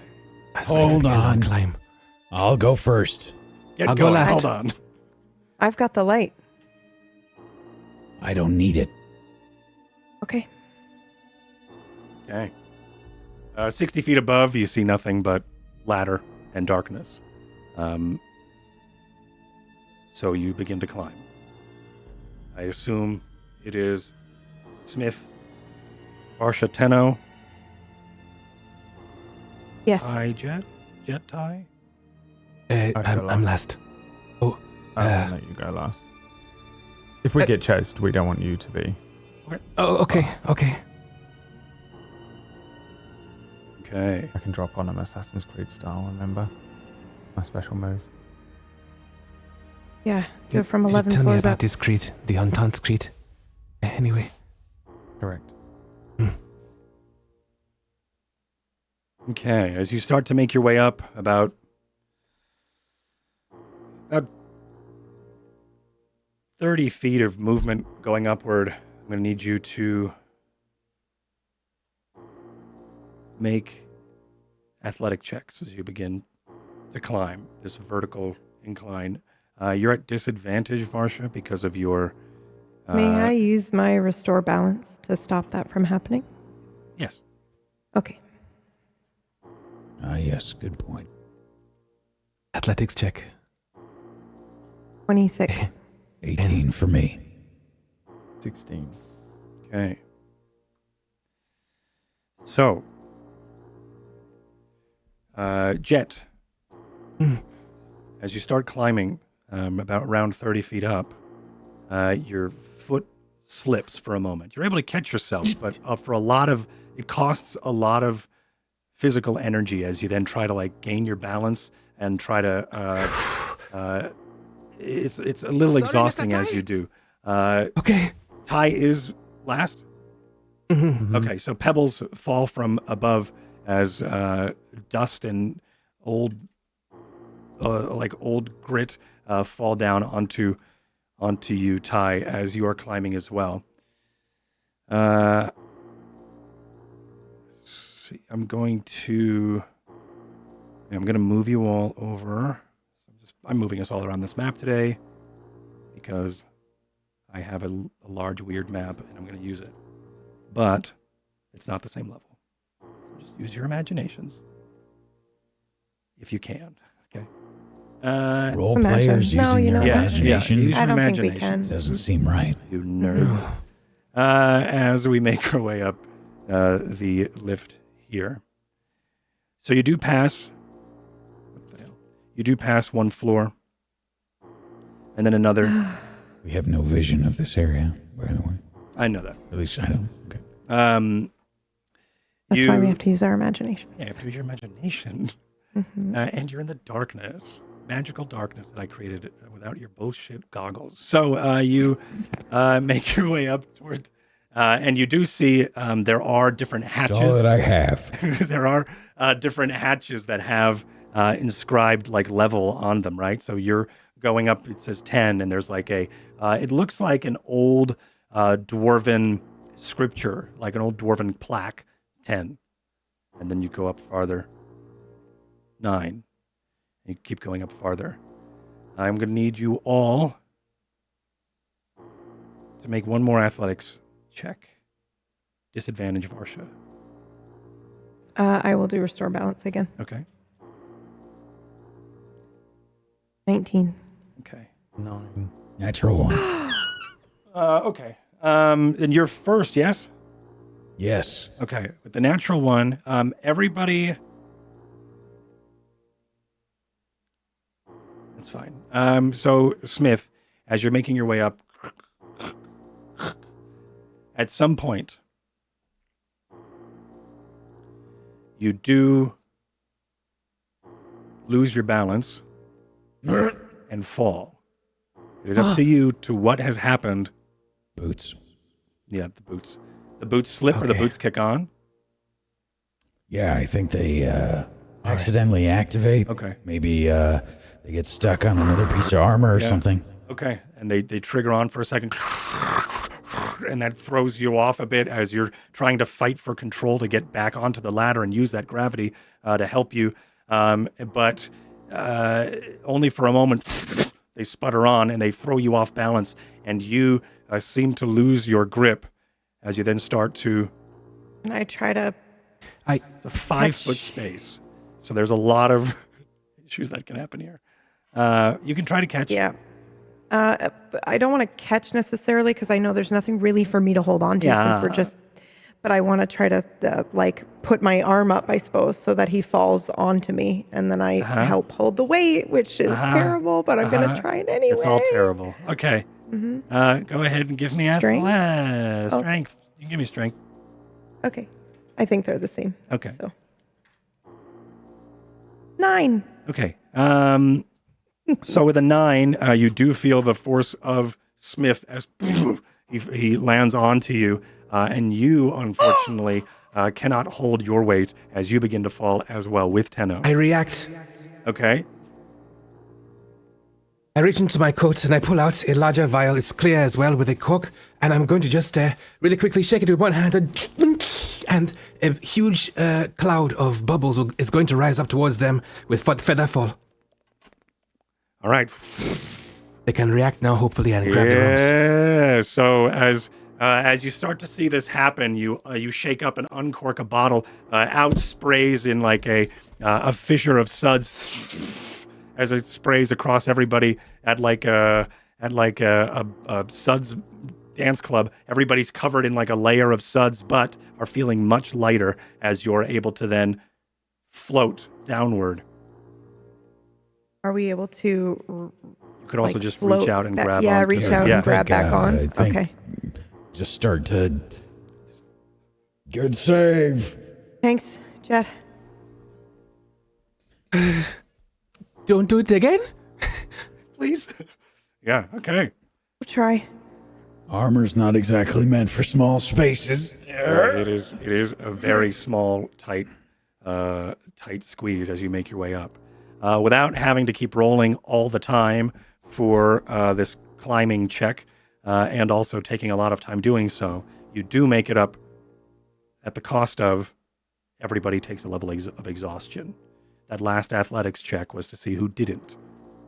Hold on. Climb. I'll go first. I'll go last. Hold on. I've got the light. I don't need it. Okay. Okay. 60 feet above, you see nothing but ladder and darkness. So you begin to climb. I assume it is Smith, Varsha, Tenno, Yes. Ty, Jet Ty. I'm last. Oh, I'll let you go last. If we get chased, we don't want you to be. okay. Okay. I can drop on him Assassin's Creed style, remember? My special move. Yeah. Do it from 11 Tell me floors about up. this Creed, the Entente Creed. Anyway. Correct. Okay, as you start to make your way up, about 30 feet of movement going upward, I'm going to need you to make athletic checks as you begin to climb this vertical incline. You're at disadvantage, Varsha, because of your... May I use my restore balance to stop that from happening? Yes. Okay. Yes, good point. Athletics check. 26. 18 for me. 16. Okay. So, Jet, as you start climbing about around 30 feet up, your foot slips for a moment. You're able to catch yourself, but it costs a lot of physical energy as you then try to like gain your balance and try to it's a little Sorry, exhausting Mr. as Tai? you do. Okay. Ty is last. Okay, so pebbles fall from above as dust and old grit fall down onto you, Ty, as you are climbing as well. I'm going to move you all over. I'm moving us all around this map today because I have a large weird map and I'm going to use it. But it's not the same level. So just use your imaginations if you can. Okay. Role Imagine. players No, using you their know what? imagination Use I your don't think we imagination. can. doesn't seem right. You nerds. As we make our way up the lift here. So you do pass. What the hell? You do pass one floor. And then another. We have no vision of this area, by the way. I know that. At least I don't. Okay. That's why we have to use our imagination. Yeah, you have to use your imagination. And you're in the darkness. Magical darkness that I created without your bullshit goggles. So you make your way up toward, and you do see there are different hatches. That's all that I have. There are different hatches that have inscribed like level on them, right? So you're going up, it says 10, and there's like it looks like an old dwarven scripture, like an old dwarven plaque, 10. And then you go up farther, 9. You keep going up farther. I'm going to need you all to make one more athletics check. Disadvantage, Varsha. I will do restore balance again. Okay. 19. Okay. 9. Natural one. Okay. And you're first, yes? Yes. Okay. With the natural one, everybody... That's fine. So, Smith, as you're making your way up, at some point, you do lose your balance and fall. It is up to you to what has happened. Boots. Yeah, the boots. The boots slip or the boots kick on? Yeah, I think they accidentally activate. Okay. Maybe they get stuck on another piece of armor or something. Okay. And they trigger on for a second. And that throws you off a bit as you're trying to fight for control to get back onto the ladder and use that gravity to help you. But only for a moment, they sputter on and they throw you off balance. And you seem to lose your grip as you then start to... And I try to... It's a 5-foot space. So there's a lot of issues that can happen here. You can try to catch. Yeah. I don't want to catch necessarily because I know there's nothing really for me to hold on to since we're just... But I want to try to put my arm up, I suppose, so that he falls onto me. And then I help hold the weight, which is terrible, but I'm going to try it anyway. It's all terrible. Okay. Go ahead and give me Strength? Strength. You can give me strength. Okay. I think they're the same. Okay. So 9. Okay. So with a 9, you do feel the force of Smith as he lands onto you, and you, unfortunately, cannot hold your weight as you begin to fall as well with Tenno. I react. Okay. I reach into my coat and I pull out a larger vial. It's clear as well with a cork. And I'm going to just really quickly shake it with one hand and a huge cloud of bubbles is going to rise up towards them with feather fall. All right. They can react now, hopefully, and grab their arms. Yeah. So as you start to see this happen, you shake up and uncork a bottle. Out sprays in like a fissure of suds as it sprays across everybody at a suds dance club. Everybody's covered in like a layer of suds, but are feeling much lighter as you're able to then float downward. Are we able to... You could also just float reach out and back? grab Yeah, onto reach it. out Yeah. and grab back on. I think Okay. just start to... Good save. Thanks, Jet. Don't do it again? Please. Yeah, okay. We'll try. Armor's not exactly meant for small spaces. It is a very small, tight squeeze as you make your way up. Without having to keep rolling all the time for this climbing check, and also taking a lot of time doing so, you do make it up at the cost of everybody takes a level of exhaustion. That last athletics check was to see who didn't,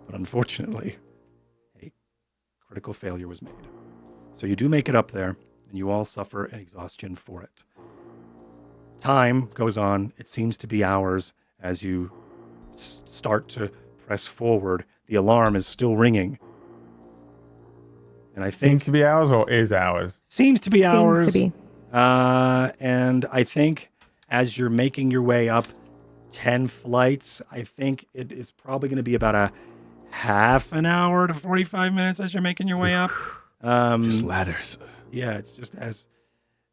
but unfortunately, a critical failure was made. So you do make it up there, and you all suffer an exhaustion for it. Time goes on. It seems to be hours as you start to press forward. The alarm is still ringing. And I think... Seems to be ours or is ours? Seems to be hours. Seems to be. And I think as you're making your way up 10 flights, I think it is probably going to be about a half an hour to 45 minutes as you're making your way up. Just ladders. Yeah, it's just as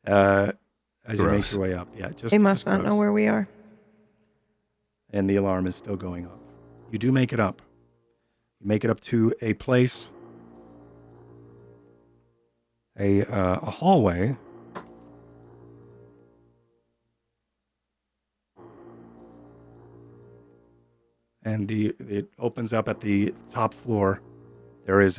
you make your way up. Yeah, They must not know where we are. And the alarm is still going off. You do make it up. You make it up to a place, a hallway. And it opens up at the top floor. There is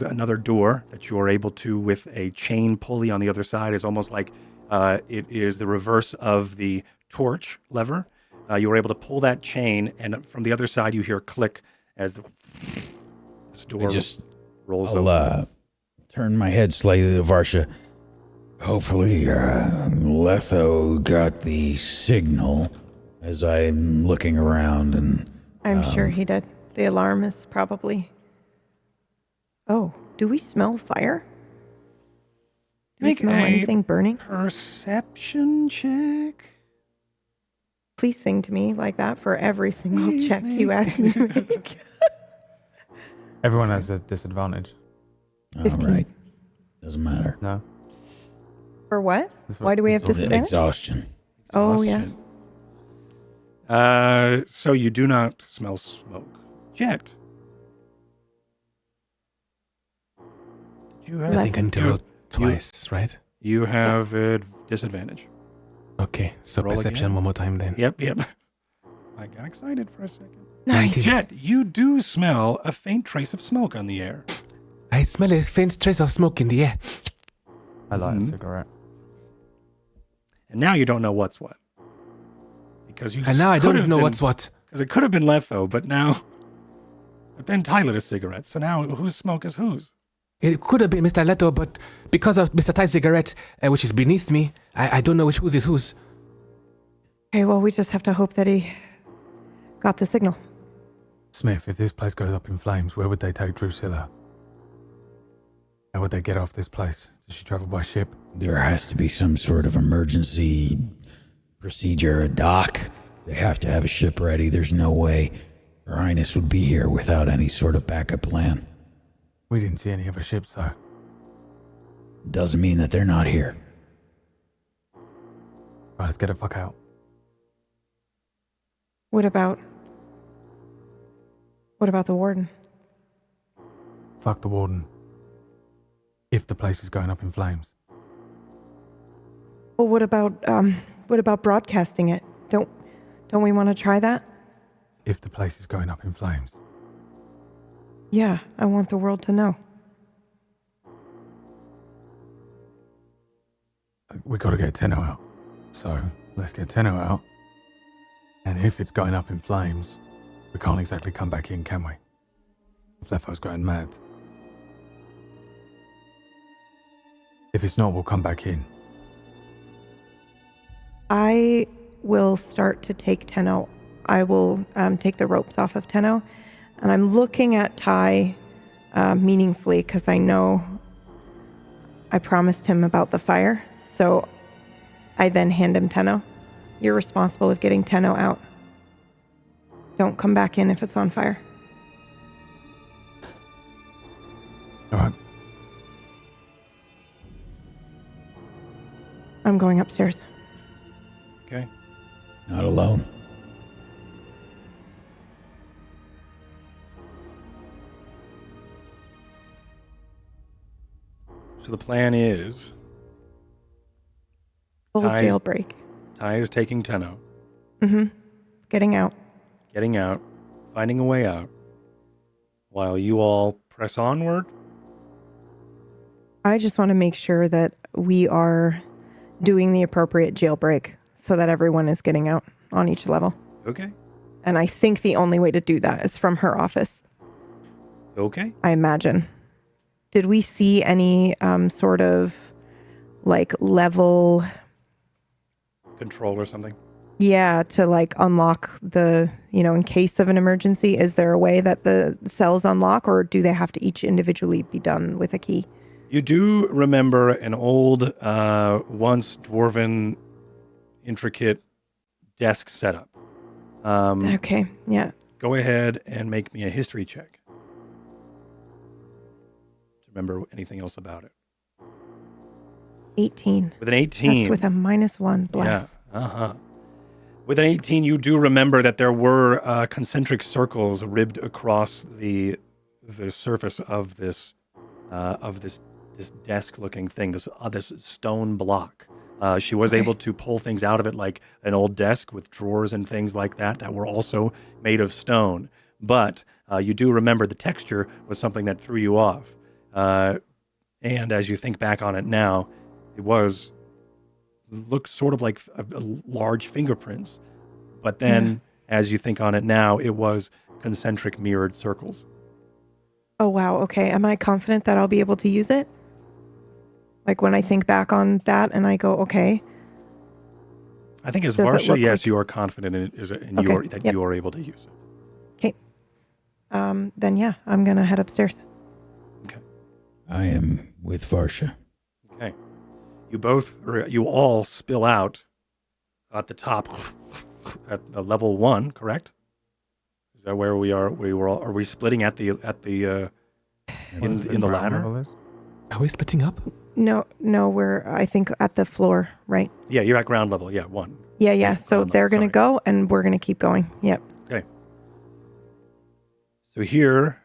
another door that you are able to, with a chain pulley on the other side, is almost like it is the reverse of the torch lever. You are able to pull that chain, and from the other side you hear a click as this door rolls open. I'll turn my head slightly to Varsha. Hopefully, Letho got the signal as I'm looking around, and I'm sure he did. The alarm is probably... Oh, do we smell fire? Do we Make smell a anything burning? Perception check. Please sing to me like that for every single Please check you ask me to make. Everyone has a disadvantage. all 15. right, doesn't matter. No? For what? Why do we have disadvantage? Exhaustion. Oh, yeah. So you do not smell smoke. Jet. Did you have, I think I need to roll twice, right? You have a disadvantage. Okay, so Roll perception again. one more time then. Yep. I got excited for a second. Nice. Jet, you do smell a faint trace of smoke on the air. I smell a faint trace of smoke in the air. I light a cigarette. And now you don't know what's what. Because you And now I could don't have know been- what's what. Because it could have been Letho, but then Ty lit a cigarette. So now whose smoke is whose? It could have been Mr. Leto, but because of Mr. Ty's cigarette, which is beneath me, I don't know which whose is whose. Okay, well, we just have to hope that he got the signal. Smith, if this place goes up in flames, where would they take Drusilla? How would they get off this place? Does she travel by ship? There has to be some sort of emergency procedure, a dock. They have to have a ship ready. There's no way Her Highness would be here without any sort of backup plan. We didn't see any other ships, though. Doesn't mean that they're not here. Right, let's get the fuck out. What about the warden? Fuck the warden. If the place is going up in flames. Well, what about broadcasting it? Don't we want to try that? If the place is going up in flames. Yeah, I want the world to know. We gotta get Tenno out. So, let's get Tenno out. And if it's going up in flames, we can't exactly come back in, can we? If Letho's going mad. If it's not, we'll come back in. I will start to take Tenno. I will take the ropes off of Tenno. And I'm looking at Ty meaningfully because I know I promised him about the fire. So I then hand him Tenno. You're responsible of getting Tenno out. Don't come back in if it's on fire. All right. I'm going upstairs. Okay. Not alone. So the plan is Full Ties- jailbreak. Ty is taking Tenno, Mm-hmm. Getting out. getting out, finding a way out, while you all press onward. I just want to make sure that we are doing the appropriate jailbreak so that everyone is getting out on each level. Okay. And I think the only way to do that is from her office, Okay. I imagine. Did we see any sort of like level, Control or something. yeah, to like unlock the, in case of an emergency? Is there a way that the cells unlock, or do they have to each individually be done with a key? You do remember an old, once dwarven, intricate desk setup. Okay, yeah. Go ahead and make me a history check. To remember anything else about it. 18. With an 18. That's with a -1, bless. Yeah. Uh-huh. With an 18, you do remember that there were concentric circles ribbed across the surface of this desk-looking thing, this stone block. She was able to pull things out of it, like an old desk with drawers and things like that were also made of stone. But you do remember the texture was something that threw you off. And as you think back on it now, it looked sort of like a large fingerprints. But then, as you think on it now, it was concentric mirrored circles. Oh, wow. Okay. Am I confident that I'll be able to use it? Like when I think back on that and I go, okay. I think as Does it Varsha, look yes, like- you are confident in it, Okay, yep. you are able to use it. Then yeah, I'm going to head upstairs. I am with Varsha. Okay. You all spill out at the top at level 1, correct? Is that where we are? Are we splitting at the in the ladder? Are we splitting up? No, we're, I think, at the floor, right? Yeah, you're at ground level. Yeah, 1. Yeah. So ground they're level, going to go and we're going to keep going. Yep. Okay. So here,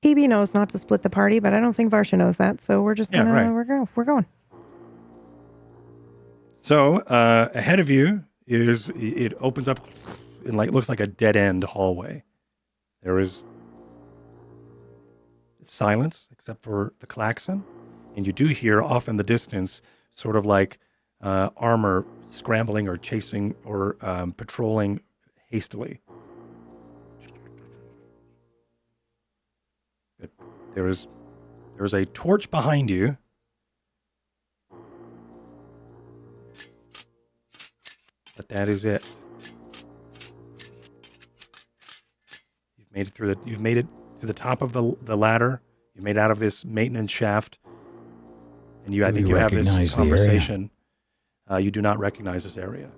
PB knows not to split the party, but I don't think Varsha knows that. So we're just Yeah, going right. to, we're going. so ahead of you it opens up and looks like a dead end hallway. There is silence except for the klaxon, and you do hear off in the distance sort of like armor scrambling or chasing or patrolling hastily. There's a torch behind you. But that is it. You've made it to the top of the ladder. You made out of this maintenance shaft. And I think you have this recognize the area? conversation. You do not recognize this area.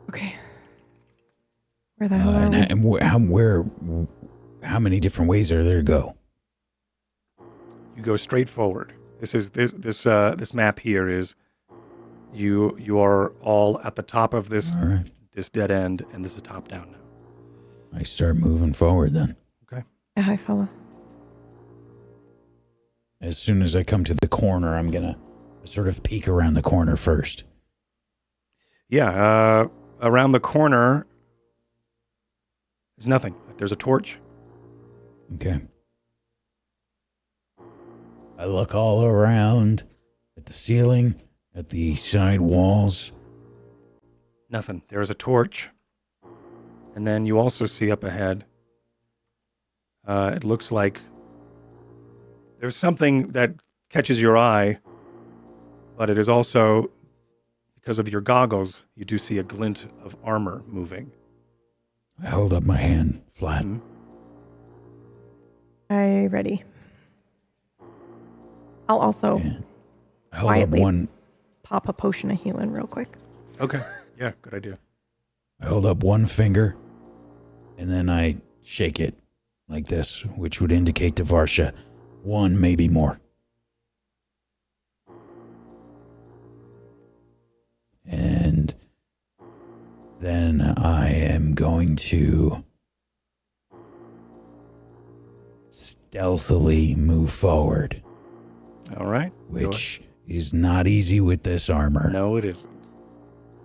Okay. Where the hell are we? And how many different ways are there to go? You go straight forward. This map here is you are all at the top of this All right. this dead end, and this is top down now. I start moving forward then. Okay. Yeah, I follow. As soon as I come to the corner, I'm going to sort of peek around the corner first. Yeah, around the corner is nothing. There's a torch. Okay. I look all around at the ceiling, at the side walls. Nothing. There is a torch. And then you also see up ahead, it looks like there's something that catches your eye, but it is also, because of your goggles, you do see a glint of armor moving. I hold up my hand flat. Mhm. I ready. I'll also Yeah. I hold quietly up one. pop a potion of healing real quick. Okay. Yeah, good idea. I hold up one finger, and then I shake it like this, which would indicate to Varsha one, maybe more. And then I am going to stealthily move forward, All right. which is not easy with this armor. No, it isn't.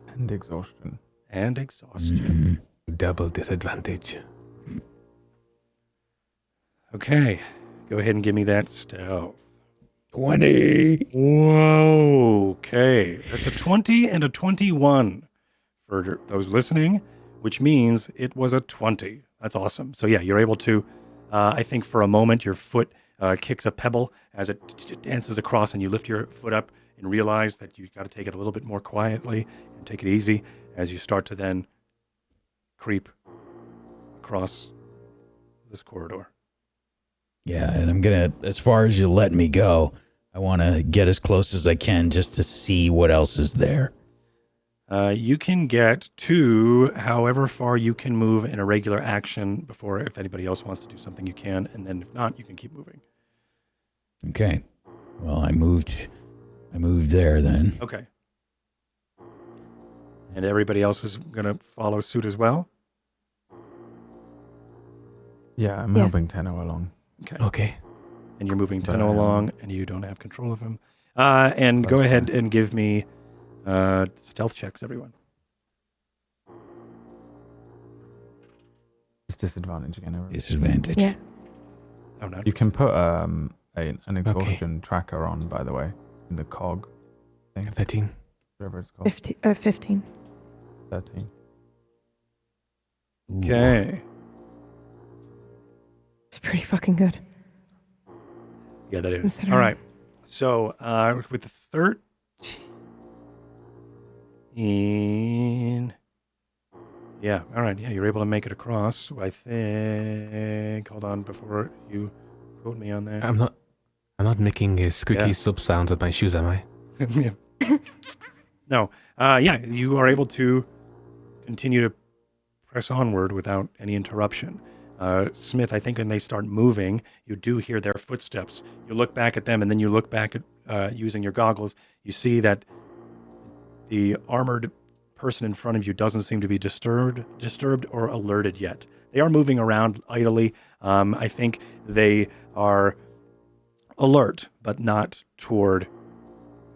And exhaustion. And exhaustion. Double disadvantage. Okay. Go ahead and give me that stealth. 20. Whoa. Okay. That's a 20 and a 21 for those listening, which means it was a 20. That's awesome. So yeah, you're able to, I think for a moment, your foot kicks a pebble as it dances across, and you lift your foot up and realize that you've got to take it a little bit more quietly and take it easy as you start to then creep across this corridor. Yeah, and I'm gonna, as far as you let me go, I want to get as close as I can just to see what else is there. You can get to however far you can move in a regular action before, if anybody else wants to do something, you can, and then if not, you can keep moving. Okay. Well, I moved there then. Okay. And everybody else is going to follow suit as well? Yeah, I'm Yes. helping Tenno along. Okay. And you're moving But, Tenno along, and you don't have control of him. And That's go ahead fine. and give me stealth checks, everyone. It's disadvantage again. everyone. Disadvantage. Yeah. Oh, no. You can put an exhaustion tracker on, by the way, in the cog thing, 13. whatever it's called. 15. 13. Ooh. Okay. It's pretty fucking good. Yeah, that is. Considering. All right. So with the 13... Yeah, all right. Yeah, you're able to make it across. So I think... Hold on, before you quote me on that. I'm not making a squeaky Yeah. soap sounds with my shoes, am I? Yeah. No. Yeah, you are able to continue to press onward without any interruption. Smith, I think when they start moving, you do hear their footsteps. You look back at them, and then you look back at, using your goggles, you see that the armored person in front of you doesn't seem to be disturbed or alerted yet. They are moving around idly. I think they are alert, but not toward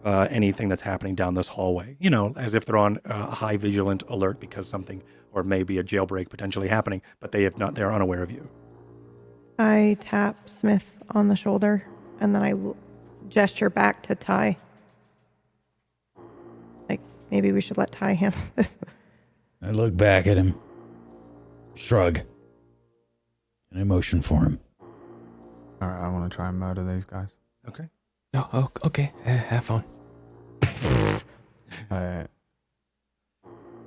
anything that's happening down this hallway. You know, as if they're on a high vigilant alert because something, or maybe a jailbreak potentially happening, but they're unaware of you. I tap Smith on the shoulder, and then I gesture back to Ty. Like, maybe we should let Ty handle this. I look back at him, shrug, and I motion for him. Alright, I want to try and murder these guys. Okay. Oh, okay. Have fun. I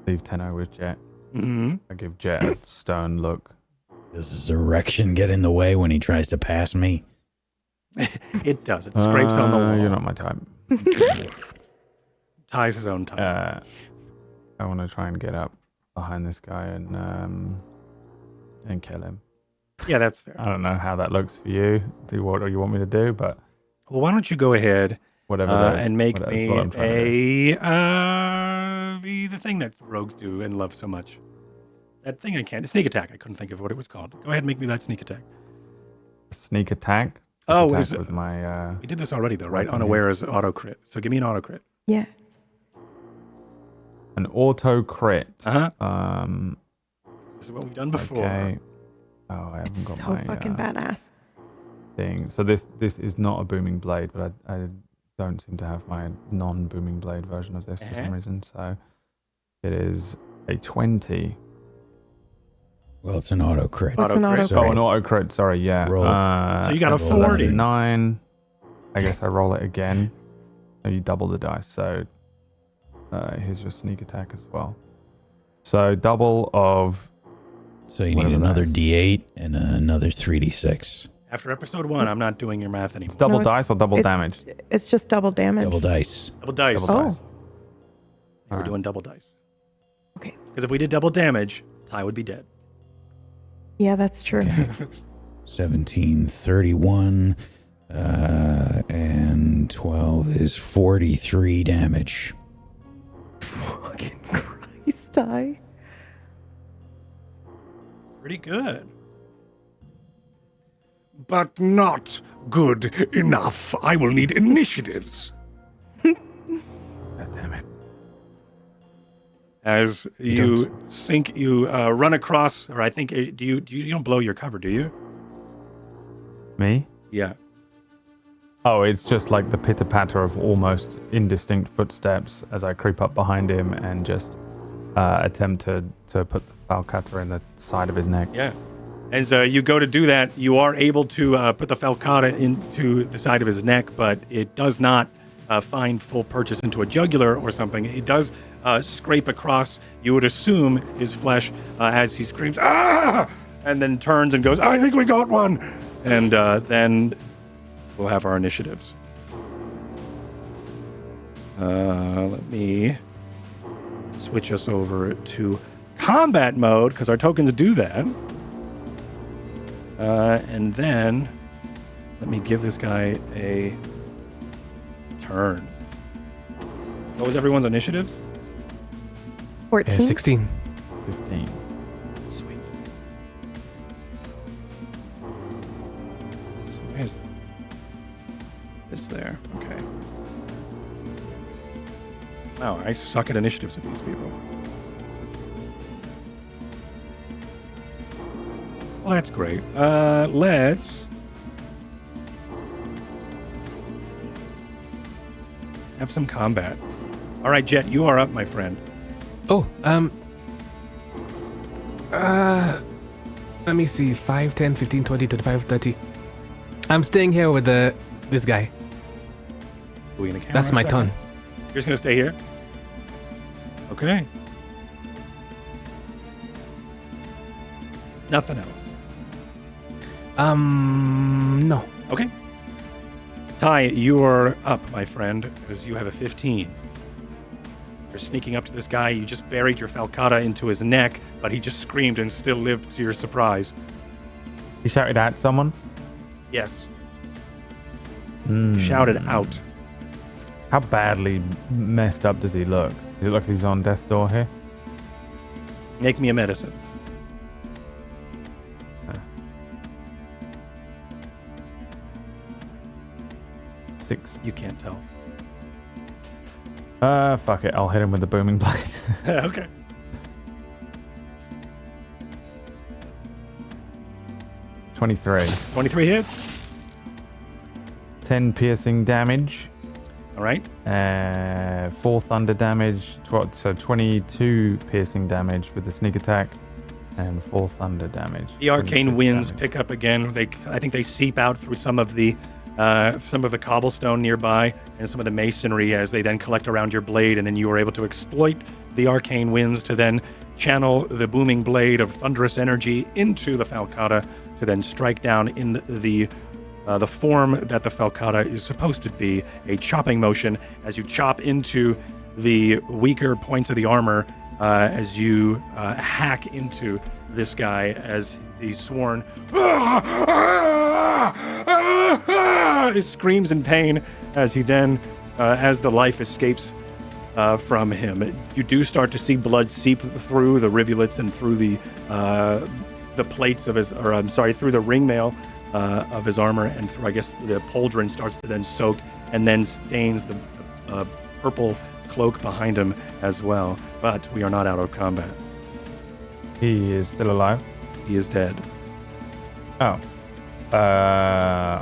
leave Tenno with Jet. Mm-hmm. I give Jet a stern look. Does his erection get in the way when he tries to pass me? It does. It scrapes on the wall. You're not my type. Ties his own time. I want to try and get up behind this guy and kill him. Yeah, that's fair. I don't know how that looks for you. Do what you want me to do, but Well, why don't you go ahead whatever. and make that's me what I'm trying to do. the thing that rogues do and love so much. That thing I can't. Sneak attack. I couldn't think of what it was called. Go ahead and make me that sneak attack. Sneak attack. Oh, attack is- with my We did this already, though, right? Weapon, Unaware is auto crit. So give me an auto crit. Yeah. an auto crit. Uh huh. Um. This is what we've done before. Okay. Oh, I haven't It's got so my fucking badass. thing. So this is not a booming blade, but I don't seem to have my non-booming blade version of this for some Uh-huh. reason. So it is a 20. Well, it's an auto crit. What's an Auto auto crit. Oh, crit? an auto crit. Sorry, yeah. Roll. So you got a roll 40. 9. I guess I roll it again. So you double the dice. So here's your sneak attack as well. So double of So you Whatever need another that is. D8 and another 3D6. After episode 1, I'm not doing your math anymore. it's double No, dice or double it's- damage. It's just double damage. Double dice. Double dice. Double Oh. dice. We're Alright. doing double dice. Okay. Because if we did double damage, Ty would be dead. Yeah, that's true. Okay. 17, 31, and 12 is 43 damage. Fucking Christ, Ty. Pretty good. but not good enough. I will need initiatives. God damn it. As you run across, or I think, you don't blow your cover, do you? Me? Yeah. Oh, it's just like the pitter-patter of almost indistinct footsteps as I creep up behind him and just attempt to put the falcata in the side of his neck. Yeah. As you go to do that, you are able to put the falcata into the side of his neck, but it does not find full purchase into a jugular or something. It does scrape across, you would assume, his flesh as he screams, "Ah!" and then turns and goes, "I think we got one!" And then we'll have our initiatives. Let me switch us over to combat mode, because our tokens do that. And then let me give this guy a turn. What was everyone's initiatives? 14. 16. 15. Sweet. So where's this there? Okay. Wow, I suck at initiatives with these people. Well, that's great. Let's have some combat. All right, Jet, you are up, my friend. Oh, let me see. 5, 10, 15, 20, 25, 30. I'm staying here with this guy. That's my turn. You're just gonna stay here? Okay. Nothing else. No. Okay. Ty, you are up, my friend, because you have a 15. You're sneaking up to this guy. You just buried your falcata into his neck, but he just screamed and still lived to your surprise. He shouted at someone? Yes. Shouted out. How badly messed up does he look? Does it look like he's on death's door here? Make me a medicine. Six. You can't tell. Fuck it. I'll hit him with the booming blade. Okay. 23. 23 hits. 10 piercing damage. All right. 4 thunder damage. So 22 piercing damage with the sneak attack. And 4 thunder damage. The arcane 26 winds damage. pick up again. I think they seep out through some of the cobblestone nearby and some of the masonry as they then collect around your blade, and then you are able to exploit the arcane winds to then channel the booming blade of thunderous energy into the falcata to then strike down in the form that the falcata is supposed to be, a chopping motion as you chop into the weaker points of the armor as you hack into this guy as the sworn screams in pain as he then, as the life escapes from him. You do start to see blood seep through the rivulets and through the plates of his, or I'm sorry, through the ringmail of his armor, and through, I guess, the pauldron starts to then soak and then stains the purple cloak behind him as well. But we are not out of combat. He is still alive. He is dead. Oh.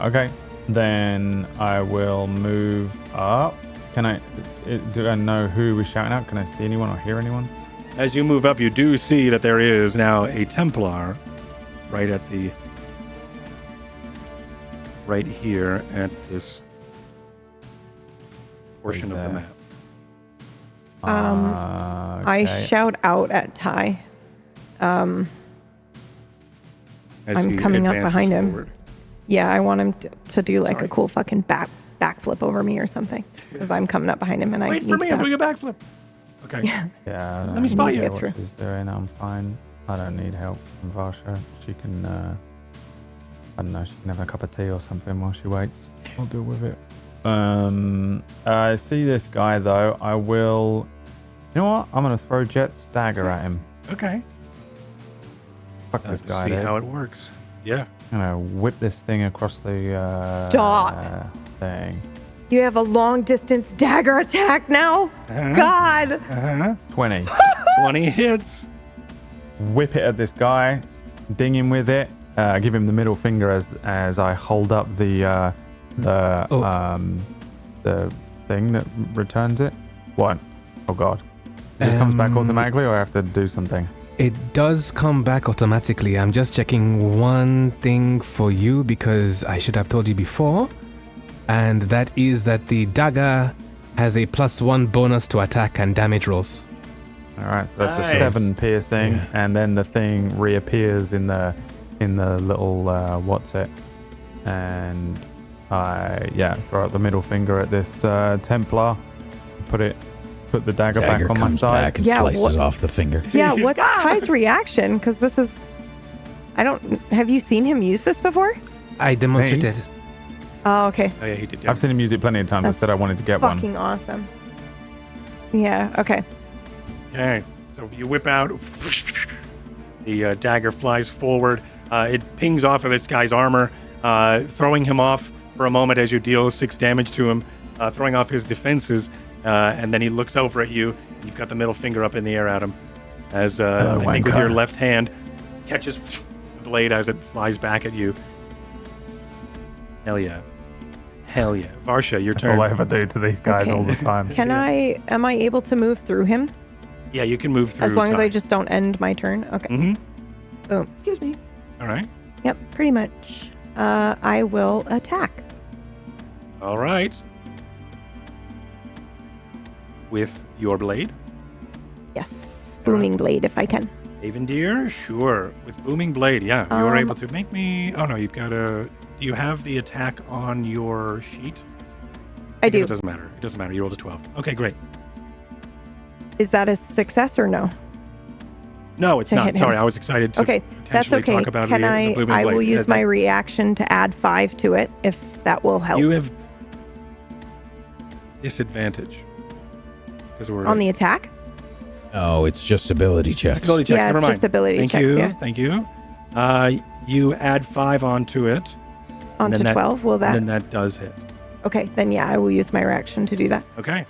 Okay. Then I will move up. Do I know who was shouting out? Can I see anyone or hear anyone? As you move up, you do see that there is now a Templar right here at this portion of the map. I Okay. shout out at Ty. As I'm he coming up advances behind him. forward. Yeah, I want him to do like Sorry. a cool fucking backflip over me or something. Because I'm coming up behind him and I Wait need for to me, I'm pass. doing a backflip. Okay. Yeah. Yeah. Let me spot you. What Get through. she's doing, I'm fine. I don't need help from Varsha. She can, I don't know, she can have a cup of tea or something while she waits. I'll deal with it. I see this guy though. I will. You know what? I'm gonna throw Jet's dagger at him. Okay. Fuck this Let's guy. see dude. how it works. Yeah. I'm gonna whip this thing across the Stop. thing. You have a long distance dagger attack now? God. Uh-huh. 20. 20 hits. Whip it at this guy, ding him with it. Give him the middle finger as I hold up the thing that returns it. What? Oh god! It just comes back automatically, or I have to do something? It does come back automatically. I'm just checking one thing for you because I should have told you before. And that is that the dagger has a +1 bonus to attack and damage rolls. All right, so that's Nice. a 7 piercing, and then the thing reappears in the little what's it, and I throw out the middle finger at this Templar, put the dagger back on my comes side. back and Yeah, slices what- off the finger. Yeah, what's Ty's reaction? Because this is. Have you seen him use this before? I demonstrated. Oh, okay. Oh, yeah, he did. I've seen him use it plenty of times. That's I said I wanted to get one. Fucking awesome. Yeah, okay. Okay, so you whip out. The dagger flies forward. It pings off of this guy's armor, throwing him off for a moment as you deal 6 damage to him, throwing off his defenses. And then he looks over at you. You've got the middle finger up in the air at him. As I think with wanker. your left hand, catches the blade as it flies back at you. Hell yeah. Hell yeah. Varsha, your That's turn. all I ever do to these guys Okay. all the time. Am I able to move through him? Yeah, you can move through. As long as I Ty. just don't end my turn? Okay. Mm-hmm. Boom. Excuse me. All right. Yep, pretty much. I will attack. All right. With your blade. Yes. Booming blade if I can. Avendir, sure. With booming blade, yeah. You're Um, able to make me. Oh no, you've got a. Do you have the attack on your sheet? I guess do. It doesn't matter. It doesn't matter. You rolled a 12. Okay, great. Is that a success or no? No, it's To not. hit him. Sorry, I was excited to Okay, that's potentially okay. talk about Can the I booming I will blade. use my reaction to add 5 to it if that will help. You have disadvantage because we're On the attack? Oh, it's just ability checks. ability checks. Yeah, Never it's mind. just ability Thank checks, you. yeah. Thank you. You add 5 onto it. and Onto then that- 12, will And that? then that does hit. Okay, then yeah, I will use my reaction to do that. Okay.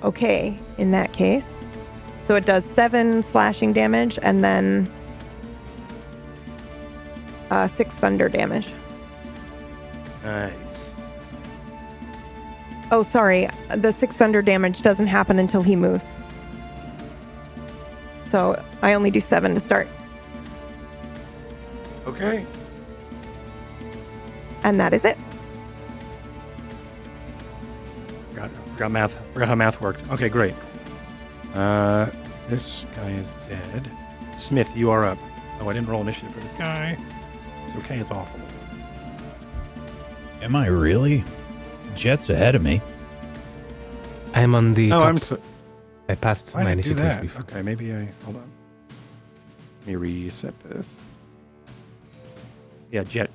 Okay, in that case. So it does 7 slashing damage and then 6 thunder damage. Nice. Oh, sorry. The 6 thunder damage doesn't happen until he moves. So I only do 7 to start. Okay. And that is it. Forgot math. Forgot how math worked. Okay, great. This guy is dead. Smith, you are up. Oh, I didn't roll initiative for this guy. It's okay. It's awful. Am I really? Jet's ahead of me. I'm on the Oh, top. I'm so. I passed Why my did I do initiative that? before. Okay, maybe I. Hold on. Let me reset this. Yeah, Jet.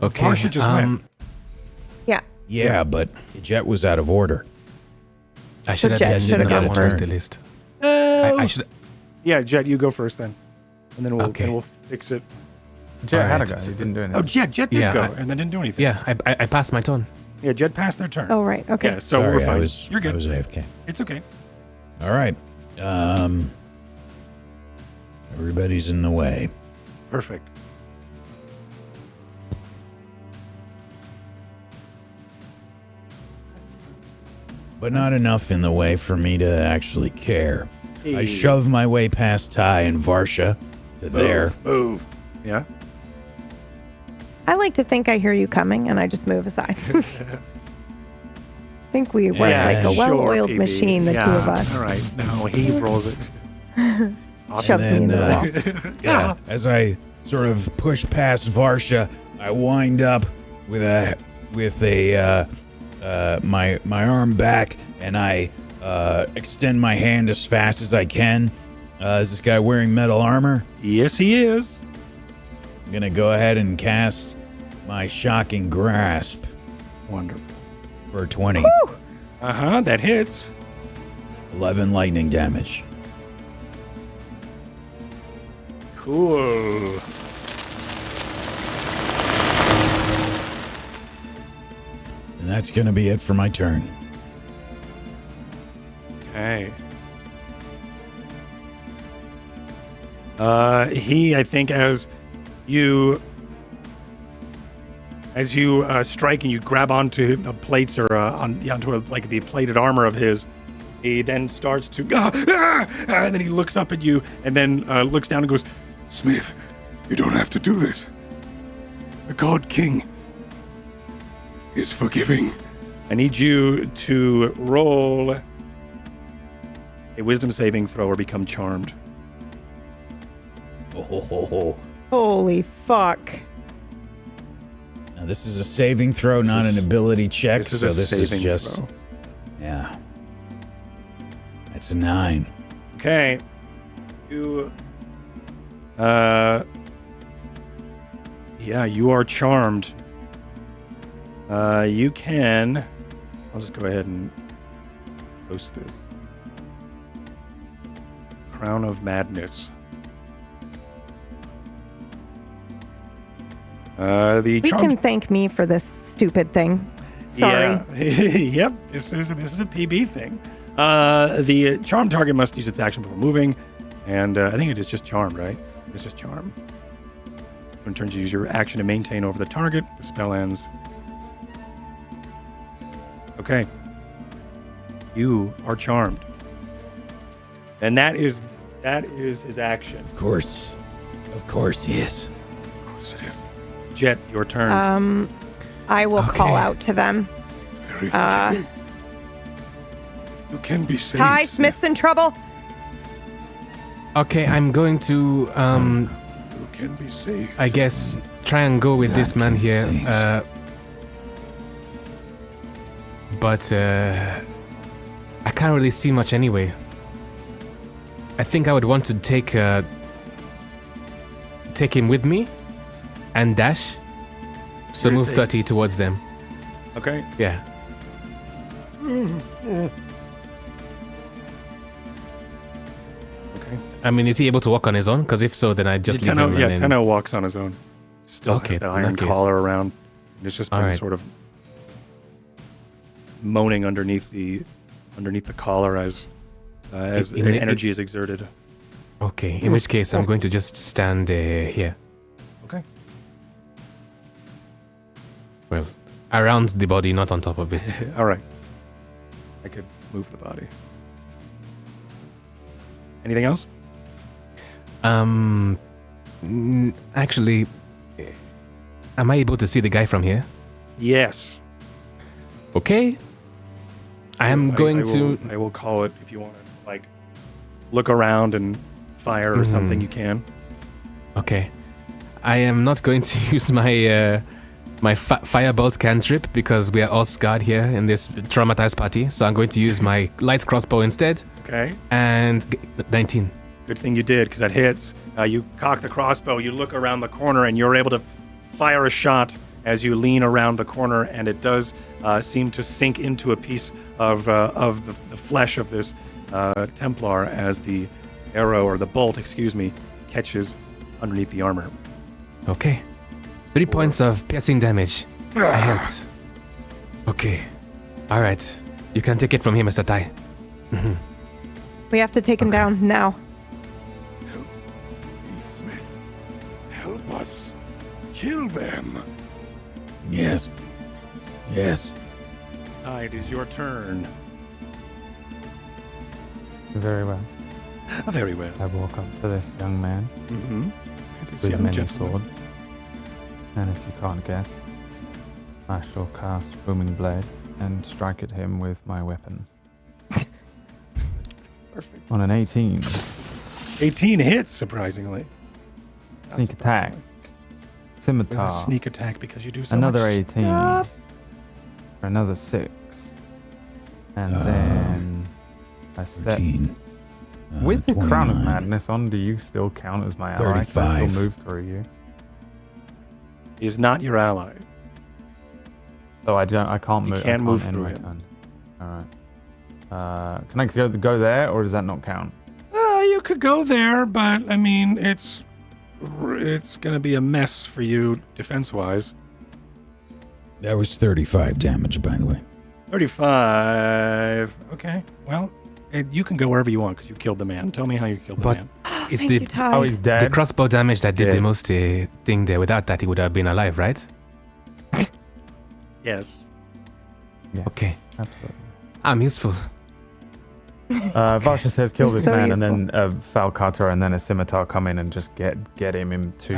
Okay. Varsha just went. Yeah. Yeah, but Jet was out of order. I should have Jet been should have that gone one first. on the list. No. I should. Yeah, Jet, you go first then, and then Okay. we'll fix it. Jet had a Alright. go. He didn't do anything. Oh, Jet did Yeah, go, I- and then didn't do anything. Yeah, I passed my turn. Yeah, Jet passed their turn. Oh, right. Okay. Yeah, so Sorry, we're fine. You're I good. was AFK. It's okay. All right. Everybody's in the way. Perfect. But not enough in the way for me to actually care. I Hey. shove my way past Ty and Varsha to there. Move. Yeah. I like to think I hear you coming and I just move aside. I think we work Yeah, like a sure, well-oiled PB. machine, the Yeah, two of us. All right. No, he rolls it. Shoves me And into then, the wall. Yeah. As I sort of push past Varsha, I wind up with my arm back, and I extend my hand as fast as I can. Is this guy wearing metal armor? Yes, he is. I'm gonna go ahead and cast my shocking grasp Wonderful. for 20. Uh-huh, that hits. 11 lightning damage. Cool. And that's going to be it for my turn. Okay. He, I think, as you strike and you grab onto the plates or onto like the plated armor of his, he then starts to and then he looks up at you and then looks down and goes, Smith, you don't have to do this. The God King is forgiving. I need you to roll a wisdom saving throw or become charmed. Oh. Holy fuck. Now, this is a saving throw, not an ability check. This is so a this saving is just. throw. Yeah. That's a 9. Okay. You. Yeah, you are charmed. You can. I'll just go ahead and post this. Crown of Madness. The We charmed. can thank me for this stupid thing. Sorry. Yeah. Yep. This is a PB thing. The charmed target must use its action before moving, and I think it is just charmed, right? It's just charm. In turn, you use your action to maintain over the target. The spell ends. Okay. You are charmed, and that is his action. Of course he is. Of course it is. Jet, your turn. I will call Okay. out to them. Very forgiving. You can be saved. Hi, Smith's in trouble. Okay, I'm going to, You can be saved. I guess, try and go with this man here. But I can't really see much anyway. I think I would want to take him with me and dash. So You're move safe. 30 towards them. Okay. Yeah. Okay. I mean, is he able to walk on his own? Because if so, then I just leave him. Yeah, and then... Tenno walks on his own. Still Okay, has the in iron that case. collar around. It's just been All right. sort of moaning underneath the collar as In the- energy is exerted. Okay, in which case I'm going to just stand here. Okay. Well, around the body, not on top of it. All right. I could move the body. Anything else? Actually, am I able to see the guy from here? Yes. Okay. I am going to. I will call it if you want to, like, look around and fire or something. You can. Okay. I am not going to use my my firebolt cantrip because we are all scarred here in this traumatized party. So I'm going to use my light crossbow instead. Okay. And 19. Good thing you did, because that hits. You cock the crossbow, you look around the corner, and you're able to fire a shot as you lean around the corner, and it does seem to sink into a piece of the flesh of this Templar as the arrow, or the bolt, excuse me, catches underneath the armor. Okay. 3 points of piercing damage. I helped. Okay. All right. You can take it from here, Mr. Tai. We have to take him down now. Smith, help us. Kill them. Yes. It is your turn. Very well. Very well. I walk up to this young man Mm-hmm. with many swords. And if you can't guess, I shall cast Booming Blade and strike at him with my weapon. Perfect. On an 18. 18 hits, surprisingly. Not Sneak attack. surprisingly. With a Scimitar. sneak attack because you do so Another much 18. stuff. For another 6. And then I step. 13. With the Crown of 29. Madness on, do you still count as my ally? Can I 35. still move through you? He is not your ally. So I can't You move. can't I move end through my him. turn. Alright. Can I go there, or does that not count? You could go there, but I mean, it's it's going to be a mess for you defense-wise. That was 35 damage, by the way. 35. Okay. Well, you can go wherever you want because you killed the man. Tell me how you killed the But- man. It's Thank you, Ty. Oh, he's dead. the crossbow damage that did Yeah. the most thing there. Without that, he would have been alive, right? Yes. Okay. Absolutely. I'm useful. Varsha says, kill this So man, useful. and then a Falcata and then a scimitar come in and just get him into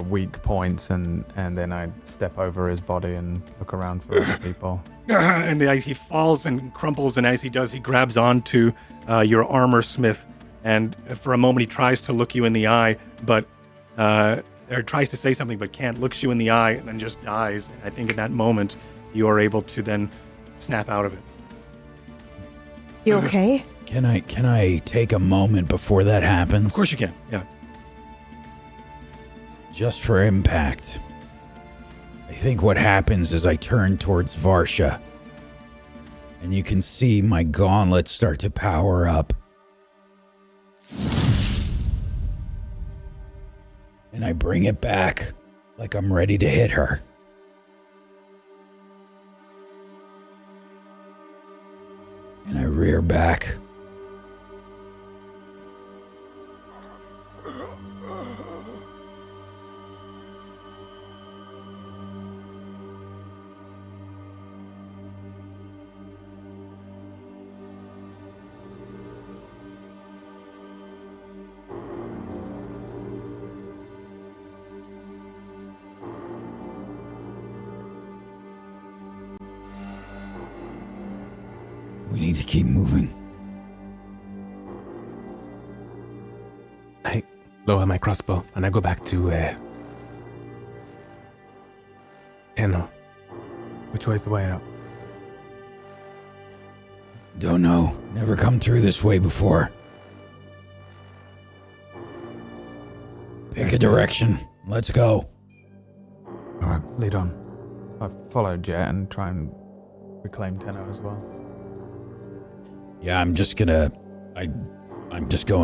weak points, and then I step over his body and look around for other people. And he falls and crumples, and as he does, he grabs onto your armor smith, and for a moment he tries to look you in the eye, but or tries to say something but can't, looks you in the eye, and then just dies. And I think in that moment you are able to then snap out of it. You okay? Can I take a moment before that happens? Of course you can. Yeah. Just for impact. I think what happens is I turn towards Varsha, and you can see my gauntlet start to power up. And I bring it back like I'm ready to hit her. And I rear back. We need to keep moving. I lower my crossbow and I go back to Tenno. Which way's the way out? Don't know. Never come through this way before. Pick a direction. Let's go. Alright, lead on. I follow Jet and try and reclaim Tenno as well. Yeah, I'm just going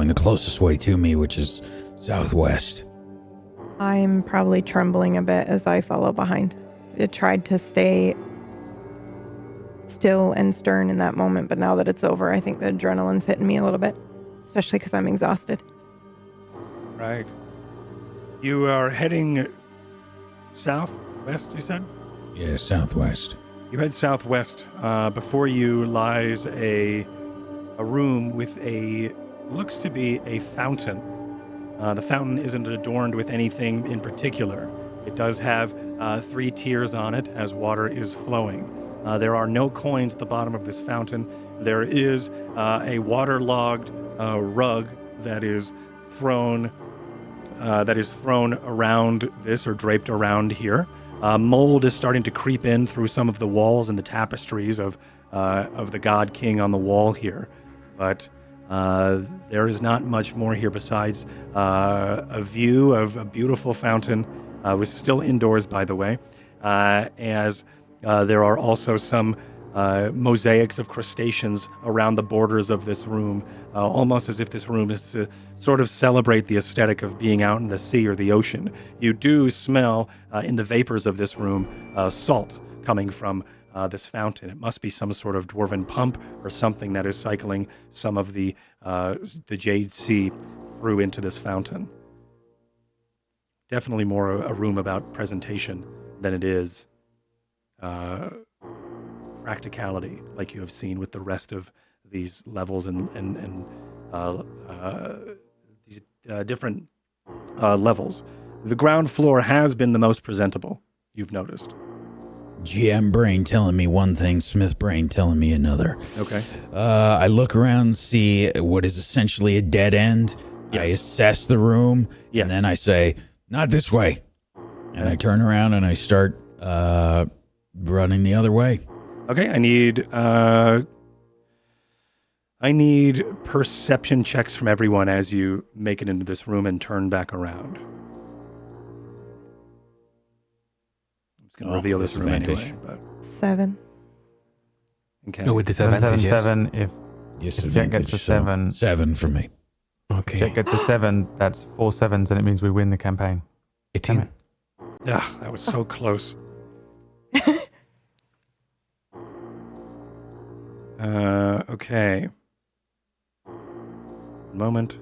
the closest way to me, which is southwest. I'm probably trembling a bit as I follow behind. I tried to stay still and stern in that moment, but now that it's over, I think the adrenaline's hitting me a little bit, especially because I'm exhausted. Right. You are heading southwest, you said? Yeah, southwest. You head southwest. Before you lies a room with looks to be a fountain. The fountain isn't adorned with anything in particular. It does have 3 tiers on it as water is flowing. There are no coins at the bottom of this fountain. There is a waterlogged rug that is thrown around this, or draped around here. Mold is starting to creep in through some of the walls and the tapestries of the God King on the wall here. But there is not much more here besides a view of a beautiful fountain, which is still indoors, by the way, as there are also some mosaics of crustaceans around the borders of this room, almost as if this room is to sort of celebrate the aesthetic of being out in the sea or the ocean. You do smell in the vapors of this room salt coming from this fountain. It must be some sort of dwarven pump or something that is cycling some of the Jade Sea through into this fountain. Definitely more a room about presentation than it is practicality, like you have seen with the rest of these levels and these different levels. The ground floor has been the most presentable, you've noticed. GM brain telling me one thing, Smith brain telling me another. Okay. I look around, see what is essentially a dead end. Yes. I assess the room, Yes. and then I say, not this way. And I turn around and I start running the other way. Okay, I need perception checks from everyone as you make it into this room and turn back around. I'm just going to reveal this room disadvantage. anyway. But, 7. okay. Go with disadvantage, yes. 7, if Jet Disadvantage. gets a 7. 7 for me. Okay. Jet gets a 7. That's 4 7s, and it means we win the campaign. 18. Ugh, that was so close. Okay. One moment.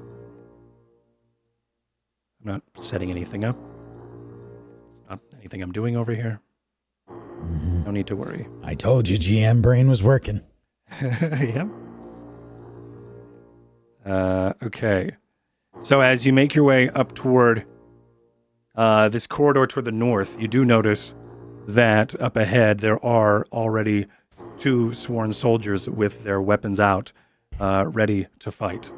I'm not setting anything up. It's not anything I'm doing over here. No need to worry. I told you GM brain was working. Yep. Okay. So as you make your way up toward this corridor toward the north, you do notice that up ahead there are already 2 sworn soldiers with their weapons out, ready to fight.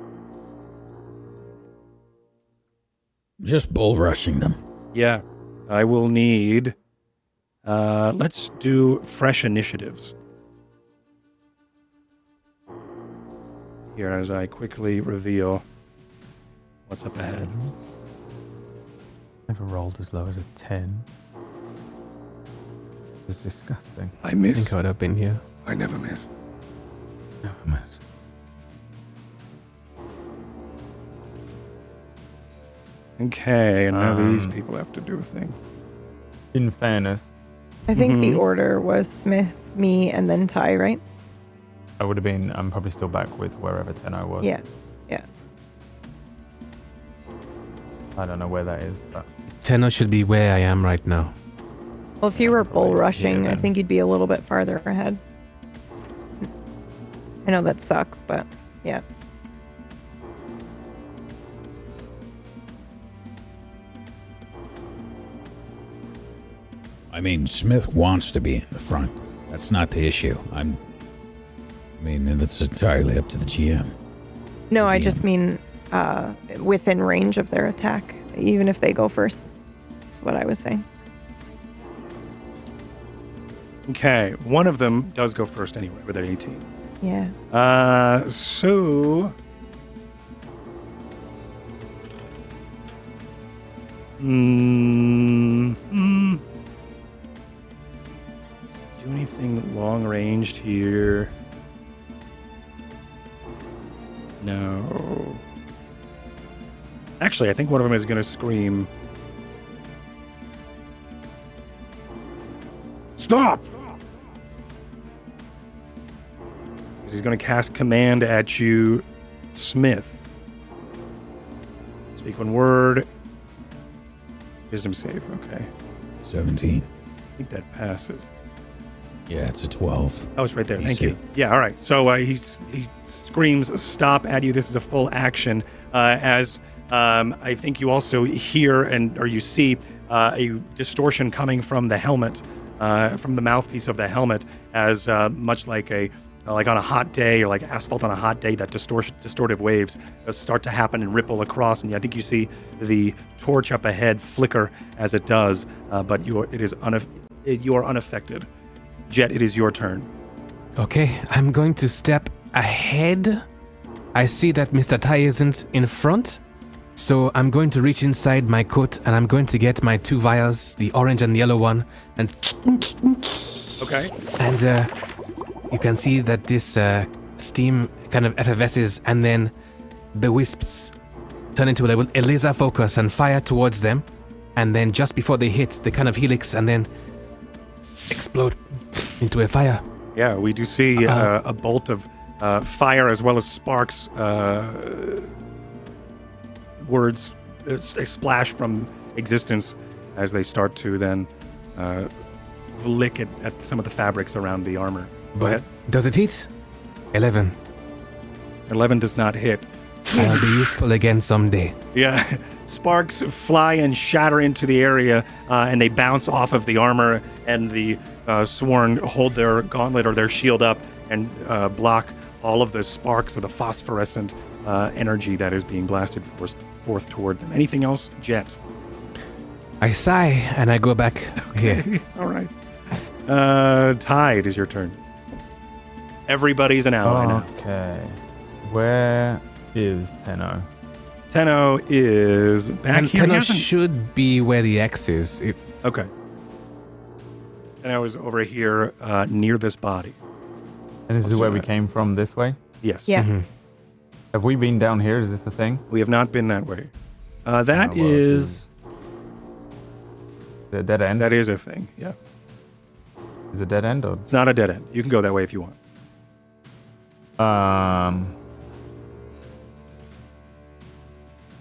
Just bull rushing them. Yeah. I will need... let's do fresh initiatives. Here, as I quickly reveal what's up ahead. Never rolled as low as a 10. This is disgusting. I I miss. think I would have been here. I never miss. Never miss. Okay, and now these people have to do a thing. In fairness, I think the order was Smith, me, and then Ty, right? I would have been. I'm probably still back with wherever Tenno was. Yeah. I don't know where that is, but Tenno should be where I am right now. Well, if you were bull Probably rushing, here I then. think you'd be a little bit farther ahead. I know that sucks, but yeah. I mean, Smith wants to be in the front. That's not the issue. I mean, that's entirely up to the GM. No, I DM. just mean within range of their attack, even if they go first. That's what I was saying. Okay, one of them does go first anyway with an 18. Yeah. So... Do anything long ranged here? No. Actually, I think one of them is going to scream. Stop! Because he's going to cast command at you, Smith. Speak one word. Wisdom save, okay. 17. I think that passes. Yeah, it's a 12. Oh, it's right there. Thank DC. you. Yeah, all right. So he screams stop at you. This is a full action. As I think you also hear or you see a distortion coming from the helmet, from the mouthpiece of the helmet, as much like like on a hot day or like asphalt on a hot day, that distortive waves start to happen and ripple across. And I think you see the torch up ahead flicker as it does, but you are unaffected. Jet, it is your turn. Okay, I'm going to step ahead. I see that Mr. Tai isn't in front, so I'm going to reach inside my coat and I'm going to get my 2 vials, the orange and the yellow one, and Okay. and you can see that this steam kind of effervesces, and then the wisps turn into a laser focus and fire towards them, and then just before they hit, they kind of helix and then explode into a fire. Yeah, we do see a bolt of fire as well as sparks. Words splash from existence as they start to then lick at some of the fabrics around the armor. Go ahead. Does it hit? 11. 11 does not hit. I'll be useful again someday. Yeah, sparks fly and shatter into the area, and they bounce off of the armor, and the sworn hold their gauntlet or their shield up and block all of the sparks of the phosphorescent energy that is being blasted forth toward them. Anything else, Jet? I sigh and I go back here. All right. Ty, it is your turn. Everybody's an ally now. okay. Where is Tenno? Tenno is back And here. He Tenno hasn't- should be where the X is. Okay. Tenno is over here near this body. And this is where we came from. This way. Yes. Yeah. Mhm. Have we been down here? Is this the thing? We have not been that way. That well, is the dead end? that is a thing. Yeah, Is it dead end or? it's not a dead end. You can go that way if you want. Um,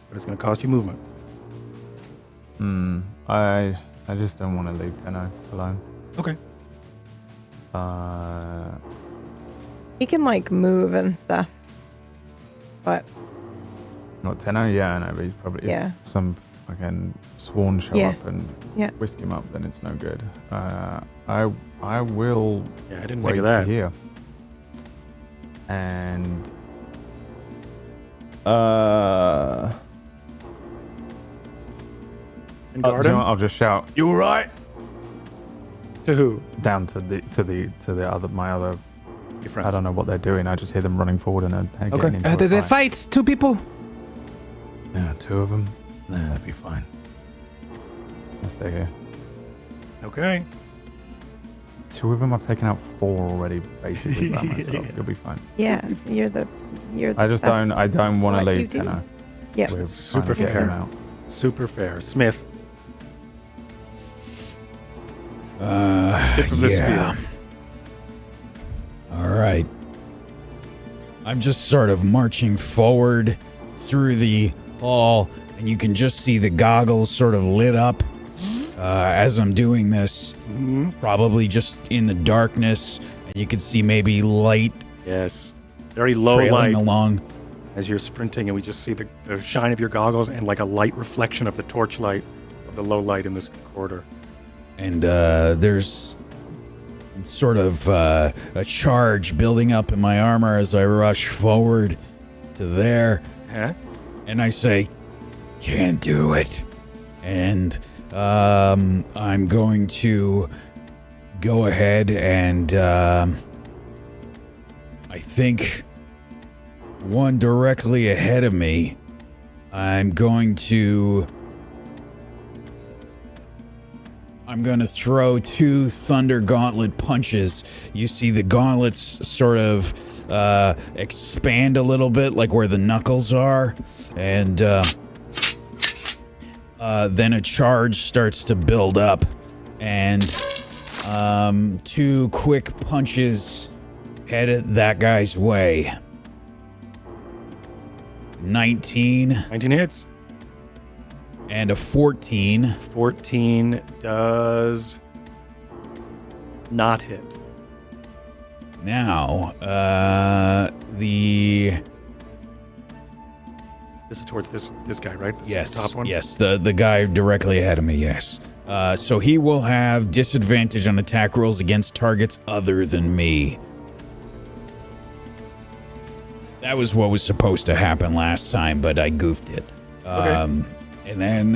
But it's going to cost you movement. I just don't want to leave Tenno alone. Okay. He can like move and stuff. But Not Tenno? Yeah, I know, but he's probably Yeah. if some fucking sworn show Yeah. up and Yeah. whisk him up, then it's no good. I will Yeah, I didn't wait think of that. here. And And oh, do you Garden? know what? I'll just shout, You all right? To who? down to the other my other. Your friends. I don't know what they're doing. I just hear them running forward and then getting into There's a a fight. fight. 2 people. Yeah, 2 of them. Nah, that'd be fine. I'll stay here. Okay. 2 of them. I've taken out 4 already, basically by myself. You'll be fine. yeah, you're I just that's I don't want to what you leave do. Tenno. Yeah. We're Super trying to get fair. him out. Super fair. Smith. Tip of the Yeah. spear. All right. I'm just sort of marching forward through the hall, and you can just see the goggles sort of lit up as I'm doing this. Probably just in the darkness, and you can see maybe light Yes. Very low trailing light along. as you're sprinting, and we just see the shine of your goggles and like a light reflection of the torchlight of the low light in this corridor. And there's sort of a charge building up in my armor as I rush forward to there. Huh? And I say, can't do it. And I'm going to go ahead and I think one directly ahead of me, I'm going to throw 2 thunder gauntlet punches. You see the gauntlets sort of expand a little bit, like where the knuckles are, and then a charge starts to build up, and 2 quick punches headed that guy's way. 19 19 hits. and a 14. 14 does not hit. Now, the This is towards this guy, right? This is yes, the top one? yes, the guy directly ahead of me. Yes. So he will have disadvantage on attack rolls against targets other than me. That was what was supposed to happen last time, but I goofed it. Okay. And then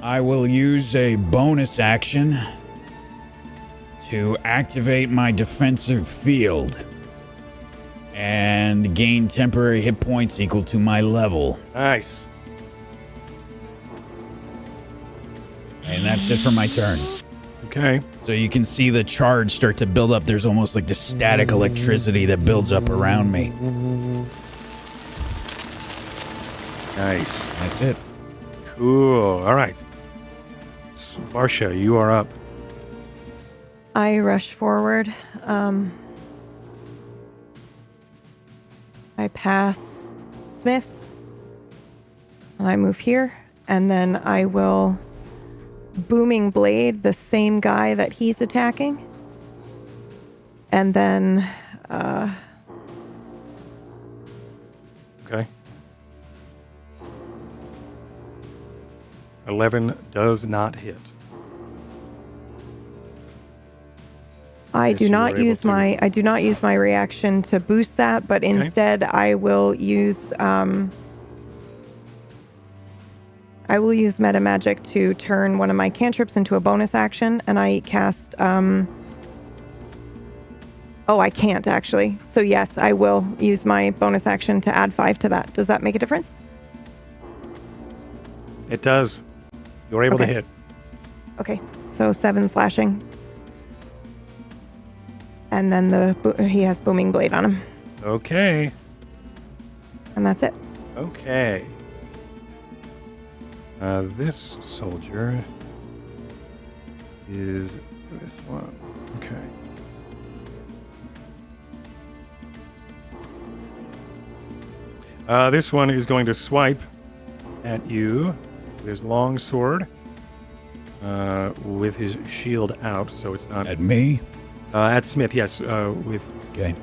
I will use a bonus action to activate my defensive field and gain temporary hit points equal to my level. Nice. And that's it for my turn. Okay. So you can see the charge start to build up. There's almost like the static electricity that builds up around me. Nice. That's it. Cool. All right. So, Varsha, you are up. I rush forward. I pass Smith. And I move here. And then I will booming blade the same guy that he's attacking. And then Okay. 11 does not hit. I Yes, do you not were able use to. my reaction to boost that, but instead I will use meta magic to turn one of my cantrips into a bonus action, and I cast I can't actually. So yes, I will use my bonus action to add 5 to that. Does that make a difference? It does. You're able to Okay. hit. Okay. So 7 slashing. And then he has booming blade on him. Okay. And that's it. Okay. This soldier is this one. Okay. This one is going to swipe at you with his long sword, with his shield out, so it's not... At me? At Smith, yes, with Okay.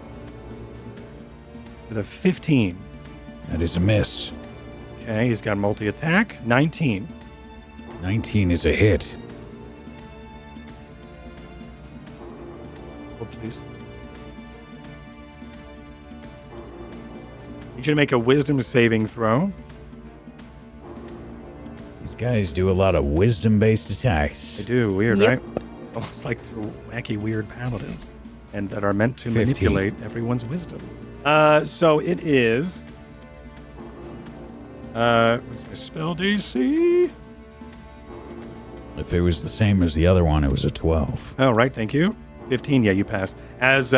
a 15. That is a miss. Okay, he's got multi-attack, 19. 19 is a hit. Hold, please. You should make a wisdom saving throw. These guys do a lot of wisdom-based attacks. They do, weird, Yep. right? Almost like the wacky, weird paladins, and that are meant to 15. manipulate everyone's wisdom. So it is. What's my spell DC? If it was the same as the other one, it was a 12. Oh, right, thank you. 15, yeah, you pass. As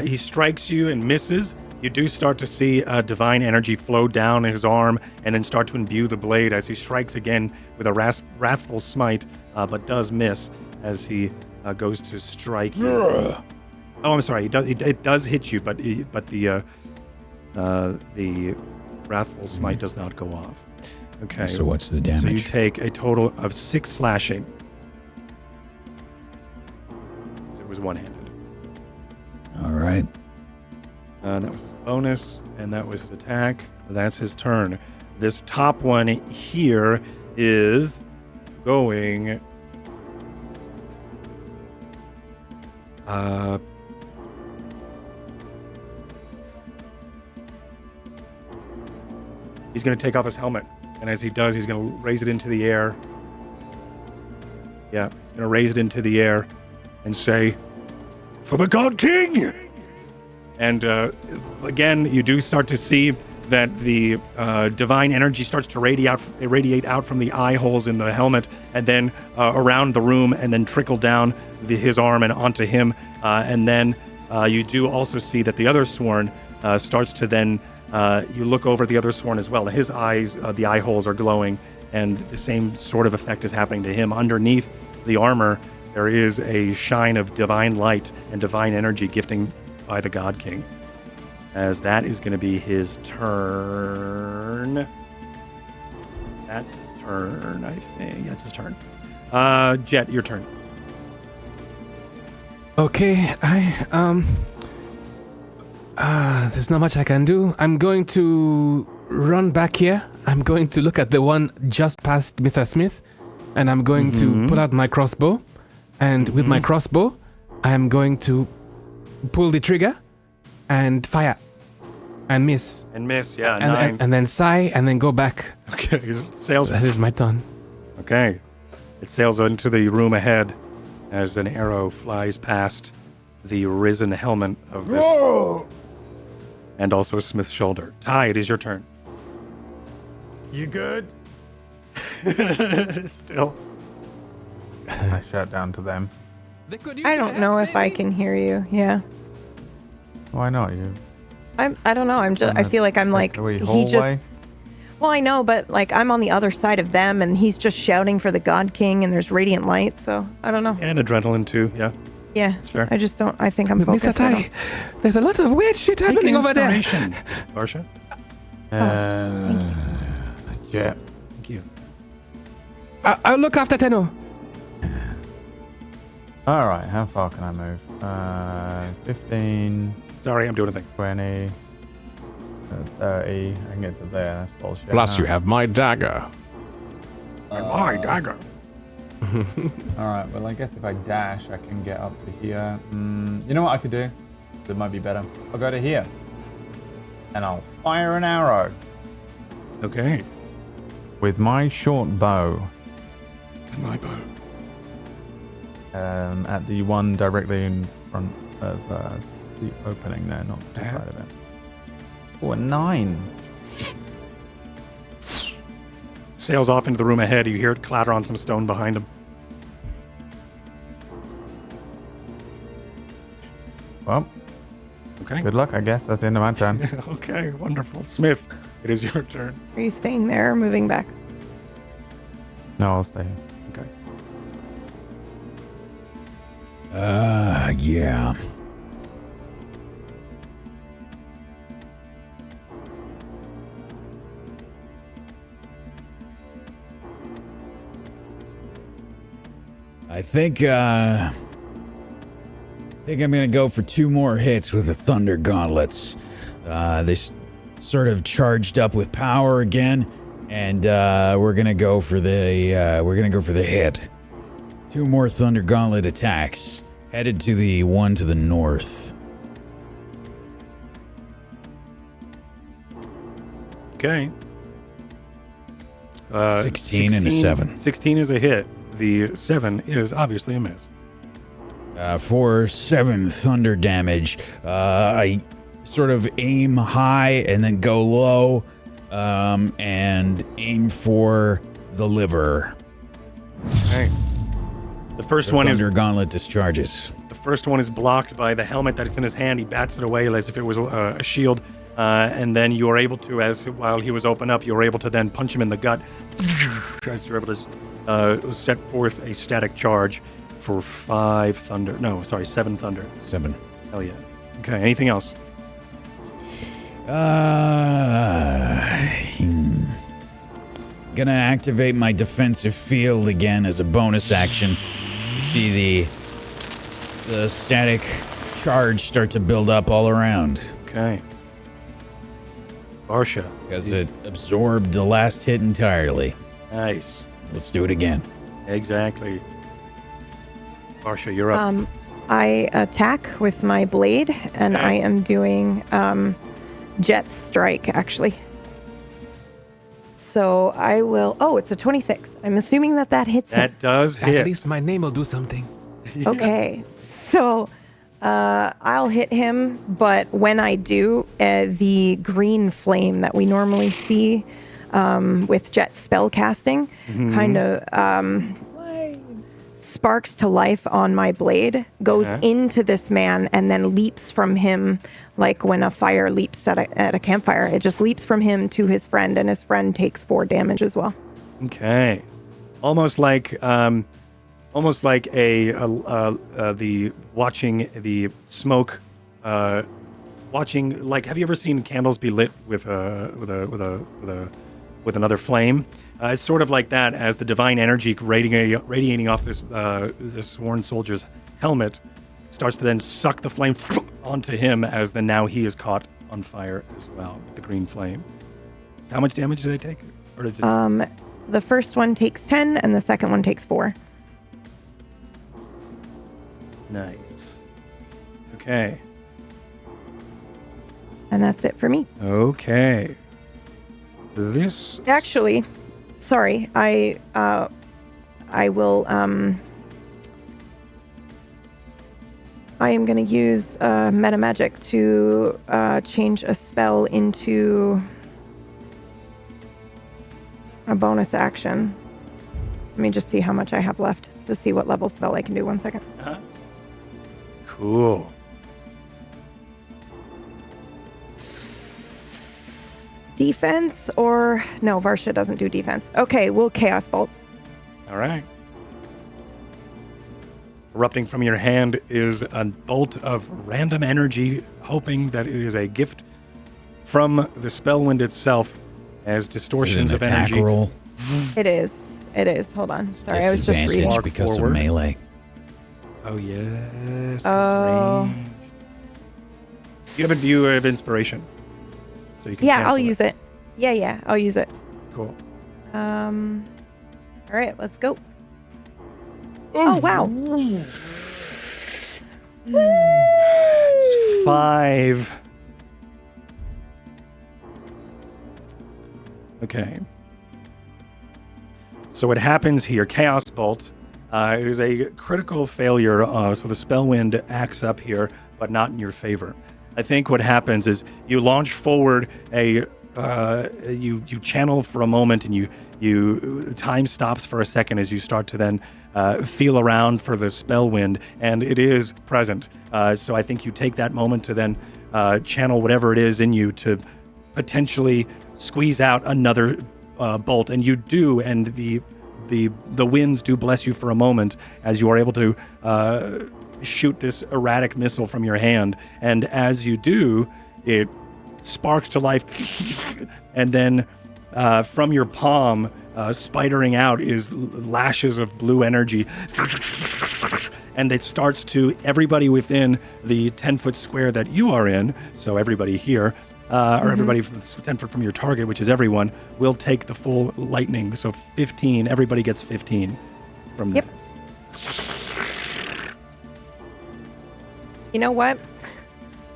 he strikes you and misses, you do start to see divine energy flow down his arm and then start to imbue the blade as he strikes again with a wrathful smite, but does miss as he goes to strike you. Oh, I'm sorry. It does hit you, but the wrathful smite does not go off. Okay. So what's the So you damage? take a total of 6 slashing. It was one-handed. All right. That was his bonus, and that was his attack. That's his turn. This top one here is going... he's going to take off his helmet, and as he does, he's going to raise it into the air. Yeah, he's going to raise it into the air and say, "For the God King!" And again, you do start to see that the divine energy starts to radiate out from the eye holes in the helmet, and then around the room, and then trickle down his arm and onto him. And then you do also see that the other sworn starts to then. You look over the other sworn as well. His eyes, the eye holes are glowing, and the same sort of effect is happening to him. Underneath the armor, there is a shine of divine light and divine energy gifting by the God King. As that is going to be his turn. That's his turn, I think. That's his turn. Jet, your turn. Okay, there's not much I can do. I'm going to run back here. I'm going to look at the one just past Mr. Smith, and I'm going to pull out my crossbow. And with my crossbow, I am going to pull the trigger and fire and miss. And miss, yeah, And, 9. and then sigh and then go back. Okay, it sails. That is my turn. Okay. It sails into the room ahead as an arrow flies past the risen helmet of this. Whoa! And also Smith's shoulder. Ty, it is your turn. You good? Still. I shout down to them. I don't know if I can hear you. Yeah. Why not? You? I don't know. I feel like I'm like the he hallway? just. Well, I know, but like I'm on the other side of them, and he's just shouting for the God King, and there's radiant light. So I don't know. And adrenaline too, yeah. Yeah, That's fair. I just don't. I think I'm focused. Mr. Tai, there's a lot of weird shit happening over there. Varsha, Jet. thank you. I'll look after Tenno. All right, how far can I move? 15, Sorry, I'm doing a thing. 20, 30. I can get to there. That's bullshit. Plus, you No. have my dagger. My dagger. All right, well, I guess if I dash, I can get up to here. You know what I could do? That might be better. I'll go to here, and I'll fire an arrow Okay. with my short bow And my bow. at the one directly in front of the opening there, not the side of it. Oh, a 9. Sails off into the room ahead. You hear it clatter on some stone behind him. Well, Okay. good luck, I guess. That's the end of my turn. Okay, wonderful. Smith, it is your turn. Are you staying there or moving back? No, I'll stay here. Okay. Yeah. I think I'm gonna go for 2 more hits with the Thunder Gauntlets. They sort of charged up with power again, and we're gonna go for the hit. 2 more Thunder Gauntlet attacks, headed to the one to the north. Okay. 16 and a 7. 16 is a hit. The 7 is obviously a miss. For 7 thunder damage, I sort of aim high and then go low, and aim for the liver. Okay. The first The one is Thunder Gauntlet discharges. the first one is blocked by the helmet that is in his hand. He bats it away as if it was a shield, and then you are able to, while he was open up, you were able to then punch him in the gut. As you're able to set forth a static charge for 7 thunder. 7. Hell yeah. Okay, anything else? Gonna activate my defensive field again as a bonus action. You see the static charge start to build up all around. Okay. Barsha. Because it absorbed the last hit entirely. Nice. Let's do it again. Exactly. Barsha, you're up. I attack with my blade, and Okay. I am doing Jet Strike, actually. So I will... Oh, it's a 26. I'm assuming that hits him. That does At hit. least my name will do something. Okay, so I'll hit him, but when I do, the green flame that we normally see with Jet spellcasting kind of sparks to life on my blade, goes into this man, and then leaps from him like when a fire leaps at a campfire. It just leaps from him to his friend, and his friend takes 4 damage as well. Okay. Almost like the watching the smoke, watching, like, have you ever seen candles be lit with another flame? It's sort of like that, as the divine energy radiating off this sworn soldier's helmet starts to then suck the flame onto him, as then now he is caught on fire as well with the green flame. How much damage do they take? Or does it... The first one takes 10, and the second one takes 4. Nice. Okay. And that's it for me. Okay. This... Actually, sorry, I will, I am going to use meta magic to change a spell into a bonus action. Let me just see how much I have left to see what level spell I can do. 1 second. Cool. Defense or... No, Varsha doesn't do defense. Okay, we'll Chaos Bolt. All right. Erupting from your hand is a bolt of random energy, hoping that it is a gift from the Spellwind itself, as distortions of attack energy. roll. It is. It is. Hold on. Sorry, I was just reading. Disadvantage Walk because forward. of melee. Oh yes. 'cause Oh. range. You have a view of inspiration, so you can. Yeah, I'll cancel use it. Yeah, I'll use it. Cool. All right, let's go. Oh, wow. It's 5. Okay. So what happens here, Chaos Bolt, is a critical failure, so the Spellwind acts up here, but not in your favor. I think what happens is you launch forward you channel for a moment, and you time stops for a second as you start to then feel around for the Spellwind, and it is present. So I think you take that moment to then channel whatever it is in you to potentially squeeze out another bolt, and you do, and the winds do bless you for a moment as you are able to shoot this erratic missile from your hand, and as you do, it sparks to life, and then from your palm, spidering out is lashes of blue energy, and it starts to, everybody within the 10-foot square that you are in, so everybody here, or everybody 10 foot from your target, which is everyone, will take the full lightning. So 15, everybody gets 15 from that. You know what?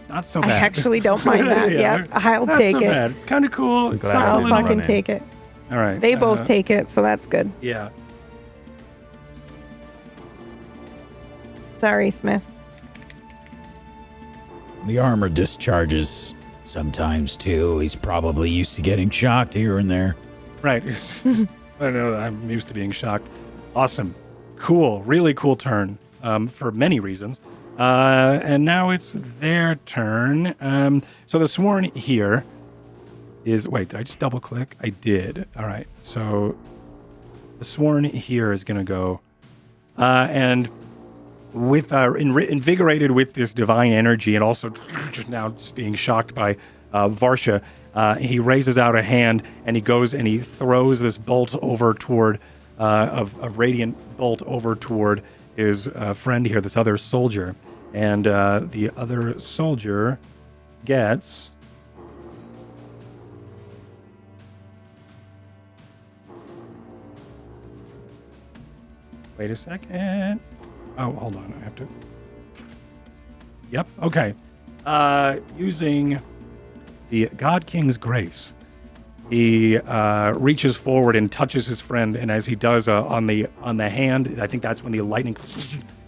Not so I bad. actually don't mind that. Yeah. Yep, I'll Not take so it. bad. It's kind of cool. It glad sucks a I'll little. fucking take it. All right. They both take it, so that's good. Yeah. Sorry, Smith. The armor discharges sometimes too. He's probably used to getting shocked here and there. Right. I know. I'm used to being shocked. Awesome. Cool. Really cool turn for many reasons. And now it's their turn. So the Sworn here is... Wait, did I just double click? I did. All right. So the Sworn here is going to go... and with invigorated with this divine energy and also just now just being shocked by Varsha, he raises out a hand and he goes and he throws this bolt over toward of radiant bolt over toward his friend here, this other soldier, and the other soldier gets wait a second. Oh, hold on. I have to. Yep. Okay. Using the God King's Grace, he reaches forward and touches his friend, and as he does on the hand, I think that's when the lightning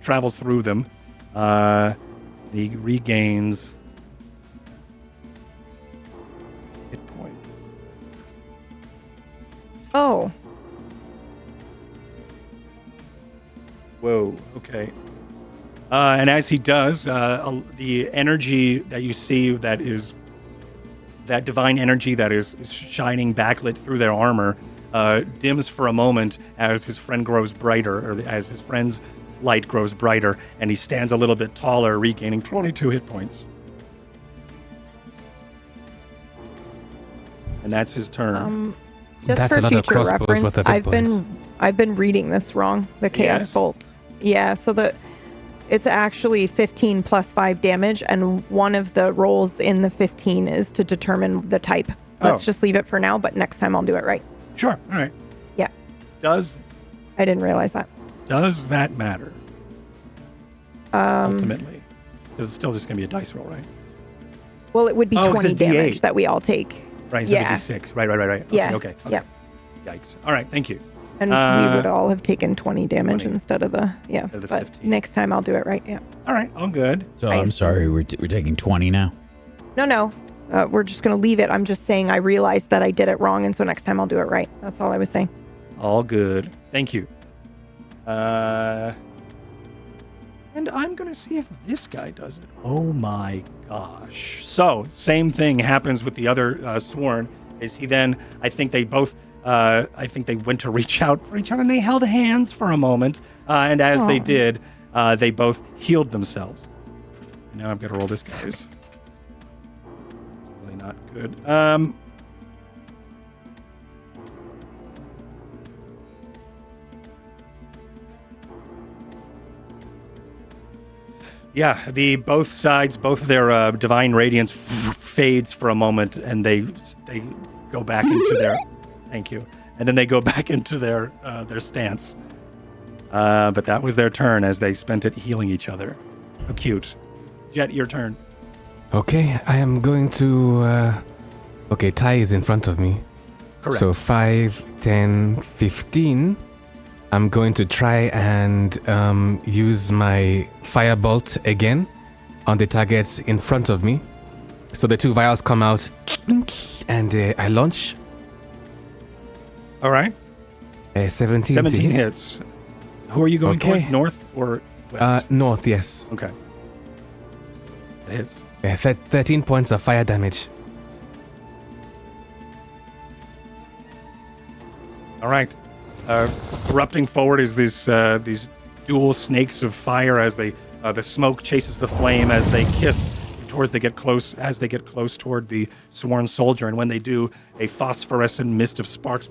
travels through them. He regains hit points. Oh. Whoa, okay. And as he does, the energy that you see that is that divine energy that is shining backlit through their armor dims for a moment as his friend grows brighter, or as his friend's light grows brighter, and he stands a little bit taller, regaining 22 hit points. And that's his turn. Just That's for another future crossbow's reference, worth of hit points. I've been reading this wrong. The Chaos Yes? Bolt. Yeah, so it's actually 15 plus 5 damage, and one of the rolls in the 15 is to determine the type. Let's just leave it for now, but next time I'll do it right. Sure, all right. Yeah, Does I didn't realize that. that matter? Ultimately. Because it's still just going to be a dice roll, right? Well, it would be Oh, it's 20 a damage D8. that we all take. Right, it's Yeah. a D6. Right. Okay, Yeah. Okay. Yeah. Yikes. All right, thank you. And we would all have taken 20 damage 20. instead of the, Instead of the but 15. next time I'll do it right, yeah. All right, all good. So Nice. I'm sorry, we're taking 20 now. No, we're just going to leave it. I'm just saying I realized that I did it wrong, and so next time I'll do it right. That's all I was saying. All good. Thank you. And I'm going to see if this guy does it. Oh my gosh. So, same thing happens with the other Sworn. Is he then, I think they both, I think they went to reach out for each other, and they held hands for a moment. And as they did, they both healed themselves. And now I've got to roll this, guys. It's really not good. Yeah, both sides, both their divine radiance fades for a moment, and they go back into their thank you, and then they go back into their stance. But that was their turn as they spent it healing each other. How cute. Jet, your turn. Okay, I am going to. Okay, Ty is in front of me. Correct. So 5, 10, 15. I'm going to try and use my firebolt again on the targets in front of me. So the 2 vials come out, and I launch. All right. 17 17 hits. hits. Who are you going Okay. towards? North or west? North, yes. Okay. It hits. Yeah, 13 points of fire damage. All right. Erupting forward is these dual snakes of fire as they the smoke chases the flame as they kiss as they get close toward the sworn soldier, and when they do, a phosphorescent mist of sparks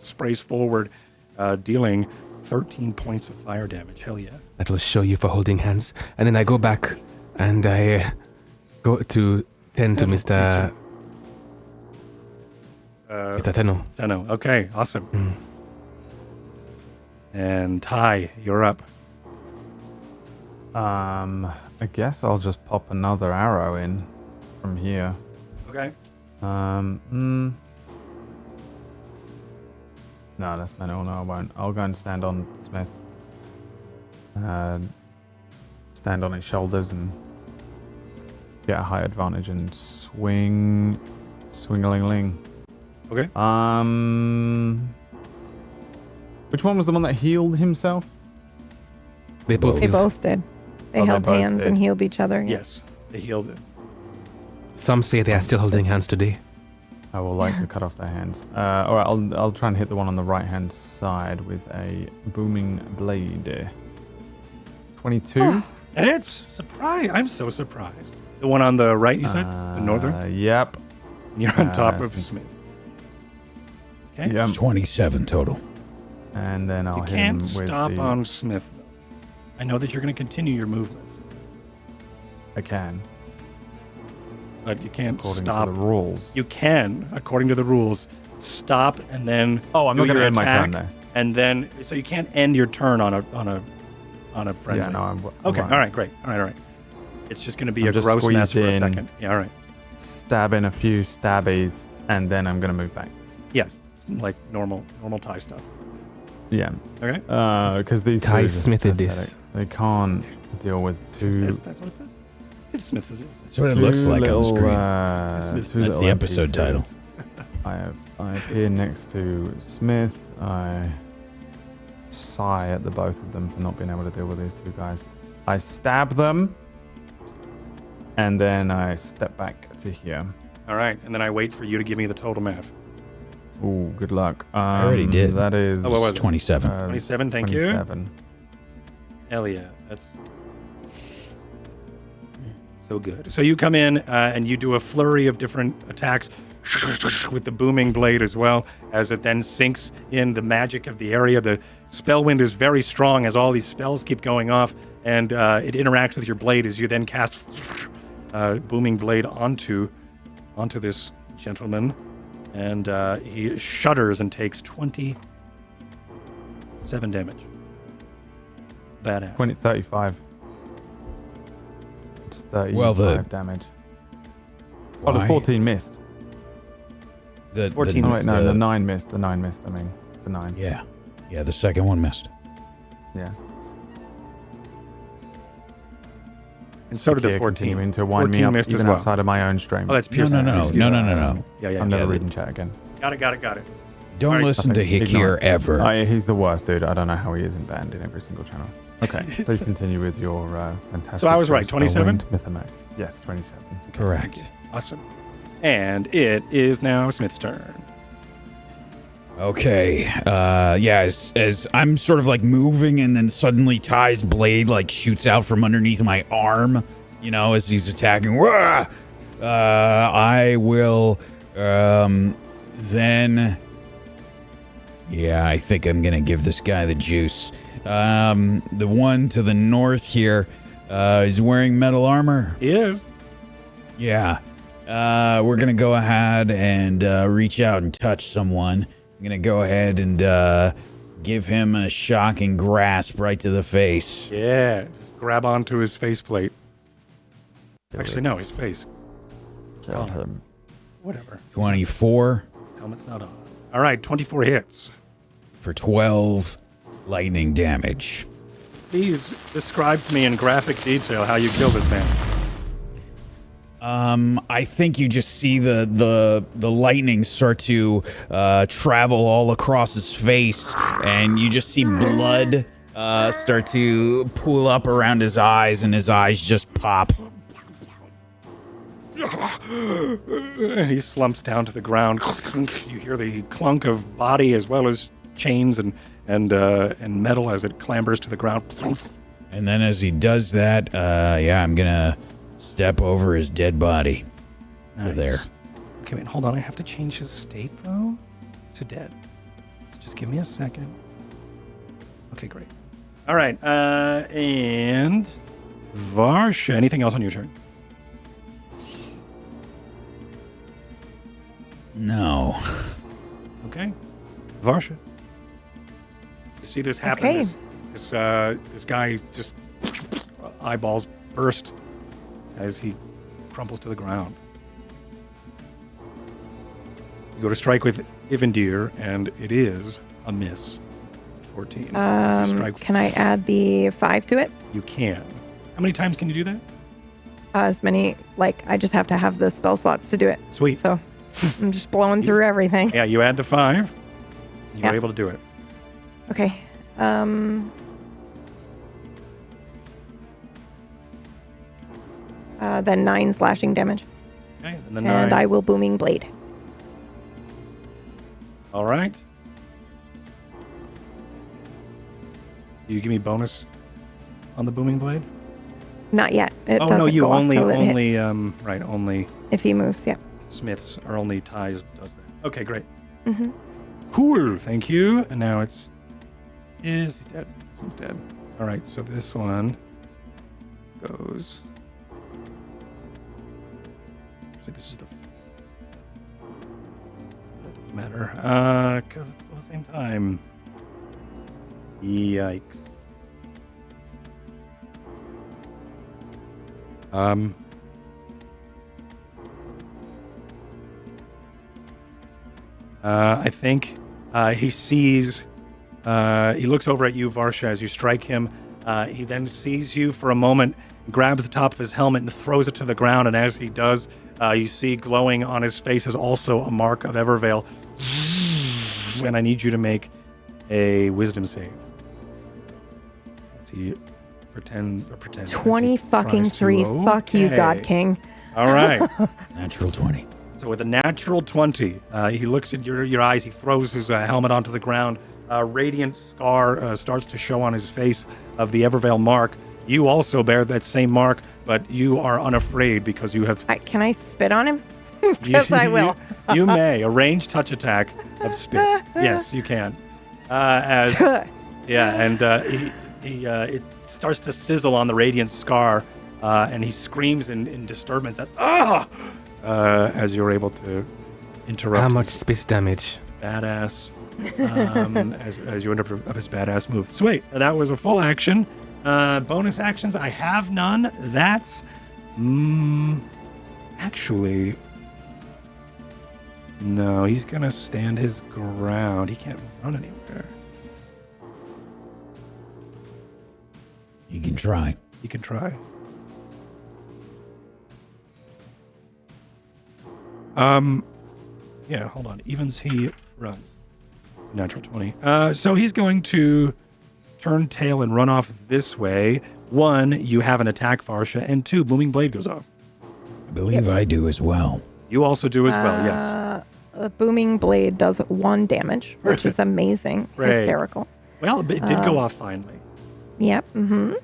sprays forward, dealing 13 points of fire damage. Hell yeah. That will show you for holding hands. And then I go back and I go to tend to Mr. Mr. Tenno. Tenno. Okay, awesome. And Ty, you're up. I guess I'll just pop another arrow in from here. Okay. No, that's mental. No, I won't. I'll go and stand on Smith. Stand on his shoulders and get a high advantage and swing-a-ling-ling. Okay. Which one was the one that healed himself? They both. They both did. They Oh, they held both hands did. and healed each other. Yeah. Yes, they healed it. Some say they are still holding hands today. I will like to cut off their hands. All right, I'll try and hit the one on the right-hand side with a booming blade. 22. And it's surprise. I'm so surprised. The one on the right, you said? The northern? Yep. You're on top of since- Smith. Okay. Yep. 27 total. And then I'll You hit him can't with stop the... on Smith. I know that you're going to continue your movement, I can, but you can't according stop. to the rules. You can, according to the rules, stop and then. Oh, I'm do not going your to end my attack, turn there. And then, so you can't end your turn on a frenzy. Yeah, no, I Okay. won't. All right. Great. All right. It's just going to be I'm a just gross mess for a squeezed in. second. Yeah. All right. Stabbing a few stabbies, and then I'm going to move back. Yeah. It's like normal tie stuff. Yeah. Okay. Because these Ty two are Smith did pathetic. this. They can't deal with two... That's what it says. It's Smith. Is it? That's what it looks two like on the little, screen. two That's little the episode title. NPCs. I appear next to Smith. I sigh at the both of them for not being able to deal with these two guys. I stab them, and then I step back to here. All right. And then I wait for you to give me the total math. Ooh, good luck. I already did. That is... Oh, what was it? 27. 27. Thank you. 27. Hell yeah, that's so good. So you come in and you do a flurry of different attacks with the booming blade as well, as it then sinks in the magic of the area. The Spellwind is very strong as all these spells keep going off, and it interacts with your blade as you then cast booming blade onto this gentleman, and he shudders and takes 27 damage. Badass. 35. It's 35 Well, damage. Oh, the Why? 14 missed. The, 14 Oh, wait, no, the- the 9 missed. The 9 missed, I mean. The 9. Yeah. Yeah, the second one missed. Yeah. And so did the Here 14. continuing to wind 14 me up missed as even well. outside of my own stream. Oh, that's No, piercing. no, no, Excuse no, me. no, no, Excuse no. me. Yeah. I'm never yeah. reading chat again. Got it. Don't Alright, listen to Ignore. Hikir ever. He's the worst, dude. I don't know how he isn't banned in every single channel. Okay, please continue with your fantastic... So I was right, 27? Mythomac. Yes, 27. Correct. Awesome. And it is now Smith's turn. Okay. Yeah, as I'm sort of like moving and then suddenly Ty's blade like shoots out from underneath my arm, you know, as he's attacking. Wah! I will then... Yeah, I think I'm gonna give this guy the juice. The one to the north here is wearing metal armor. He is. Yeah. We're gonna go ahead and reach out and touch someone. I'm gonna go ahead and give him a shocking grasp right to the face. Yeah. Grab onto his faceplate. Actually, no, his face. Killed him. Whatever. 24 Helmet's not on. All right, 24 hits. for 12 lightning damage. Please describe to me in graphic detail how you kill this man. I think you just see the lightning start to travel all across his face, and you just see blood start to pool up around his eyes, and his eyes just pop. He slumps down to the ground. You hear the clunk of body as well as chains and metal as it clambers to the ground. And then as he does that, I'm gonna step over his dead body. Nice. There. Okay, wait, hold on. I have to change his state, though, to dead. Just give me a second. Okay, great. All right, and Varsha, anything else on your turn? No. Okay. Varsha. You see this happen. Okay. This guy just eyeballs burst as he crumples to the ground. You go to strike with Ivandir, and it is a miss. 14. So strike. Can I add the 5 to it? You can. How many times can you do that? As many, I just have to have the spell slots to do it. Sweet. So I'm just blowing through everything. Yeah, you add the 5. You Yeah. were able to do it. Okay. Then 9 slashing damage. Okay, and then And 9. I will booming blade. All right. Do you give me bonus on the booming blade? Not yet. It Oh doesn't no, you go off only till it only hits. right, only If he moves, yeah. Smiths or only Ties does that. Okay, great. Mm-hmm. Cool, thank you. And now he's dead. This one's dead. All right, so this one goes. Actually, this is the. That doesn't matter, because it's at the same time. Yikes. I think he sees. He looks over at you, Varsha, as you strike him. He then sees you for a moment, grabs the top of his helmet and throws it to the ground. And as he does, you see glowing on his face is also a mark of Evervale. And I need you to make a wisdom save. As he pretends. 20 as he fucking tries to- 3. Fuck you, God Okay. King. All right. Natural 20. So with a natural 20, he looks at your eyes. He throws his helmet onto the ground. Radiant scar starts to show on his face of the Evervale mark. You also bear that same mark, but you are unafraid because you have... Can I spit on him? Because I will. You may. A ranged touch attack of spit. Yes, you can. And it starts to sizzle on the radiant scar, and he screams in disturbance. That's as you're able to interrupt. How much his space damage? badass? As you interrupt his badass move. Sweet. That was a full action. Bonus actions. I have none. That's actually. No, he's gonna stand his ground. He can't run anywhere. You can try. He can try. Yeah, hold on. Evens, he runs. Natural 20. So he's going to turn tail and run off this way. 1, you have an attack, Varsha, and 2, Booming Blade goes off. I believe I do as well. You also do as well, yes. The booming blade does 1 damage, which is amazing. Great. Hysterical. Well, it did go off finally. Yep. Mm-hmm.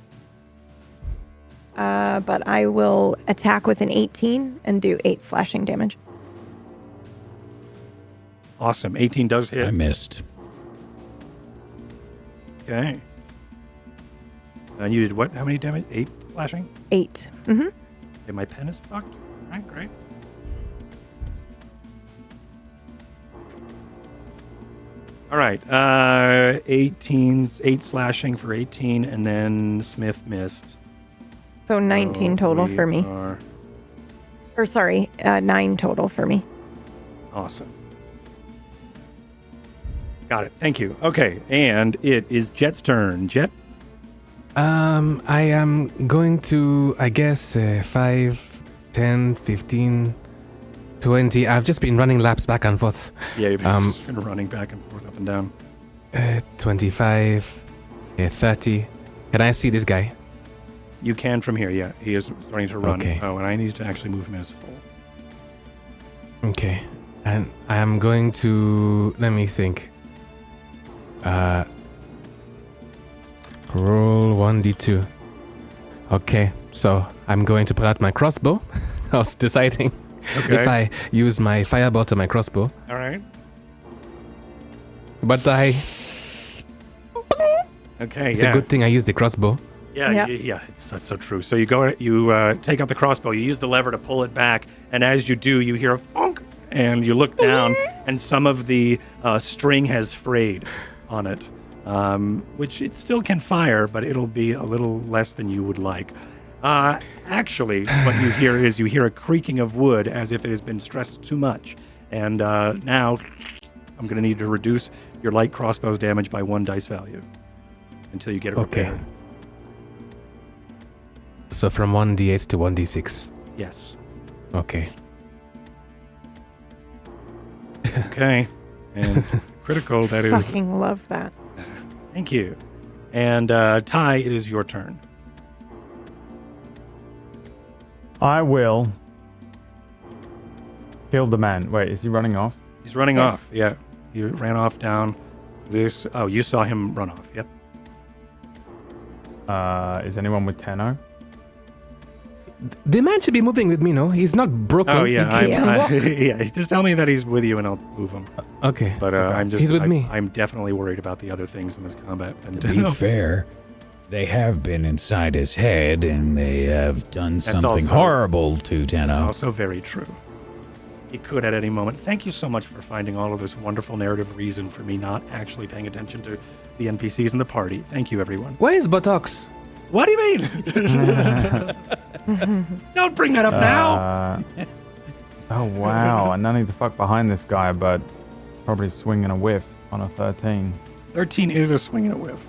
But I will attack with an 18 and do 8 slashing damage. Awesome. 18 does hit. I missed. Okay. And you did what? How many damage? 8 slashing? 8. Mm-hmm. Okay, my pen is fucked. All right, great. All right. 8 slashing for 18, and then Smith missed. So 19 total we for me. are- Or sorry, 9 total for me. Awesome. Got it. Thank you. Okay, and it is Jet's turn. Jet? I am going to, I guess, 5, 10, 15, 20. I've just been running laps back and forth. Yeah, you've just been running back and forth, up and down. 25, Okay, 30. Can I see this guy? You can from here, yeah. He is starting to run. Okay. Oh, and I need to actually move him as full. Okay. And I am going to... Let me think. Roll 1d2. Okay, so I'm going to pull out my crossbow. I was deciding if I use my firebolt or my crossbow. All right. But Okay, it's a good thing I used the crossbow. Yeah. That's so true. So you take out the crossbow, you use the lever to pull it back, and as you do, you hear a bonk, and you look down, and some of the string has frayed on it, which it still can fire, but it'll be a little less than you would like. Actually, what you hear a creaking of wood as if it has been stressed too much, and now I'm going to need to reduce your light crossbow's damage by 1 dice value until you get it repaired. Okay. So from 1d8 to 1d6. Yes. Okay. Okay. And critical, that is. Fucking love that. Thank you. And Ty, it is your turn. I will kill the man. Wait, is he running off? He's running Yes. off. Yeah. He ran off down this. Oh, you saw him run off. Yep. Is anyone with Tenno? The man should be moving with me, no? He's not broken. Oh, yeah. He can walk. Yeah. Just tell me that he's with you and I'll move him. Okay. But He's with me. I'm definitely worried about the other things in this combat. And To be fair, they have been inside his head and they have done something also- horrible to It's Tenno. also very true. He could at any moment. Thank you so much for finding all of this wonderful narrative reason for me not actually paying attention to the NPCs in the party. Thank you, everyone. Where is Buttocks? What do you mean? Don't bring that up now. Oh, wow. I don't need to fuck behind this guy, but probably swinging a whiff on a 13. 13 is a swing and a whiff.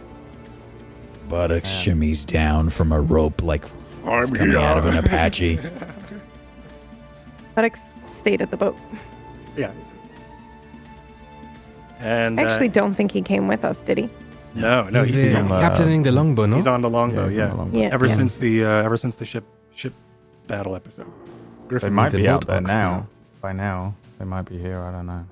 Buttocks shimmies down from a rope like it's coming out of an Apache. Buttocks stayed at the boat. Yeah. And I actually don't think he came with us, did he? no, He's he's on captaining the longbow, no? he's on the longbow. he's Yeah, on the longbow. Yeah. Ever since the ship battle episode. They Griffin. might He's a be out there boatbox now. now. By now, they might be here. I don't know.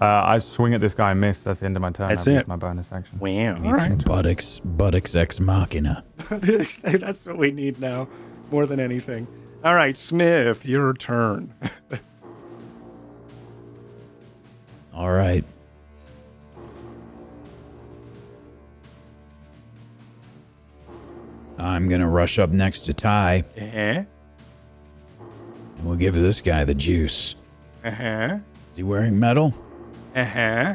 I swing at this guy and miss. That's the end of my turn. That's I've used it. my bonus action. Wow. All Need right. some buttocks ex machina. That's what we need now, more than anything. All right, Smith, your turn. All right. I'm going to rush up next to Ty. Uh-huh. We'll give this guy the juice. Uh-huh. Is he wearing metal? Uh-huh.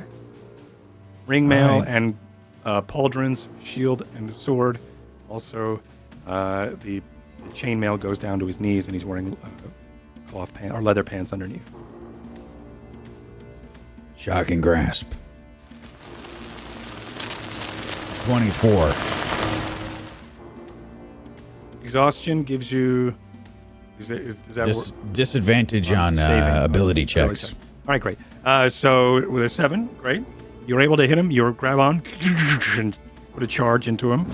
Ringmail All right. and pauldrons, shield and sword. Also, the chainmail goes down to his knees, and he's wearing cloth pants or leather pants underneath. Shocking grasp. 24. Exhaustion gives you. Is that Disadvantage on saving, ability ability checks. check. All right, great. So with a 7, great. You're able to hit him. You grab on and put a charge into him.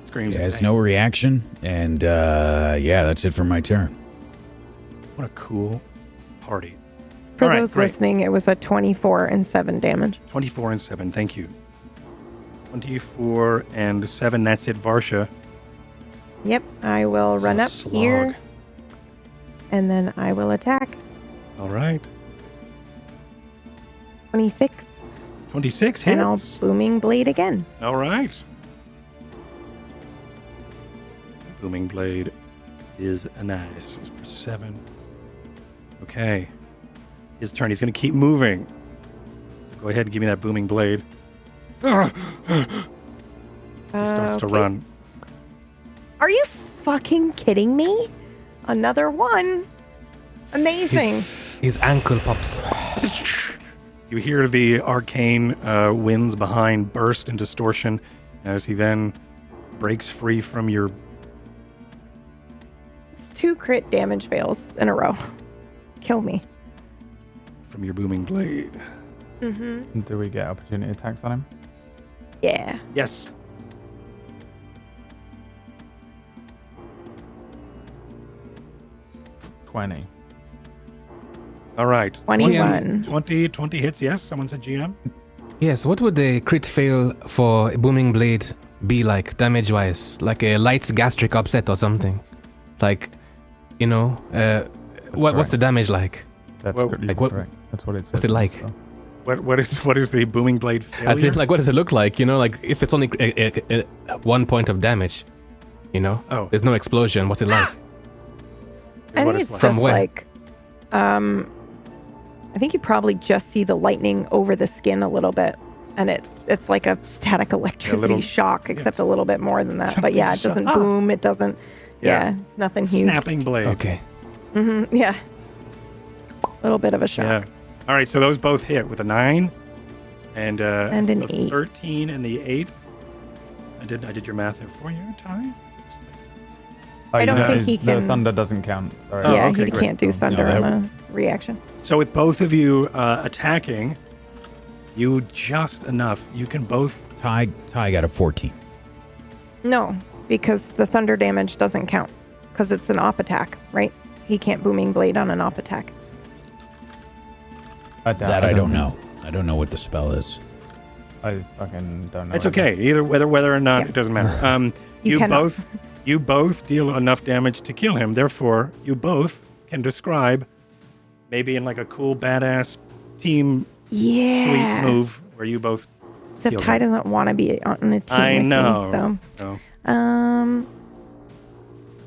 Screams. He in has pain. no reaction, and yeah, that's it for my turn. What a cool party. For All right, those great. listening, it was a 24 and 7 damage. 24 and 7. Thank you. 24 and 7. That's it, Varsha. Yep, I will It's run a up slog. here, and then I will attack. All right. 26, 26 and I'll hits. booming blade again. All right. Booming blade is a nice for 7. Okay. His turn. He's going to keep moving. So go ahead and give me that booming blade. He starts to Okay. run. Are you fucking kidding me? Another one. Amazing. His ankle pops. You hear the arcane winds behind burst in distortion as he then breaks free from your. It's 2 crit damage fails in a row. Kill me. From your booming blade. Mm-hmm. Do we get opportunity attacks on him? Yeah. Yes. $20. All right. 21. 20 hits, yes. Someone said GM. Yes, what would a crit fail for a booming blade be like, damage-wise? Like a light gastric upset or something? Like, you know, what's correct. the damage like? That's Well, good. like what- Correct. That's what it says. what's it in the like? spell. What is the booming blade failure? As in, like, what does it look like? You know, like, if it's only 1 point of damage, you know? Oh. There's no explosion. What's it like? I What think it's it's like. From just where? like, I think you probably just see the lightning over the skin a little bit, and it's like a static electricity little- shock, except a little bit more than that. But Something yeah, it doesn't shock. boom. It doesn't. Yeah. Yeah, it's nothing huge. Snapping blade. Okay. Yeah, a little bit of a shock. Yeah. All right, so those both hit with a 9 and And an the 8. 13 and the 8. I did your math there for you, Ty. I don't think he The can- thunder doesn't count. Sorry. Oh, Yeah, okay, he great. can't do thunder that on a reaction. So with both of you attacking, you just enough. You can both. Ty got a 14. No, because the thunder damage doesn't count, because it's an op attack, right? He can't booming blade on an op attack. I don't know. I don't know what the spell is. I fucking don't know. It's okay. Either whether or not Yeah. it doesn't matter. You cannot. You both deal enough damage to kill him. Therefore, you both can describe, maybe in like a cool badass team Yeah. sweet move where you both. Except kill Ty him. doesn't want to be on a team I with know. me, so. No.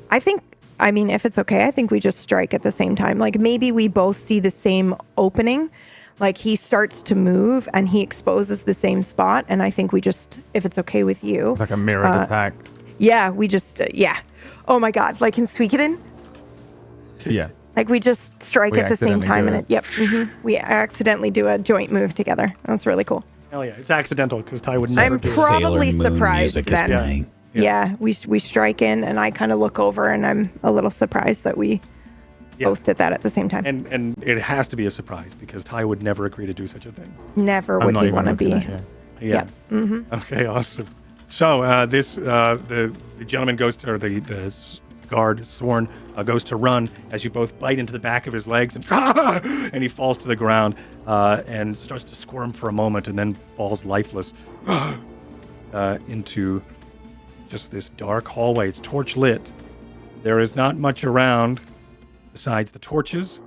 I think, I mean, if it's okay, I think we just strike at the same time. Like maybe we both see the same opening. Like he starts to move and he exposes the same spot. And I think we just, if it's okay with you. It's like a mirrored attack. Yeah, we just, yeah. Oh my God. Like in Suikoden? Yeah. Like we just strike We at the same accidentally time do and it. yep. We accidentally do a joint move together. That's really cool. Hell yeah. It's accidental because Ty would I'm never do it. probably Sailor Moon surprised music then. is playing. Yeah, we strike in and I kind of look over and I'm a little surprised that we Yeah. both did that at the same time. And it has to be a surprise because Ty would never agree to do such a thing. Never I'm would not he even want to looking be. at you. Yeah. Mm-hmm. Okay, awesome. So the gentleman goes to, or the guard sworn goes to run as you both bite into the back of his legs and he falls to the ground and starts to squirm for a moment and then falls lifeless into just this dark hallway. It's torch lit. There is not much around besides the torches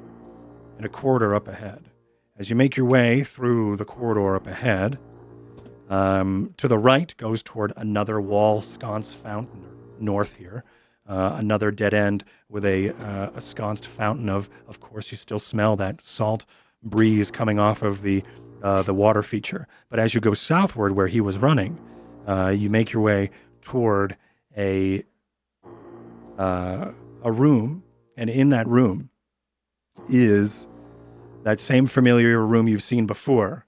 and a corridor up ahead. As you make your way through the corridor up ahead, to the right goes toward another wall sconce fountain, north here. Another dead end with a sconced fountain of course, you still smell that salt breeze coming off of the water feature. But as you go southward where he was running, you make your way toward a room, and in that room is that same familiar room you've seen before,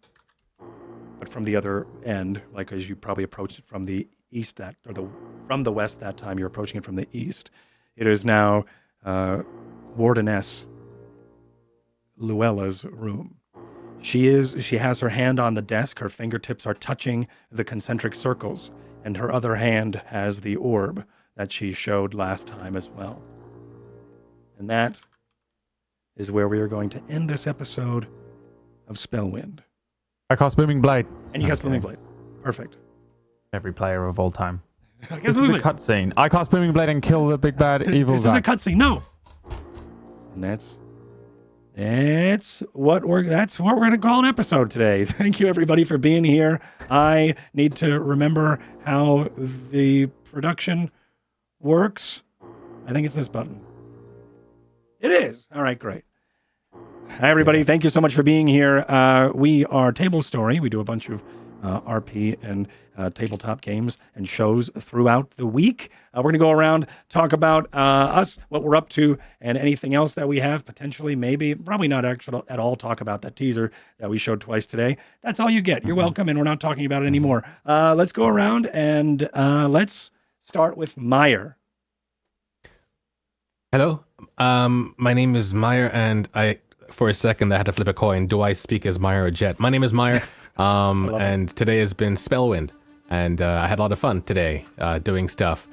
but from the other end, like as you probably approached it from the east from the west that time, you're approaching it from the east. It is now Wardeness Luella's room. She has her hand on the desk, her fingertips are touching the concentric circles, and her other hand has the orb that she showed last time as well. And that is where we are going to end this episode of Spellwind. I cast Booming Blade. And you cast Okay. Booming Blade. Perfect. Every player of all time. Cast This is a Booming Blade. cutscene. I cast Booming Blade and kill the big bad evil This is a Zack. cutscene. No. And that's what we're going to call an episode today. Thank you everybody for being here. I need to remember how the production works. I think it's this button. It is. All right, great. Hi everybody. Thank you so much for being here. We are Table Story. We do a bunch of RP and tabletop games and shows throughout the week. We're going to go around, talk about us, what we're up to, and anything else that we have, potentially, maybe, probably not actually at all talk about that teaser that we showed twice today. That's all you get. You're welcome, and we're not talking about it anymore. Let's go around and let's start with Meyer. Hello, my name is Meyer, and for a second, I had to flip a coin. Do I speak as Meyer or Jet? My name is Meyer, and today has been Spellwind. And I had a lot of fun today doing stuff.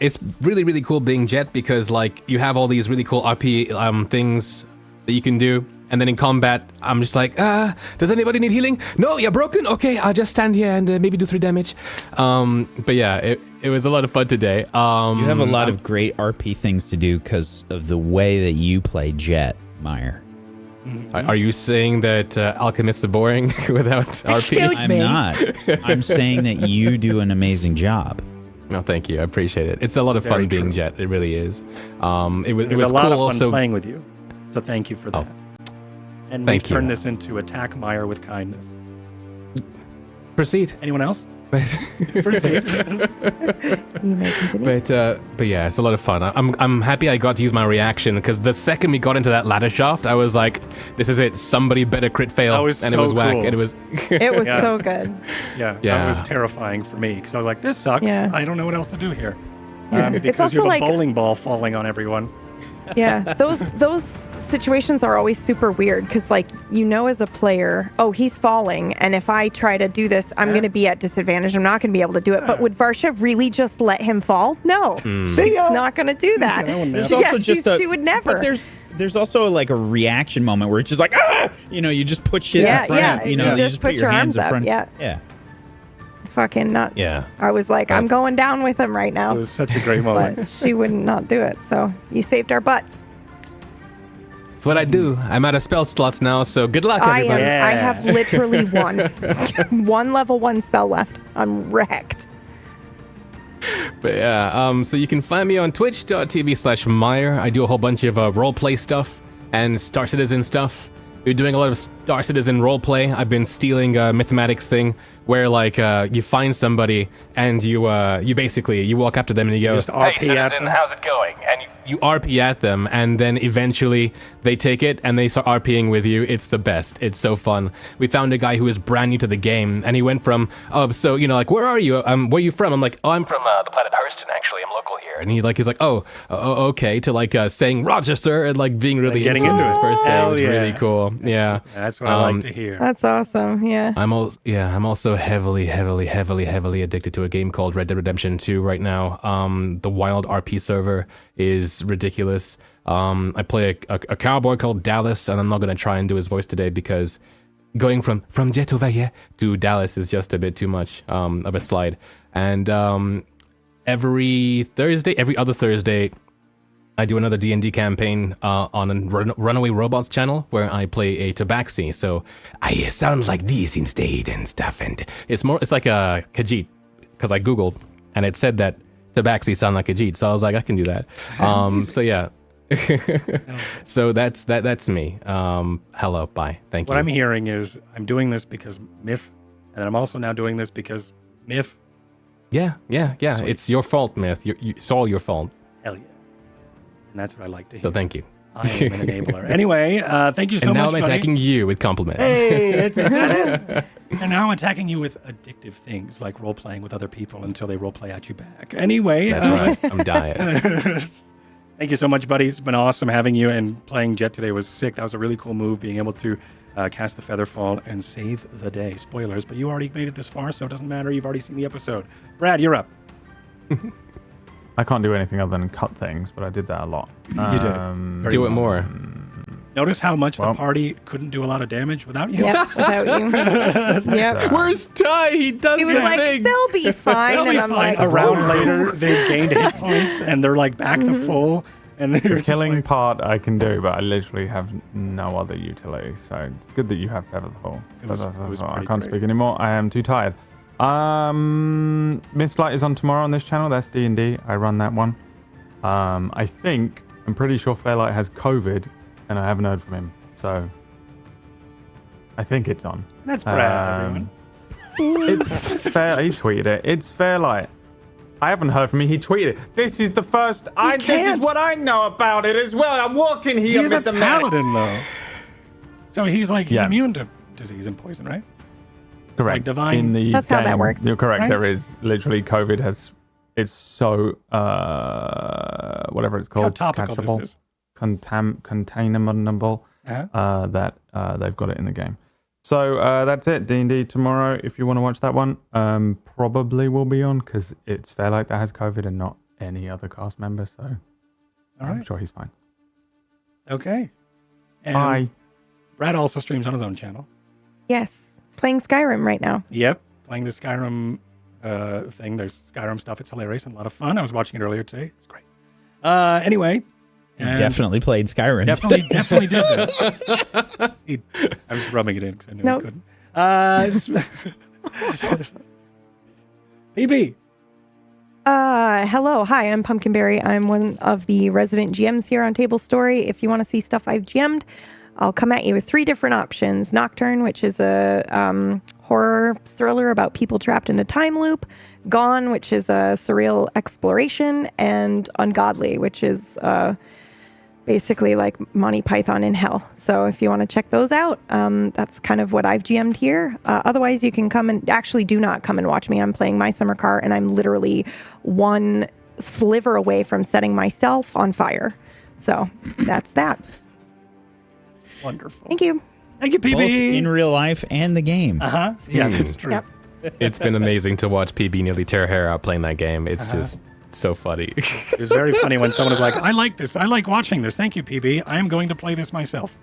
It's really, really cool being Jet because, like, you have all these really cool RP things that you can do. And then in combat, I'm just like, does anybody need healing? No, you're broken? Okay, I'll just stand here and maybe do 3 damage. But yeah, it was a lot of fun today. You have a lot of great RP things to do because of the way that you play Jet, Meyer. Are you saying that alchemists are boring without RP? I'm not. I'm saying that you do an amazing job. No, thank you. I appreciate it. It's a lot of fun being Jet. It really is. It was a lot cool of fun also playing with you. So thank you for that. And we've turned this into Attack Meyer with kindness. Proceed. Anyone else? You may continue. But yeah, it's a lot of fun. I'm happy I got to use my reaction because the second we got into that ladder shaft, I was like, "This is it. Somebody better crit fail." That was and so it was whack. cool. And it was. It was so good. Yeah, that was terrifying for me because I was like, "This sucks. Yeah. I don't know what else to do here." It's Because also you have like- a bowling ball falling on everyone. Yeah, those situations are always super weird because, like, as a player, oh, he's falling, and if I try to do this, I'm going to be at disadvantage. I'm not going to be able to do it. But would Varsha really just let him fall? No, she's not going to do that. There's also she would never. But there's also like a reaction moment where it's just like, you just put shit in front. Yeah, you just put your hands in front. Yeah. Fucking nuts. Yeah. I was like, I'm going down with him right now. It was such a great moment. But she would not do it. So you saved our butts. That's what I do. I'm out of spell slots now, so good luck, everybody. I have literally one level 1 spell left. I'm wrecked. But yeah, so you can find me on twitch.tv/Meyer. I do a whole bunch of roleplay stuff and Star Citizen stuff. We're doing a lot of Star Citizen roleplay. I've been stealing a mathematics thing where, like, you find somebody and you basically you walk up to them and you go, Just RP "Hey, citizen, how's it going?" And you RP at them, and then eventually they take it and they start RPing with you. It's the best. It's so fun. We found a guy who is brand new to the game, and he went from, so like, where are you? Where are you from? I'm like, oh, I'm from the planet Hurston. Actually, I'm local here. And he's like, oh, okay, to like saying Roger, sir, and like being really getting into into his it. first day. It was Hell really yeah. cool. Yeah, That's what I like to hear. That's awesome. Yeah. I'm also heavily addicted to a game called Red Dead Redemption 2 right now. The Wild RP server is ridiculous. I play a cowboy called Dallas, and I'm not going to try and do his voice today because going from Jetovaye to Dallas is just a bit too much of a slide. And every other Thursday, I do another D&D campaign on a Runaway Robots channel where I play a tabaxi. So I sound like this instead and stuff. And it's like a Khajiit because I Googled and it said that tabaxi sound like Khajiit. So I was like, I can do that. So yeah. So that's me. Hello, bye. Thank you. What I'm hearing is I'm doing this because Myth, and I'm also now doing this because Myth. Yeah. Sweet. It's your fault, Myth. It's all your fault. Hell yeah. And that's what I like to hear. So thank you. I am an enabler. Anyway, thank you so and now much, I'm buddy. attacking you with compliments. Hey, is that it? And now I'm attacking you with addictive things like role-playing with other people until they role-play at you back. Anyway. That's right. I'm dying. Thank you so much, buddy. It's been awesome having you, and playing Jet today was sick. That was a really cool move, being able to cast the Featherfall and save the day. Spoilers, but you already made it this far, so it doesn't matter. You've already seen the episode. Brad, you're up. I can't do anything other than cut things, but I did that a lot. You did. Very Do it well. more. Notice how much the party couldn't do a lot of damage without you? Yep, without you. Yep. Where's Ty? He does He was the like, thing. they'll be fine. They'll and be I'm fine. like, A round later, they've gained hit points, and they're like back to full. And they're The just killing like, part I can do, but I literally have no other utility. So it's good that you have Featherfall. It was I pretty can't great. speak anymore. I am too tired. Mistlight is on tomorrow on this channel. That's D&D. I run that one. I'm pretty sure Fairlight has COVID, and I haven't heard from him. So I think it's on. That's Brad, everyone. It's fair. He tweeted it. It's Fairlight. I haven't heard from him. He tweeted. This is the first. This is what I know about it as well. I'm walking here He's a with the man. paladin, though. So he's immune to disease and poison, right? Correct. like divine- In the That's how that game, works, You're correct. right? There is literally COVID has. It's so whatever it's called. How topical catchable. this is. containable. That they've got it in the game. So that's it. D&D tomorrow. If you want to watch that one, probably will be on because it's Fairlight that has COVID and not any other cast member. So I'm sure he's fine. Okay. And Bye. Brad also streams on his own channel. Yes, playing Skyrim right now. Yep, playing the Skyrim thing. There's Skyrim stuff. It's hilarious and a lot of fun. I was watching it earlier today. It's great. Anyway. You definitely played Skyrim. Definitely did that. I was rubbing it in because I knew I couldn't. PB. Hello. Hi, I'm Pumpkinberry. I'm one of the resident GMs here on Table Story. If you want to see stuff I've GM'd, I'll come at you with 3 different options. Nocturne, which is a horror thriller about people trapped in a time loop. Gone, which is a surreal exploration. And Ungodly, which is basically like Monty Python in hell. So if you want to check those out, that's kind of what I've GM'd here. Otherwise, you can come and actually do not come and watch me. I'm playing My Summer Car, and I'm literally one sliver away from setting myself on fire. So that's that. Wonderful. Thank you. Thank you, PB. Both in real life and the game. Yeah, that's true. Yep. It's been amazing to watch PB nearly tear her hair out playing that game. It's just so funny. It was very funny when someone was like, I like this. I like watching this. Thank you, PB. I am going to play this myself.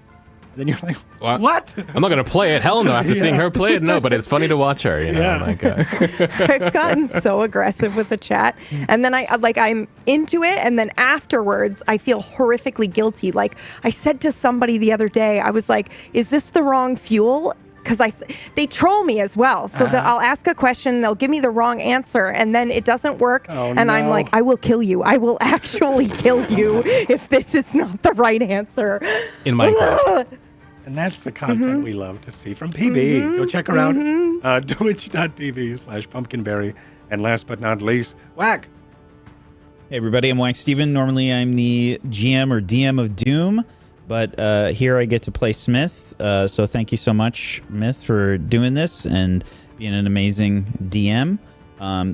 And then you're like, what? I'm not going to play it. Hell no. After seeing her play it, no. But it's funny to watch her. You know, Yeah. like, I've gotten so aggressive with the chat, and then I'm into it, and then afterwards I feel horrifically guilty. Like I said to somebody the other day, I was like, "Is this the wrong fuel?" Because they troll me as well. So I'll ask a question, they'll give me the wrong answer, and then it doesn't work. And I'm like, I will kill you. I will actually kill you if this is not the right answer. in Minecraft. And that's the content we love to see from PB. Go check her out. Twitch.tv/pumpkinberry. And last but not least, Whack. Hey everybody, I'm Whack Steven. Normally I'm the GM or DM of Doom, but here I get to play Smith. So thank you so much, Myth, for doing this and being an amazing DM.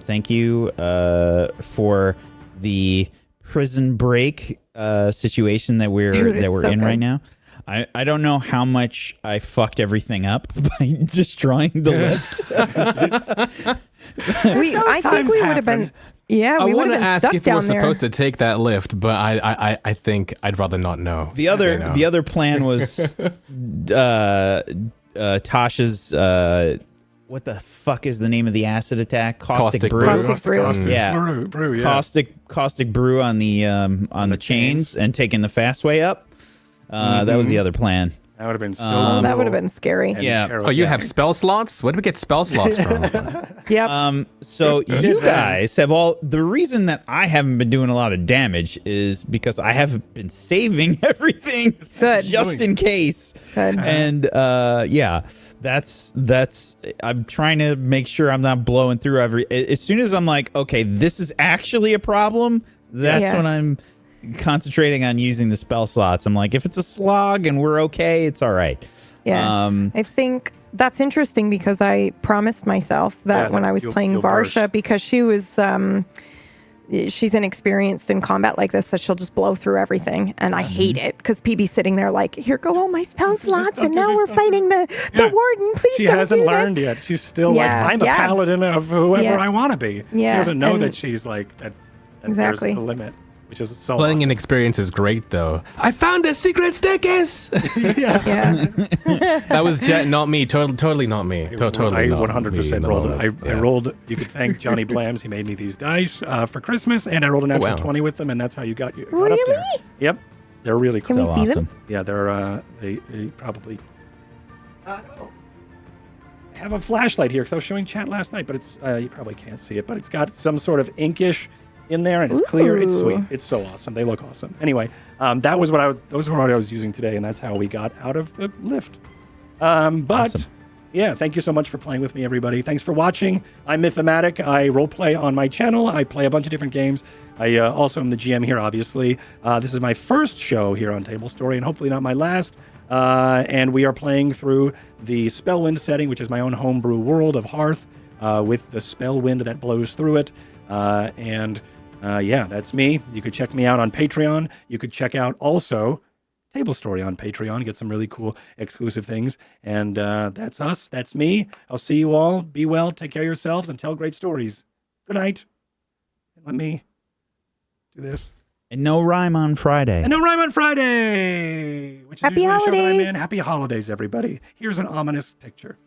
Thank you for the prison break situation that we're so in good. right now. I don't know how much I fucked everything up by destroying the lift. I think we would have been. Yeah, I we would want have to been ask stuck if we're down there. supposed to take that lift, but I think I'd rather not know. The other plan was Tasha's what the fuck is the name of the acid attack? Caustic brew. Caustic brew. Yeah. Brew, yeah. Caustic brew on the chains and taking the fast way up. That was the other plan. That would have been so That would have been scary. Yeah. terrible. Oh, you have spell slots? Where do we get spell slots from? Yep. So you guys have the reason that I haven't been doing a lot of damage is because I haven't been saving everything Good. just in case. Good. And that's I'm trying to make sure I'm not blowing through as soon as I'm like, okay, this is actually a problem, that's when I'm concentrating on using the spell slots. I'm like, if it's a slog and we're okay, it's all right. Yeah. I think that's interesting because I promised myself that when I was playing you'll Varsha, burst. because she was she's inexperienced in combat like this, that she'll just blow through everything, and I hate it because PB's sitting there like, here go all my spell slots, and now we're fighting the warden. Please She don't hasn't do learned this. yet. She's still Yeah, like, I'm a yeah. paladin of whoever Yeah. I want to be. She Yeah, doesn't know and- that she's like that Exactly. there's a limit, which is so Playing awesome. inexperience is great, though. I found a secret staircase. Yeah. That was Jet, not me. Totally not me. Totally I not 100% me. rolled No, it. I rolled. You could thank Johnny Blams. He made me these dice for Christmas, and I rolled a natural wow. 20 with them, and that's how you got up there. Really? Yep, they're really cool. Can we So see awesome. them? Yeah, they're they probably. I have a flashlight here because I was showing chat last night, but it's you probably can't see it, but it's got some sort of inkish in there, and it's clear. It's sweet. Ooh. It's so awesome. They look awesome. Anyway, those were what I was using today, and that's how we got out of the lift. But Awesome. yeah, thank you so much for playing with me, everybody. Thanks for watching. I'm Mythomatic. I roleplay on my channel. I play a bunch of different games. I also am the GM here, obviously. This is my first show here on Table Story, and hopefully not my last. And we are playing through the Spellwind setting, which is my own homebrew world of Hearth, with the Spellwind that blows through it. And Yeah, that's me. You could check me out on Patreon. You could check out also Table Story on Patreon. Get some really cool exclusive things. And that's us. That's me. I'll see you all. Be well. Take care of yourselves and tell great stories. Good night. Let me do this. And no rhyme on Friday. And no rhyme on Friday, which is Happy usually a show that I'm holidays. in. Happy holidays, everybody. Here's an ominous picture.